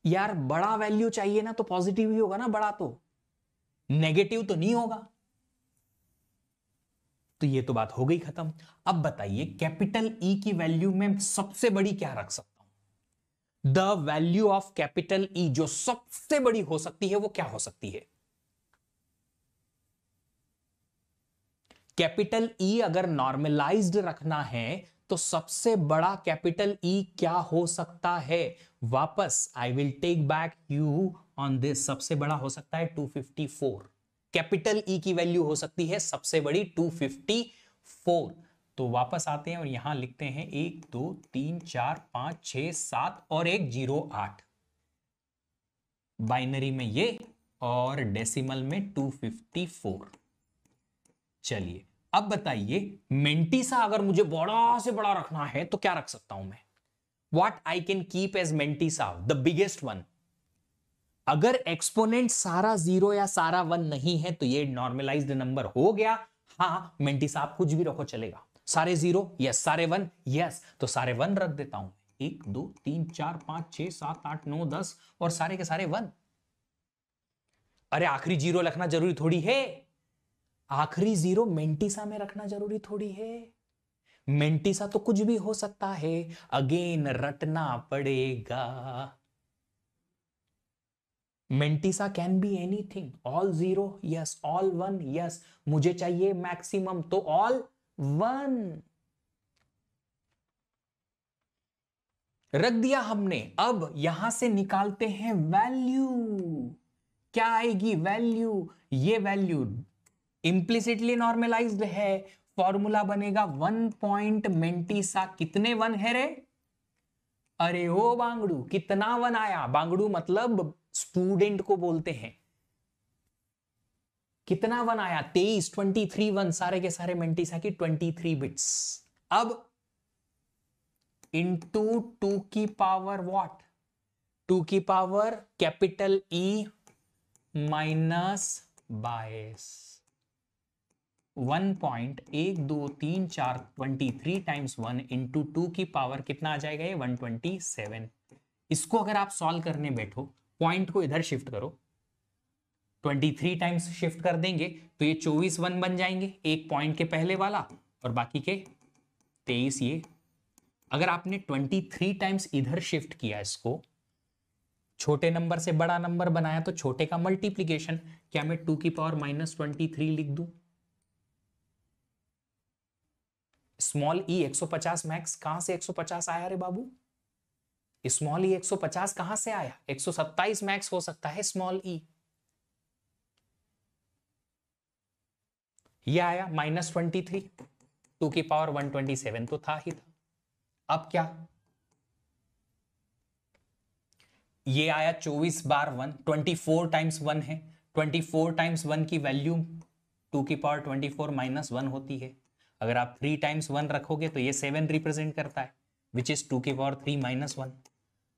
यार? बड़ा वैल्यू चाहिए ना, तो पॉजिटिव ही होगा ना, बड़ा तो, नेगेटिव तो नहीं होगा। तो ये तो बात हो गई खत्म। अब बताइए कैपिटल ई की वैल्यू में सबसे बड़ी क्या रख सकता हूं? The value of capital E जो सबसे बड़ी हो सकती है वो क्या हो सकती है? कैपिटल ई अगर नॉर्मलाइज्ड रखना है तो सबसे बड़ा कैपिटल ई क्या हो सकता है? वापस I will take back you on this, सबसे बड़ा हो सकता है 254। कैपिटल ई की वैल्यू हो सकती है सबसे बड़ी 254। तो वापस आते हैं और यहां लिखते हैं 1 2 3 4 5 6 7 और एक 0 8, बाइनरी में ये और डेसिमल में 254। चलिए अब बताइए, मेंटीसा अगर मुझे बड़ा से बड़ा रखना है तो क्या रख सकता हूं मैं? What I can keep as mantissa, the biggest one. अगर एक्सपोनेंट सारा 0 या सारा 1 नहीं है तो ये नॉर्मलाइज्ड नंबर हो गया। हाँ, मेंटीसा आप कुछ भी रखो चलेगा, सारे 0 यस, सारे 1 यस, तो सारे 1 रख देता हूं। 1 2 3 4 5 6 7 8 9 10 और सारे के सारे 1। अरे आखिरी 0 रखना जरूरी थोड़ी है, आखिरी 0 मेंटीसा में रखना जरूरी थोड़ी है। मेंटीसा तो कुछ भी हो सकता है, अगेन रटना पड़ेगा। Mantissa can be anything, all 0 yes, all 1 yes, मुझे चाहिए मैक्सिमम तो ऑल 1 रख दिया हमने। अब यहां से निकालते हैं वैल्यू, क्या आएगी वैल्यू? ये वैल्यू इंप्लिसिटली नॉर्मलाइज्ड है, फॉर्मूला बनेगा 1 पॉइंट मेंटीसा। कितने 1 है रे? अरे ओ बांगड़ू, कितना 1 आया? बांगड़ू मतलब स्टूडेंट को बोलते हैं। कितना 1 आया? 23, 23 1, सारे के सारे मेंटीसा की 23 बिट्स। अब इंटू टू की पावर व्हाट, टू की power capital E minus 22। 1.1234 23 times 1 into two की पावर कितना आ जाएगा ये 127। इसको अगर आप सॉल्व करने बैठो, पॉइंट को इधर शिफ्ट करो, 23 टाइम्स शिफ्ट कर देंगे तो ये 24 1 बन जाएंगे, एक पॉइंट के पहले वाला और बाकी के 23 ये। अगर आपने 23 टाइम्स इधर शिफ्ट किया, इसको छोटे नंबर से बड़ा नंबर बनाया तो छोटे का मल्टीप्लीकेशन, क्या मैं 2 की पावर -23 लिख दूं? स्मॉल ई 150 मैक्स कहां से 150 आया रे बाबू? स्मॉल ई 150 कहां से आया? 127 मैक्स हो सकता है स्मॉल ई। ये आया -23, 2 की पावर 127 तो था ही था। अब क्या, ये आया 24 बार 1, 24 टाइम्स 1 है, 24 टाइम्स 1 की वैल्यू 2 की पावर 24 -1 होती है। अगर आप 3 टाइम्स 1 रखोगे तो ये 7 रिप्रेजेंट करता है, विच इज 2 की पावर 3 -1।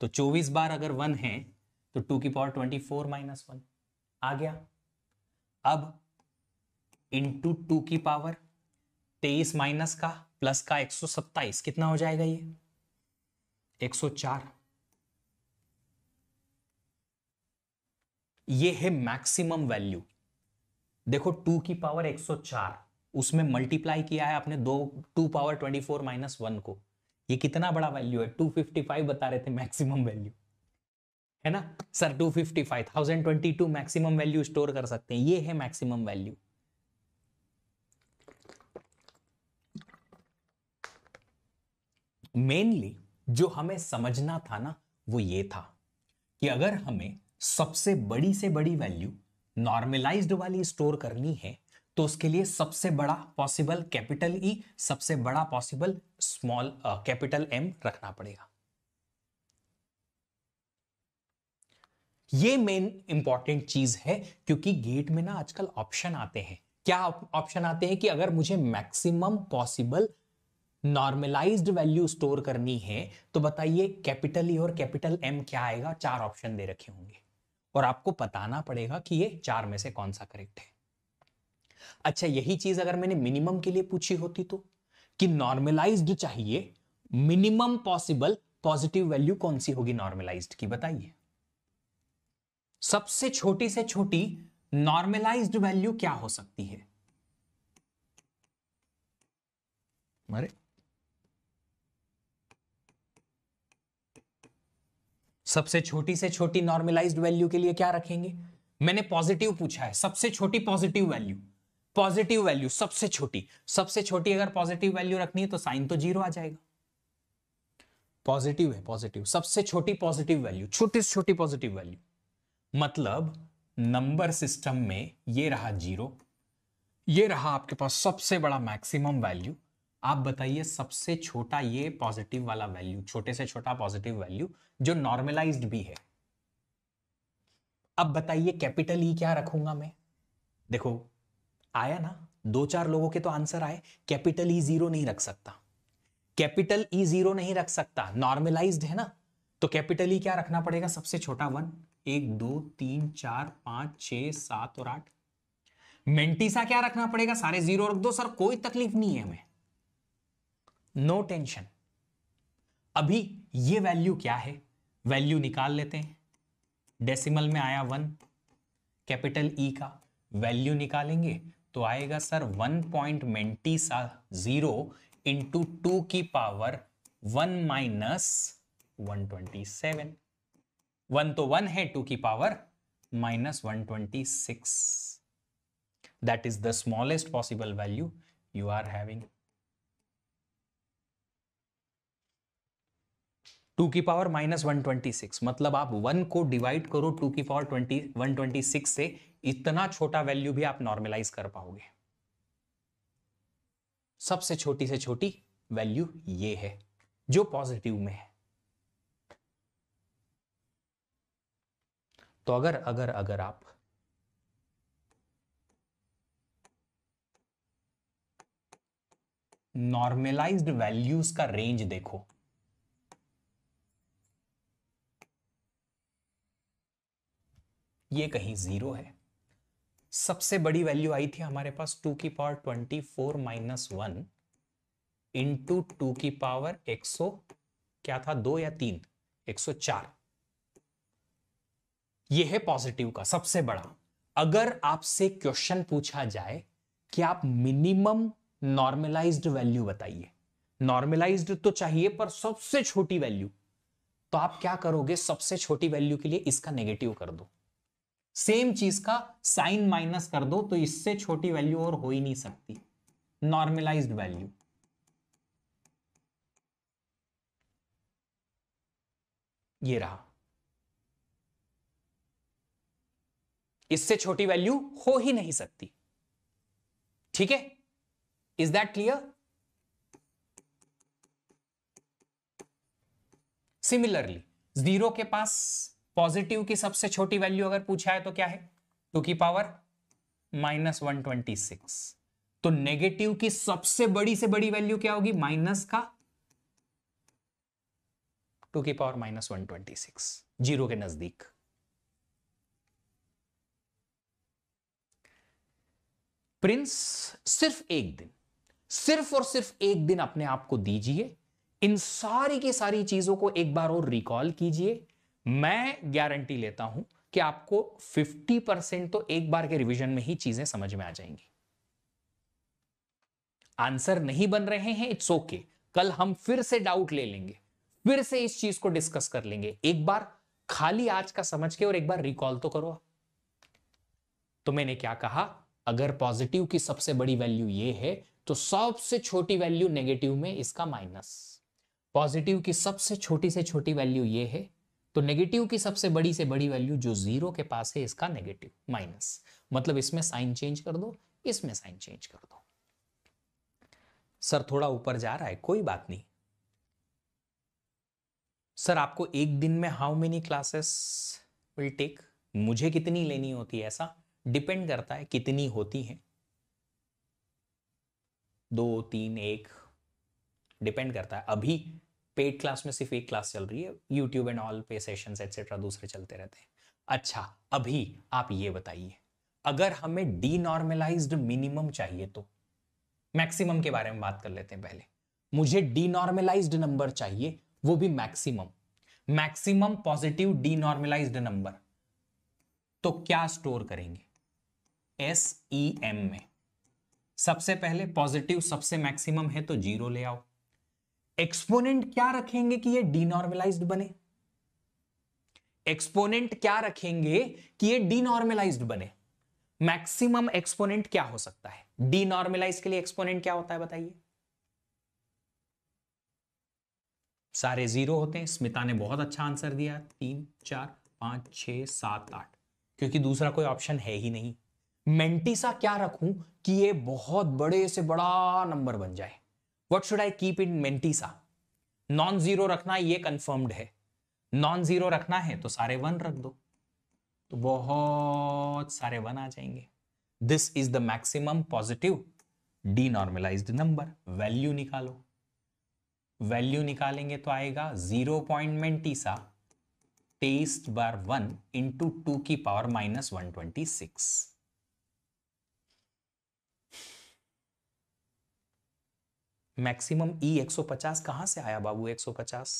तो 24 बार अगर 1 है तो 2 की पावर 24 -1 आ गया। अब इंटू 2 की पावर 23 माइनस का प्लस का 127 कितना हो जाएगा ये 104। ये है मैक्सिमम वैल्यू। देखो 2 की पावर 104, उसमें मल्टीप्लाई किया है आपने 2 पावर 24 -1 को, ये कितना बड़ा वैल्यू है? 255 बता रहे थे मैक्सिमम वैल्यू, है ना सर? 255 1022 मैक्सिमम वैल्यू स्टोर कर सकते हैं, ये है मैक्सिमम वैल्यू। मेनली जो हमें समझना था ना वो ये था कि अगर हमें सबसे बड़ी से बड़ी वैल्यू नॉर्मलाइज्ड वाली स्टोर करनी है तो उसके लिए सबसे बड़ा पॉसिबल कैपिटल ई, सबसे बड़ा पॉसिबल स्मॉल कैपिटल एम रखना पड़ेगा। ये मेन इंपॉर्टेंट चीज है, क्योंकि गेट में ना आजकल ऑप्शन आते हैं। क्या ऑप्शन आते हैं कि अगर मुझे maximum possible normalised value store करनी है तो बताइए कैपिटल ई और कैपिटल एम क्या आएगा? 4 ऑप्शन दे रखे होंगे और आपको बताना पड़ेगा कि ये 4 में से कौन सा करेक्ट है। अच्छा, यही चीज अगर मैंने मिनिमम के लिए पूछी होती तो, कि नॉर्मलाइज्ड चाहिए, मिनिमम पॉसिबल पॉजिटिव वैल्यू कौन सी होगी नॉर्मलाइज्ड की, बताइए। सबसे छोटी से छोटी नॉर्मलाइज्ड वैल्यू क्या हो सकती है? अरे सबसे छोटी से छोटी नॉर्मलाइज्ड वैल्यू के लिए क्या रखेंगे? मैंने पॉजिटिव पूछा है, सबसे छोटी पॉजिटिव वैल्यू, पॉजिटिव वैल्यू सबसे छोटी, सबसे छोटी अगर पॉजिटिव वैल्यू रखनी है तो साइन तो 0 आ जाएगा। पॉजिटिव है, पॉजिटिव सबसे छोटी पॉजिटिव वैल्यू, छोटी से छोटी पॉजिटिव वैल्यू, मतलब नंबर सिस्टम में ये रहा 0, ये रहा आपके पास सबसे बड़ा मैक्सिमम वैल्यू। आप बताइए सबसे छोटा ये पॉजिटिव वाला वैल्यू, छोटे से छोटा पॉजिटिव वैल्यू जो नॉर्मलाइज्ड भी है। अब बताइए कैपिटल ई क्या रखूंगा मैं? देखो आया ना, 2-4 लोगों के तो आंसर आए, कैपिटल ई 0 नहीं रख सकता, कैपिटल ई 0 नहीं रख सकता, नॉर्मलाइज्ड है ना, तो कैपिटल ई क्या रखना पड़ेगा? सबसे छोटा 1, 1 2 3 4 5 6 7 और 8। मेंटिसा क्या रखना पड़ेगा? सारे 0 रख दो सर, कोई तकलीफ नहीं है हमें, नो टेंशन। अभी ये वैल्यू क्या है, वैल्यू निकाल लेते हैं। डेसिमल में आया 1, कैपिटल ई का वैल्यू निकालेंगे तो आएगा सर 1 पॉइंट मेंटिसा 0 इंटू 2 की पावर 1 माइनस 127। 1 तो 1 है, 2 की power -126। That is the smallest possible value you are having. 2 की पावर -126 मतलब आप 1 को डिवाइड करो 2 की पावर 126 से, इतना छोटा वैल्यू भी आप नॉर्मलाइज कर पाओगे। सबसे छोटी से छोटी वैल्यू ये है जो पॉजिटिव में है। तो अगर आप नॉर्मलाइज्ड वैल्यूज का रेंज देखो ये कहीं 0 है। सबसे बड़ी वैल्यू आई थी हमारे पास 2 की पावर 24 माइनस 1 इंटू 2 की पावर 100 क्या था 2 या 3 104। ये है पॉजिटिव का सबसे बड़ा। अगर आपसे क्वेश्चन पूछा जाए कि आप मिनिमम नॉर्मलाइज्ड वैल्यू बताइए, नॉर्मलाइज्ड तो चाहिए पर सबसे छोटी वैल्यू, तो आप क्या करोगे? सबसे छोटी वैल्यू के लिए इसका नेगेटिव कर दो, सेम चीज का साइन माइनस कर दो, तो इससे छोटी वैल्यू और हो ही नहीं सकती। नॉर्मलाइज्ड वैल्यू ये रहा, इससे छोटी वैल्यू हो ही नहीं सकती। ठीक है, इज दैट क्लियर? सिमिलरली 0 के पास पॉजिटिव की सबसे छोटी वैल्यू अगर पूछा है तो क्या है? 2 की पावर माइनस 126। तो नेगेटिव की सबसे बड़ी से बड़ी वैल्यू क्या होगी? माइनस का 2 की पावर माइनस 126, 0 के नजदीक। प्रिंस सिर्फ एक दिन, सिर्फ और सिर्फ एक दिन अपने आप को दीजिए, इन सारी की सारी चीजों को एक बार और रिकॉल कीजिए। मैं गारंटी लेता हूं कि आपको 50% तो एक बार के रिवीजन में ही चीजें समझ में आ जाएंगी। आंसर नहीं बन रहे हैं, इट्स ओके, कल हम फिर से डाउट ले लेंगे, फिर से इस चीज को डिस्कस कर लेंगे। एक बार खाली आज का समझ के और एक बार रिकॉल तो करो। तो मैंने क्या कहा? अगर पॉजिटिव की सबसे बड़ी वैल्यू ये है तो सबसे छोटी वैल्यू नेगेटिव में इसका माइनस। पॉजिटिव की सबसे छोटी से छोटी वैल्यू ये है तो नेगेटिव की सबसे बड़ी से बड़ी वैल्यू जो 0 के पास है इसका नेगेटिव माइनस। मतलब इसमें साइन चेंज कर दो, इसमें साइन चेंज कर दो। सर थोड़ा ऊपर जा रहा है, कोई बात नहीं। सर आपको एक दिन में how many classes will take? मुझे कितनी लेनी होती है ऐसा डिपेंड करता है कितनी होती हैं, 2 3 1 डिपेंड करता है। अभी पेड क्लास में सिर्फ एक क्लास चल रही है, यूट्यूब एंड ऑल पे सेशंस एक्सेट्रा दूसरे चलते रहते हैं। अच्छा अभी आप ये बताइए, अगर हमें डीनॉर्मलाइज्ड मिनिमम चाहिए तो मैक्सिमम के बारे में बात कर लेते हैं पहले। मुझे डीनॉर्मलाइज्ड नंबर चाहिए, वो भी maximum, maximum positive denormalized number. तो क्या स्टोर करेंगे? SEM में सबसे पहले पॉजिटिव सबसे मैक्सिमम है तो 0 ले आओ। एक्सपोनेंट क्या रखेंगे कि ये डीनॉर्मलाइज्ड बने? एक्सपोनेंट क्या रखेंगे कि ये डीनॉर्मलाइज्ड बने? मैक्सिमम एक्सपोनेंट क्या हो सकता है? डीनॉर्मलाइज के लिए एक्सपोनेंट क्या होता है बताइए? सारे 0 होते हैं। स्मिता ने बहुत अच्छा आंसर दिया, 3 4 5 6 7 8, क्योंकि दूसरा कोई ऑप्शन है ही नहीं। मेंटिसा क्या रखूं कि ये बहुत बड़े से बड़ा नंबर बन जाए? What should I keep in mantissa? Non zero रखना ये कंफर्म्ड है, नॉन जीरो रखना है तो सारे 1 रख दो, तो बहुत सारे 1 आ जाएंगे। This is the maximum positive denormalized number. Value निकालो, वैल्यू निकालेंगे तो आएगा 0.मेंटिसा 23 बार 1 इंटू 2 की पावर माइनस 126। मैक्सिमम E 150 कहां से आया बाबू? 150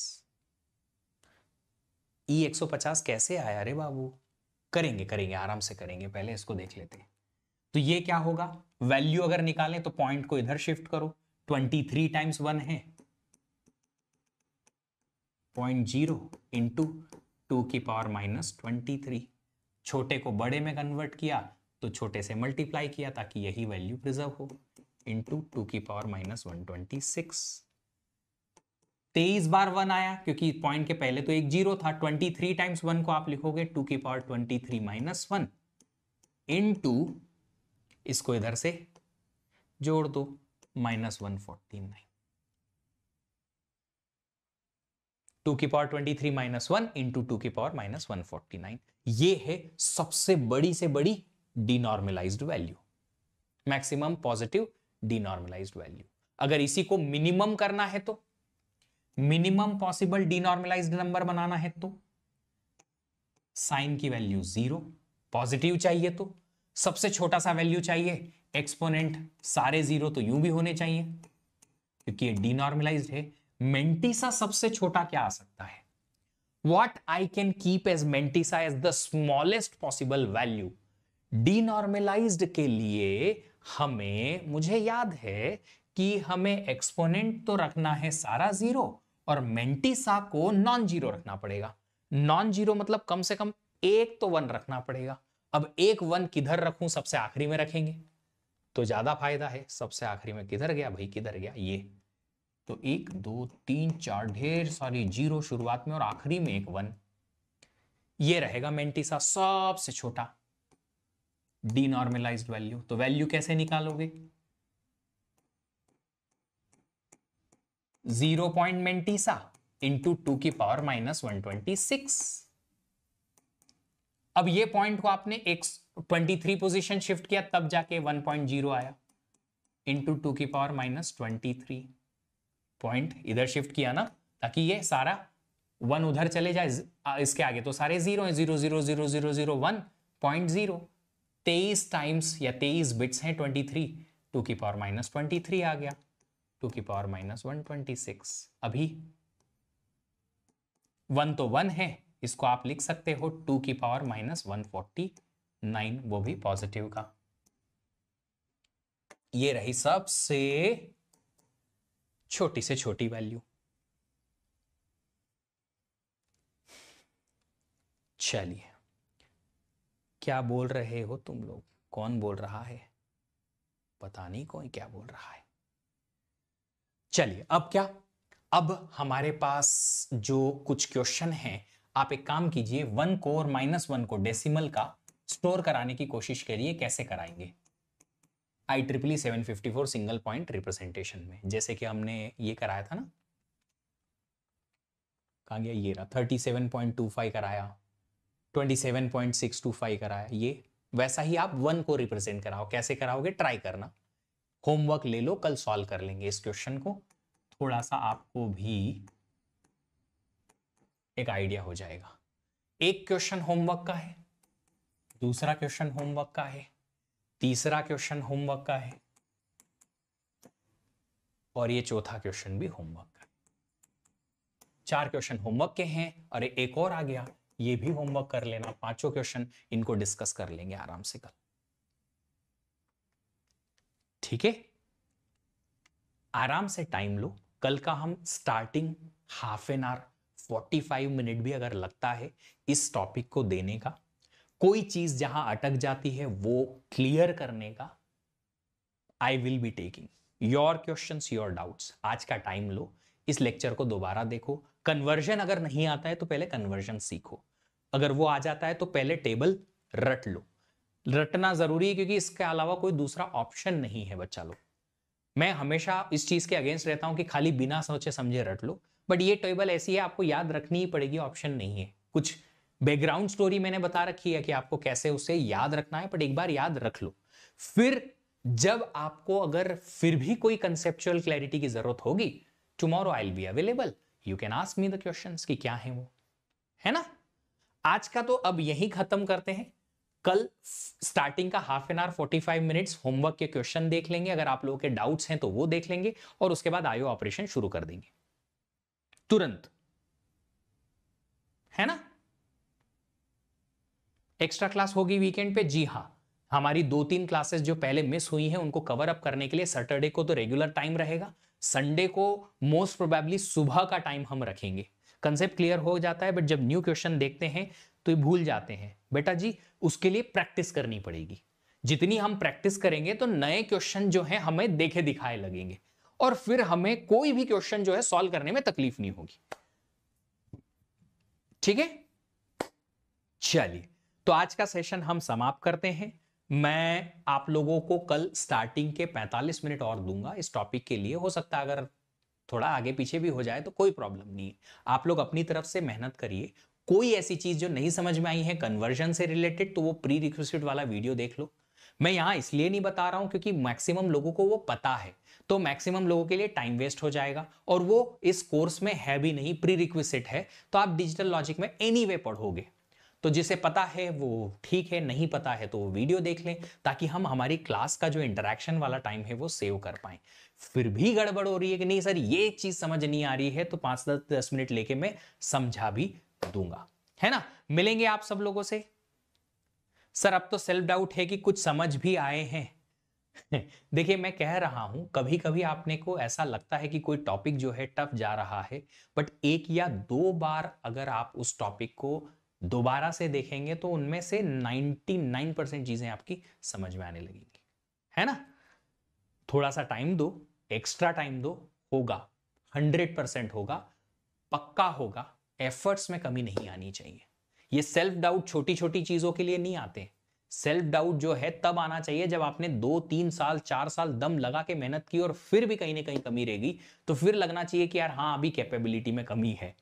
E 150 कैसे आया रे बाबू? करेंगे करेंगे आराम से करेंगे, पहले इसको देख लेते हैं। तो ये क्या होगा? वैल्यू अगर निकालें तो पॉइंट को इधर शिफ्ट करो, 23 टाइम्स 1 है 0.0 इंटू 2 की पावर माइनस 23। छोटे को बड़े में कन्वर्ट किया तो छोटे से मल्टीप्लाई किया ताकि यही वैल्यू प्रिजर्व हो, इंटू 2 की पावर माइनस 126। 23 बार 1 आया क्योंकि पॉइंट के पहले तो एक 0 था। 23 टाइम्स 1 को आप लिखोगे 2 की पावर 23 माइनस 1 इंटू इसको इधर से जोड़ दो माइनस 149। 2 की पावर 23 माइनस 1 इंटू 2 की पावर माइनस 149। ये है सबसे बड़ी से बड़ी डीनॉर्मलाइज्ड वैल्यू, मैक्सिमम पॉजिटिव डीनॉर्मलाइज्ड वैल्यू। अगर इसी को मिनिमम करना है तो, मिनिमम पॉसिबल डीनॉर्मलाइज्ड नंबर बनाना है तो साइन की वैल्यू 0, पॉजिटिव चाहिए तो सबसे छोटा सा वैल्यू चाहिए, एक्सपोनेंट सारे जीरो तो यूं भी होने चाहिए क्योंकि ये डीनॉर्मलाइज्ड है। मेंटिसा सबसे छोटा क्या आ सकता है? What I can keep as mantissa as the smallest possible value। डीनॉर्मलाइज्ड के लिए हमें, मुझे याद है कि हमें एक्सपोनेंट तो रखना है सारा जीरो और मेंटिसा को नॉन जीरो रखना पड़ेगा। नॉन जीरो मतलब कम से कम एक तो वन रखना पड़ेगा। अब एक वन किधर रखूं? सबसे आखिरी में रखेंगे तो ज्यादा फायदा है। सबसे आखिरी में किधर गया भाई? किधर गया? ये तो 1 2 3 4 ढेर सारी जीरो शुरुआत में और आखिरी में एक वन। ये रहेगा मेंटिसा सबसे छोटा डीनॉर्मलाइज्ड वैल्यू। तो वैल्यू कैसे निकालोगे? 0 पॉइंट मेंटिसा इंटू 2 की पावर माइनस 126। अब ये पॉइंट को आपने 23 पोजीशन शिफ्ट किया तब जाके 1.0 आया, इंटू 2 की पावर माइनस 23 पॉइंट इधर शिफ्ट किया ना, ताकि ये सारा वन उधर चले जाए। इसके आगे तो सारे जीरो हैं, 0 0 0 0 0 1.0। 23 टाइम्स या 23 बिट्स हैं 23, 2 की पावर माइनस 23 आ गया, 2 की पावर माइनस 126। अभी 1 तो 1 है, इसको आप लिख सकते हो 2 की पावर माइनस 149, वो भी पॉजिटिव का। ये रही सबसे छोटी से छोटी वैल्यू। चलिए, क्या बोल रहे हो तुम लोग? कौन बोल रहा है? पता नहीं कौन क्या बोल रहा है। चलिए, अब क्या? अब हमारे पास जो कुछ क्वेश्चन हैं, आप एक काम कीजिए, 1 को और -1 को डेसिमल का स्टोर कराने की कोशिश करिए। कैसे कराएंगे? IEEE 754 सिंगल पॉइंट रिप्रेजेंटेशन में, जैसे कि हमने ये कराया था ना, कहाँ गया? ये रहा, 37.25 कराया, 27.625 कराया। ये वैसा ही आप 1 को रिप्रेजेंट कराओ। कैसे कराओगे? ट्राई करना, होमवर्क ले लो, कल सॉल्व कर लेंगे इस क्वेश्चन को। थोड़ा सा आपको भी एक आइडिया हो जाएगा। एक क्वेश्चन होमवर्क का है, दूसरा क्वेश्चन होमवर्क का है, तीसरा क्वेश्चन होमवर्क का है और ये चौथा क्वेश्चन भी होमवर्क का है। 4 क्वेश्चन होमवर्क के हैं और एक और आ गया, ये भी होमवर्क कर लेना। 5 क्वेश्चन इनको डिस्कस कर लेंगे आराम से कल, ठीक है? आराम से टाइम लो। कल का हम starting half an hour 45 minute भी अगर लगता है इस टॉपिक को देने का, कोई चीज जहां अटक जाती है वो क्लियर करने का, I will be taking your questions, your doubts. आज का टाइम लो, इस लेक्चर को दोबारा देखो। कन्वर्जन अगर नहीं आता है तो पहले कन्वर्जन सीखो, अगर वो आ जाता है तो पहले टेबल रट लो। रटना जरूरी है क्योंकि इसके अलावा कोई दूसरा ऑप्शन नहीं है बच्चा लोग। मैं हमेशा इस चीज के अगेंस्ट रहता हूं कि खाली बिना सोचे समझे रट लो, बट ये टेबल ऐसी है, आपको याद रखनी ही पड़ेगी, ऑप्शन नहीं है। कुछ बैकग्राउंड स्टोरी मैंने बता रखी है कि आपको कैसे उसे याद रखना है, बट एक बार याद रख लो। फिर जब आपको अगर फिर भी कोई कंसेप्चुअल क्लैरिटी की जरूरत होगी, tomorrow I will be available, you can ask me the questions कि क्या है वो, है ना? आज का तो अब यही खत्म करते हैं। कल स्टार्टिंग का half an hour 45 minutes homework के क्वेश्चन देख लेंगे, अगर आप लोगों के डाउट्स हैं तो वो देख लेंगे और उसके बाद आईओ ऑपरेशन शुरू कर देंगे तुरंत, है ना? एक्स्ट्रा क्लास होगी वीकेंड पे, जी हाँ। हमारी 2-3 क्लासेस जो पहले मिस हुई हैं उनको कवर अप करने के लिए सैटरडे को तो रेगुलर टाइम रहेगा, संडे को मोस्ट प्रोबेबली सुबह का टाइम हम रखेंगे। कंसेप्ट क्लियर हो जाता है, बट जब न्यू क्वेश्चन देखते हैं तो ये भूल जाते हैं। बेटा जी, उसके लिए प्रैक्टिस करनी पड़ेगी। जितनी हम प्रैक्टिस करेंगे तो नए क्वेश्चन जो है हमें देखे दिखाए लगेंगे और फिर हमें कोई भी क्वेश्चन जो है सॉल्व करने में तकलीफ नहीं होगी, ठीक है? चलिए, तो आज का सेशन हम समाप्त करते हैं। मैं आप लोगों को कल स्टार्टिंग के 45 मिनट और दूंगा इस टॉपिक के लिए। हो सकता है अगर थोड़ा आगे पीछे भी हो जाए तो कोई प्रॉब्लम नहीं है, आप लोग अपनी तरफ से मेहनत करिए। कोई ऐसी चीज जो नहीं समझ में आई है कन्वर्जन से रिलेटेड, तो वो प्री रिक्विजिट वाला वीडियो देख लो। मैं यहां इसलिए नहीं बता रहा हूं क्योंकि मैक्सिमम लोगों को वो पता है, तो मैक्सिमम लोगों के लिए टाइम वेस्ट हो जाएगा और वो इस कोर्स में है भी नहीं, प्री रिक्विजिट है, तो आप डिजिटल लॉजिक में एनीवे पढ़ोगे। तो तो जिसे पता है वो ठीक है, नहीं पता है तो वो वीडियो देख लें, ताकि हम हमारी क्लास का जो इंटरेक्शन वाला टाइम है वो सेव कर पाएं। फिर भी गड़बड़ हो रही है कि नहीं सर ये चीज समझ नहीं आ रही है, तो 5-10 मिनट लेके मैं समझा भी दूंगा, है ना। मिलेंगे आप सब लोगों से। सर अब तो सेल्फ डाउट है कि कुछ समझ भी आए हैं। देखिए मैं कह रहा हूं, कभी कभी आपने को ऐसा लगता है कि कोई टॉपिक जो है टफ जा रहा है, बट 1 या 2 बार अगर आप उस टॉपिक को दोबारा से देखेंगे तो उनमें से 99% चीजें आपकी समझ में आने लगेंगी, है ना। थोड़ा सा टाइम दो, एक्स्ट्रा टाइम दो, होगा, 100% होगा, पक्का होगा। एफर्ट्स में कमी नहीं आनी चाहिए। ये सेल्फ डाउट छोटी छोटी चीजों के लिए नहीं आते। सेल्फ डाउट जो है तब आना चाहिए जब आपने 2-3 साल 4 साल दम लगा के मेहनत की और फिर भी कहीं ना कहीं कमी रहेगी, तो फिर लगना चाहिए कि यार हाँ अभी कैपेबिलिटी में कमी है।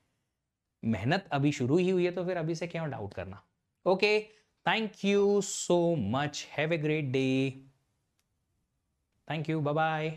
मेहनत अभी शुरू ही हुई है तो फिर अभी से क्यों डाउट करना। Okay, thank you so much, have a great day, thank you, bye bye.